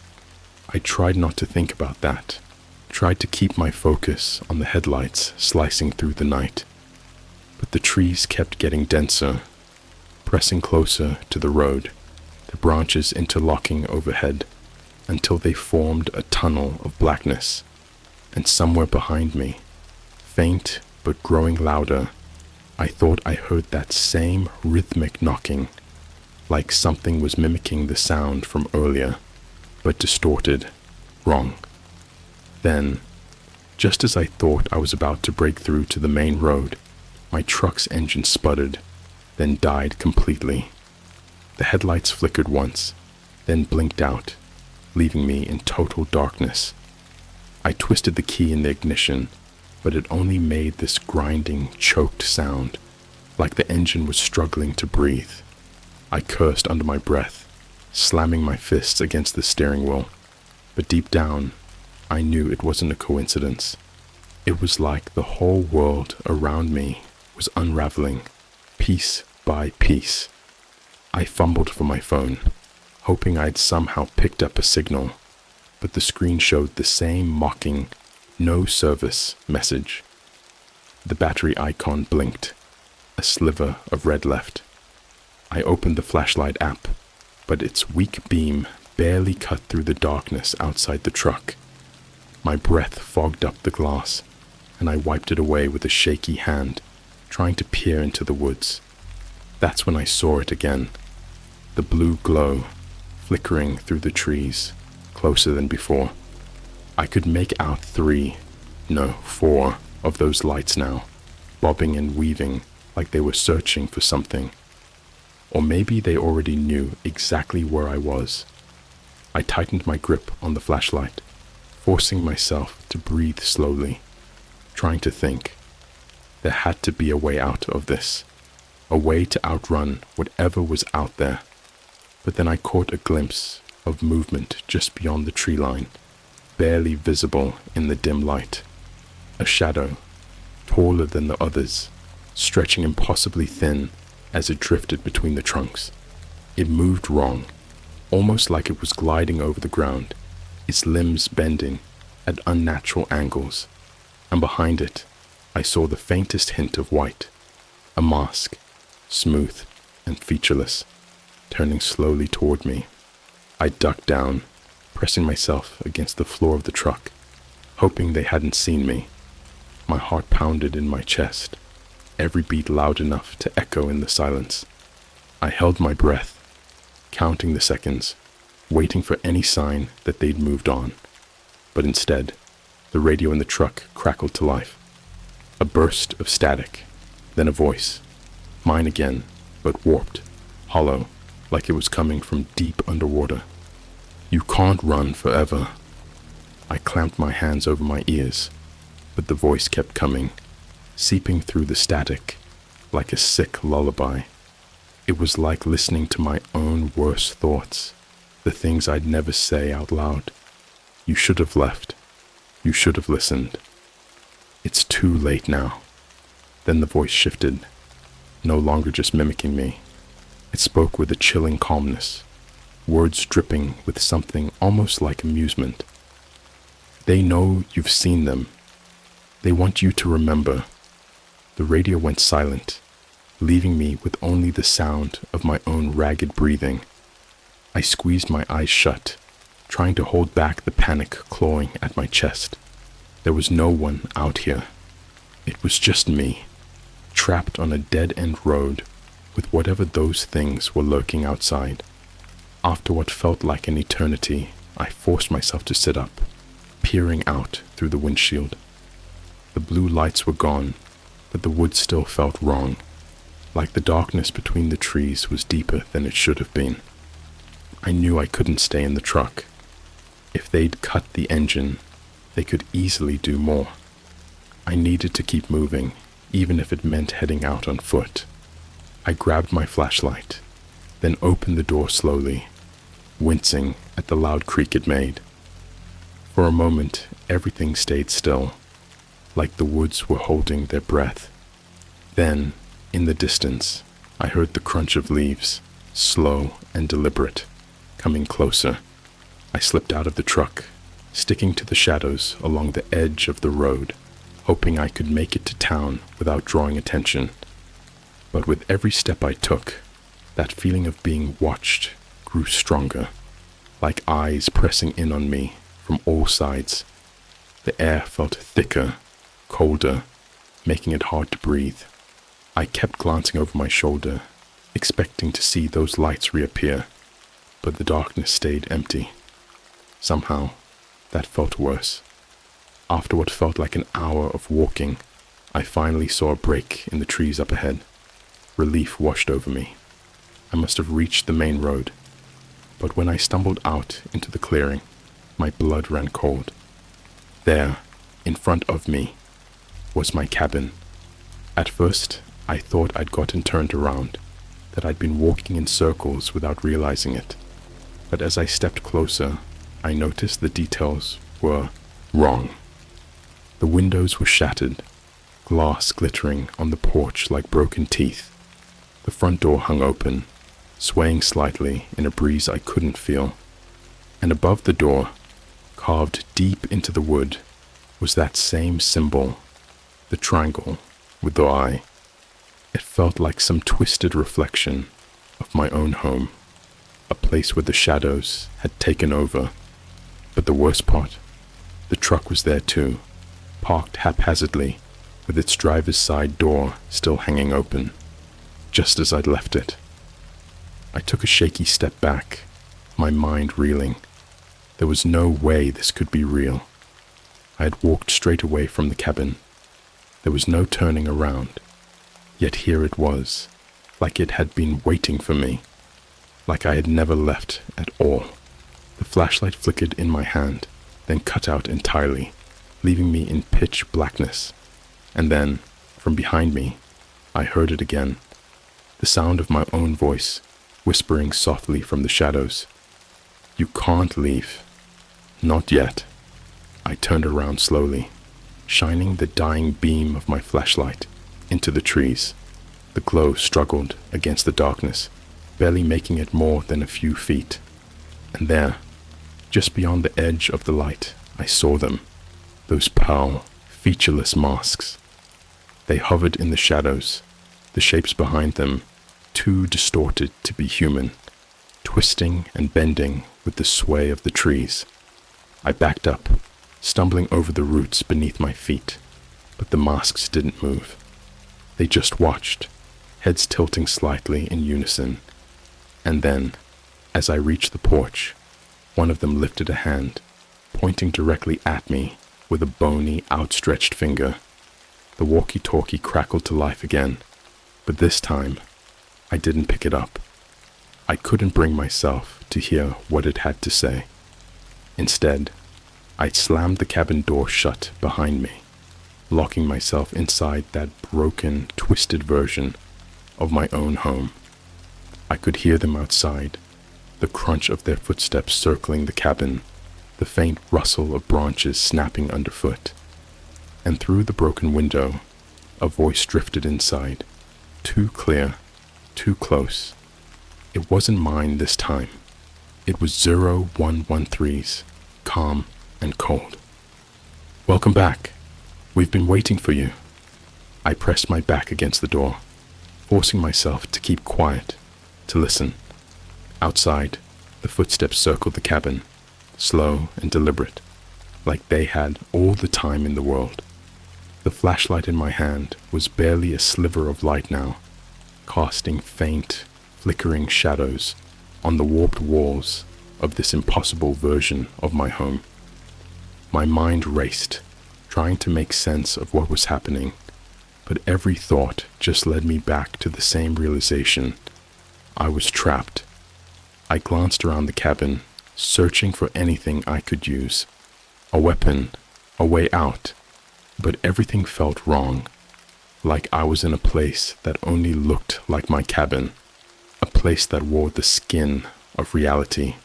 I tried not to think about that, tried to keep my focus on the headlights slicing through the night. But the trees kept getting denser, pressing closer to the road, the branches interlocking overhead until they formed a tunnel of blackness. And somewhere behind me, faint but growing louder, I thought I heard that same rhythmic knocking, like something was mimicking the sound from earlier, but distorted, wrong. Then, just as I thought I was about to break through to the main road, my truck's engine sputtered, then died completely. The headlights flickered once, then blinked out, leaving me in total darkness. I twisted the key in the ignition, but it only made this grinding, choked sound, like the engine was struggling to breathe. I cursed under my breath, slamming my fists against the steering wheel, but deep down, I knew it wasn't a coincidence. It was like the whole world around me was unraveling, piece by piece. I fumbled for my phone, hoping I'd somehow picked up a signal, but the screen showed the same mocking, no service message. The battery icon blinked, a sliver of red left. I opened the flashlight app, but its weak beam barely cut through the darkness outside the truck. My breath fogged up the glass, and I wiped it away with a shaky hand, trying to peer into the woods. That's when I saw it again, the blue glow flickering through the trees, closer than before. I could make out 4 of those lights now, bobbing and weaving like they were searching for something. Or maybe they already knew exactly where I was. I tightened my grip on the flashlight, forcing myself to breathe slowly, trying to think. There had to be a way out of this, a way to outrun whatever was out there. But then I caught a glimpse of movement just beyond the tree line, barely visible in the dim light. A shadow, taller than the others, stretching impossibly thin as it drifted between the trunks. It moved wrong, almost like it was gliding over the ground, its limbs bending at unnatural angles. And behind it, I saw the faintest hint of white, a mask, smooth and featureless, turning slowly toward me. I ducked down, pressing myself against the floor of the truck, hoping they hadn't seen me. My heart pounded in my chest, every beat loud enough to echo in the silence. I held my breath, counting the seconds, waiting for any sign that they'd moved on. But instead, the radio in the truck crackled to life. A burst of static, then a voice. Mine again, but warped, hollow, like it was coming from deep underwater. "You can't run forever." I clamped my hands over my ears, but the voice kept coming, seeping through the static like a sick lullaby. It was like listening to my own worst thoughts, the things I'd never say out loud. "You should have left. You should have listened. It's too late now." Then the voice shifted, no longer just mimicking me. It spoke with a chilling calmness, words dripping with something almost like amusement. "They know you've seen them. They want you to remember." The radio went silent, leaving me with only the sound of my own ragged breathing. I squeezed my eyes shut, trying to hold back the panic clawing at my chest. There was no one out here. It was just me, trapped on a dead-end road with whatever those things were lurking outside. After what felt like an eternity, I forced myself to sit up, peering out through the windshield. The blue lights were gone, but the woods still felt wrong, like the darkness between the trees was deeper than it should have been. I knew I couldn't stay in the truck. If they'd cut the engine, they could easily do more. I needed to keep moving, even if it meant heading out on foot. I grabbed my flashlight, then opened the door slowly, wincing at the loud creak it made. For a moment, everything stayed still, like the woods were holding their breath. Then, in the distance, I heard the crunch of leaves, slow and deliberate, coming closer. I slipped out of the truck, sticking to the shadows along the edge of the road, hoping I could make it to town without drawing attention. But with every step I took, that feeling of being watched grew stronger, like eyes pressing in on me from all sides. The air felt thicker, colder, making it hard to breathe. I kept glancing over my shoulder, expecting to see those lights reappear, but the darkness stayed empty. Somehow, that felt worse. After what felt like an hour of walking, I finally saw a break in the trees up ahead. Relief washed over me. I must have reached the main road, but when I stumbled out into the clearing, my blood ran cold. There, in front of me, was my cabin. At first, I thought I'd gotten turned around, that I'd been walking in circles without realizing it. But as I stepped closer, I noticed the details were wrong. The windows were shattered, glass glittering on the porch like broken teeth. The front door hung open, swaying slightly in a breeze I couldn't feel. And above the door, carved deep into the wood, was that same symbol, the triangle with the eye. It felt like some twisted reflection of my own home, a place where the shadows had taken over. But the worst part, the truck was there too, parked haphazardly, with its driver's side door still hanging open, just as I'd left it. I took a shaky step back, my mind reeling. There was no way this could be real. I had walked straight away from the cabin. There was no turning around. Yet here it was, like it had been waiting for me, like I had never left at all. The flashlight flickered in my hand, then cut out entirely, leaving me in pitch blackness. And then, from behind me, I heard it again, the sound of my own voice, whispering softly from the shadows. "You can't leave. Not yet." I turned around slowly, shining the dying beam of my flashlight into the trees. The glow struggled against the darkness, barely making it more than a few feet. And there, just beyond the edge of the light, I saw them, those pale, featureless masks. They hovered in the shadows, the shapes behind them too distorted to be human, twisting and bending with the sway of the trees. I backed up, stumbling over the roots beneath my feet, but the masks didn't move. They just watched, heads tilting slightly in unison. And then, as I reached the porch, one of them lifted a hand, pointing directly at me with a bony, outstretched finger. The walkie-talkie crackled to life again, but this time, I didn't pick it up. I couldn't bring myself to hear what it had to say. Instead, I slammed the cabin door shut behind me, locking myself inside that broken, twisted version of my own home. I could hear them outside, the crunch of their footsteps circling the cabin, the faint rustle of branches snapping underfoot. And through the broken window, a voice drifted inside, too clear, too close. It wasn't mine this time. It was 0113's, calm and cold. "Welcome back. We've been waiting for you." I pressed my back against the door, forcing myself to keep quiet, to listen. Outside, the footsteps circled the cabin, slow and deliberate, like they had all the time in the world. The flashlight in my hand was barely a sliver of light now, casting faint, flickering shadows on the warped walls of this impossible version of my home. My mind raced, trying to make sense of what was happening, but every thought just led me back to the same realization. I was trapped. I glanced around the cabin, searching for anything I could use. A weapon, a way out, but everything felt wrong, like I was in a place that only looked like my cabin, a place that wore the skin of reality,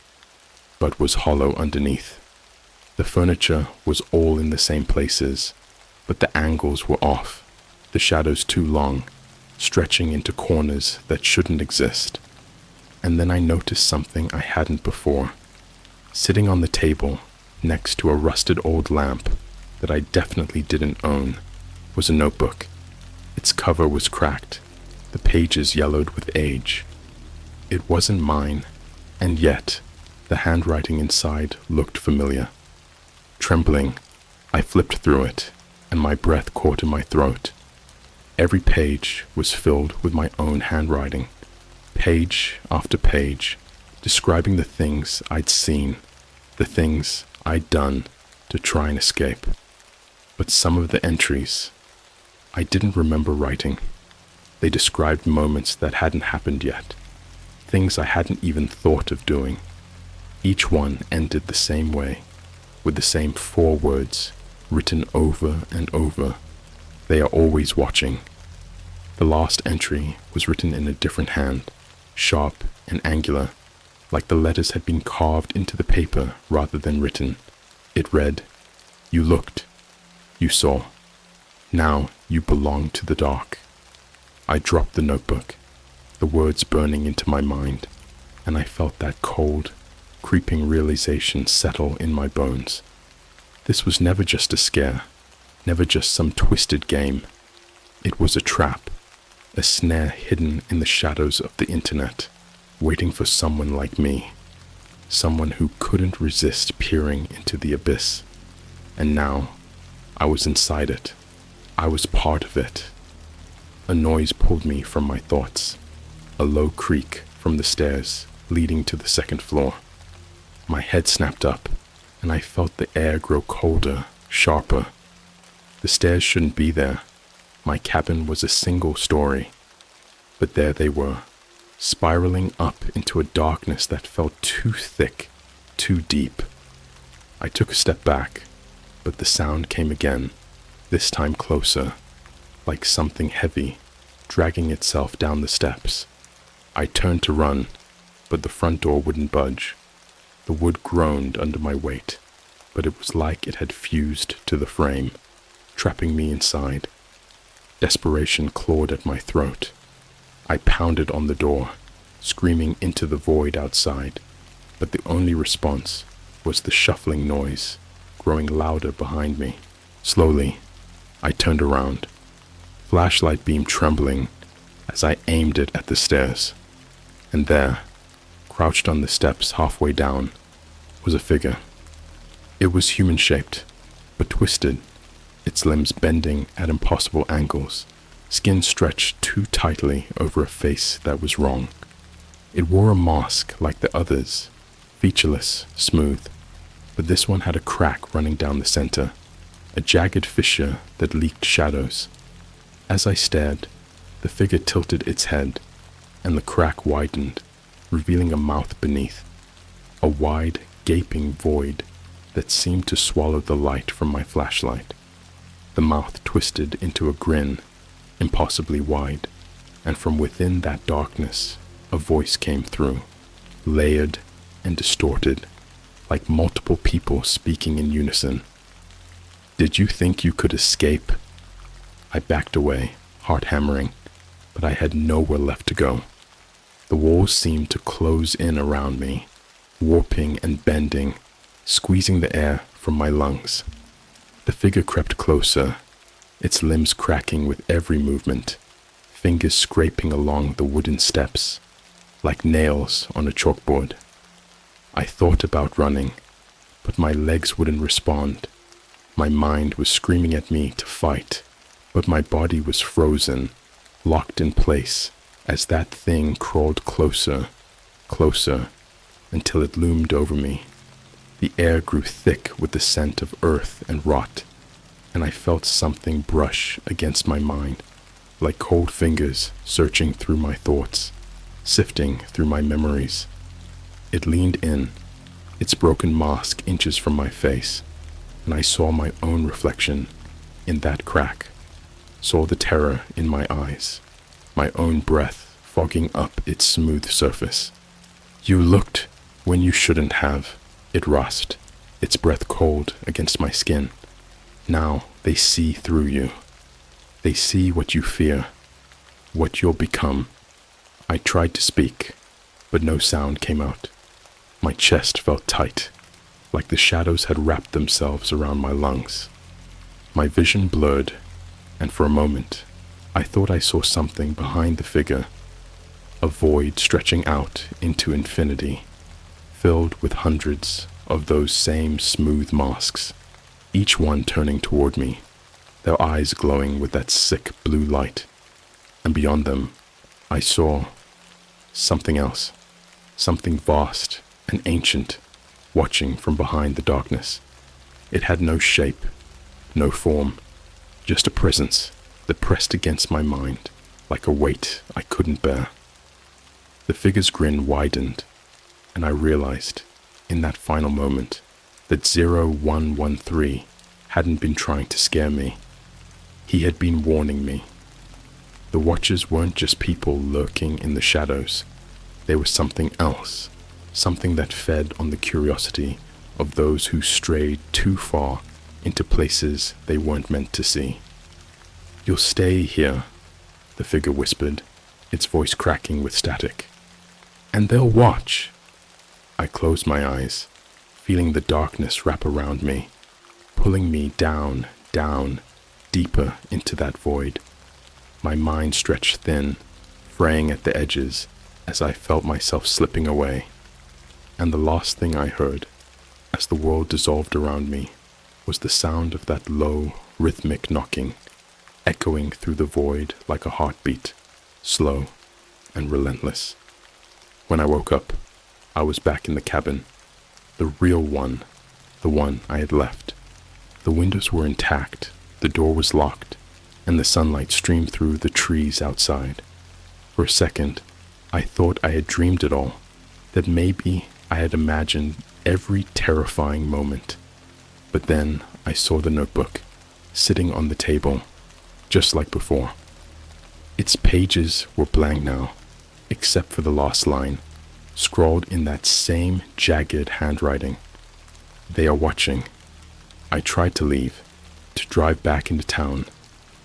but was hollow underneath. The furniture was all in the same places, but the angles were off, the shadows too long, stretching into corners that shouldn't exist. And then I noticed something I hadn't before. Sitting on the table, next to a rusted old lamp that I definitely didn't own, was a notebook. Its cover was cracked, the pages yellowed with age. It wasn't mine, and yet the handwriting inside looked familiar. Trembling, I flipped through it, and my breath caught in my throat. Every page was filled with my own handwriting, page after page, describing the things I'd seen, the things I'd done to try and escape. But some of the entries, I didn't remember writing. They described moments that hadn't happened yet, things I hadn't even thought of doing. Each one ended the same way, with the same 4 words, written over and over. They are always watching. The last entry was written in a different hand, sharp and angular, like the letters had been carved into the paper rather than written. It read, "You looked, you saw. Now you belong to the dark." I dropped the notebook, the words burning into my mind, and I felt that cold, creeping realization settle in my bones. This was never just a scare, never just some twisted game. It was a trap, a snare hidden in the shadows of the internet, waiting for someone like me, someone who couldn't resist peering into the abyss. And now, I was inside it. I was part of it. A noise pulled me from my thoughts, a low creak from the stairs leading to the second floor. My head snapped up, and I felt the air grow colder, sharper. The stairs shouldn't be there. My cabin was a single story. But there they were, spiraling up into a darkness that felt too thick, too deep. I took a step back, but the sound came again, this time closer, like something heavy, dragging itself down the steps. I turned to run, but the front door wouldn't budge. The wood groaned under my weight, but it was like it had fused to the frame, trapping me inside. Desperation clawed at my throat. I pounded on the door, screaming into the void outside, but the only response was the shuffling noise, growing louder behind me. Slowly, I turned around, flashlight beam trembling as I aimed it at the stairs. And there, Crouched on the steps halfway down was a figure. It was human-shaped, but twisted, its limbs bending at impossible angles, skin stretched too tightly over a face that was wrong. It wore a mask like the others, featureless, smooth, but this one had a crack running down the center, a jagged fissure that leaked shadows. As I stared, the figure tilted its head, and the crack widened, revealing a mouth beneath, a wide, gaping void that seemed to swallow the light from my flashlight. The mouth twisted into a grin, impossibly wide, and from within that darkness, a voice came through, layered and distorted, like multiple people speaking in unison. "Did you think you could escape?" I backed away, heart hammering, but I had nowhere left to go. The walls seemed to close in around me, warping and bending, squeezing the air from my lungs. The figure crept closer, its limbs cracking with every movement, fingers scraping along the wooden steps, like nails on a chalkboard. I thought about running, but my legs wouldn't respond. My mind was screaming at me to fight, but my body was frozen, locked in place, as that thing crawled closer, closer, until it loomed over me. The air grew thick with the scent of earth and rot, and I felt something brush against my mind, like cold fingers searching through my thoughts, sifting through my memories. It leaned in, its broken mask inches from my face, and I saw my own reflection in that crack, saw the terror in my eyes, my own breath fogging up its smooth surface. "You looked when you shouldn't have," it rasped, its breath cold against my skin. "Now they see through you. They see what you fear, what you'll become." I tried to speak, but no sound came out. My chest felt tight, like the shadows had wrapped themselves around my lungs. My vision blurred, and for a moment, I thought I saw something behind the figure, a void stretching out into infinity, filled with hundreds of those same smooth masks, each one turning toward me, their eyes glowing with that sick blue light. And beyond them, I saw something else, something vast and ancient, watching from behind the darkness. It had no shape, no form, just a presence that pressed against my mind like a weight I couldn't bear. The figure's grin widened, and I realized, in that final moment, that 0113 hadn't been trying to scare me. He had been warning me. The Watchers weren't just people lurking in the shadows. They were something else, something that fed on the curiosity of those who strayed too far into places they weren't meant to see. "You'll stay here," the figure whispered, its voice cracking with static. "And they'll watch." I closed my eyes, feeling the darkness wrap around me, pulling me down, down, deeper into that void. My mind stretched thin, fraying at the edges as I felt myself slipping away. And the last thing I heard, as the world dissolved around me, was the sound of that low, rhythmic knocking, echoing through the void like a heartbeat, slow and relentless. When I woke up, I was back in the cabin, the real one, the one I had left. The windows were intact, the door was locked, and the sunlight streamed through the trees outside. For a second, I thought I had dreamed it all, that maybe I had imagined every terrifying moment. But then I saw the notebook, sitting on the table, just like before. Its pages were blank now, except for the last line, scrawled in that same jagged handwriting. "They are watching." I tried to leave, to drive back into town,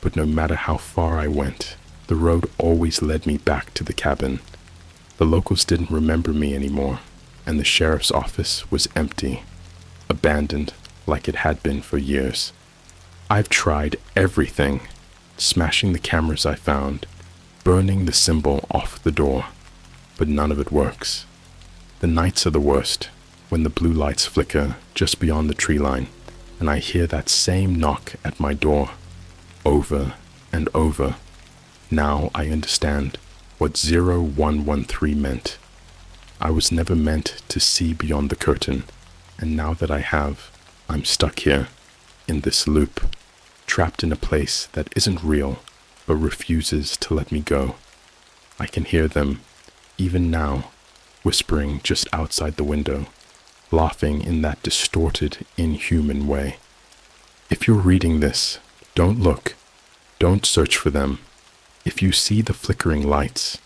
but no matter how far I went, the road always led me back to the cabin. The locals didn't remember me anymore, and the sheriff's office was empty, abandoned like it had been for years. I've tried everything, smashing the cameras I found, burning the symbol off the door, but none of it works. The nights are the worst, when the blue lights flicker just beyond the tree line, and I hear that same knock at my door, over and over. Now I understand what 0113 meant. I was never meant to see beyond the curtain, and now that I have, I'm stuck here, in this loop, trapped in a place that isn't real, but refuses to let me go. I can hear them, even now, whispering just outside the window, laughing in that distorted, inhuman way. If you're reading this, don't look, don't search for them. If you see the flickering lights,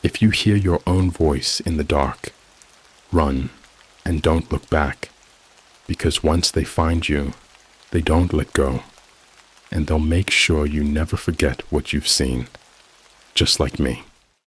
if you hear your own voice in the dark, run and don't look back, because once they find you, they don't let go, and they'll make sure you never forget what you've seen, just like me.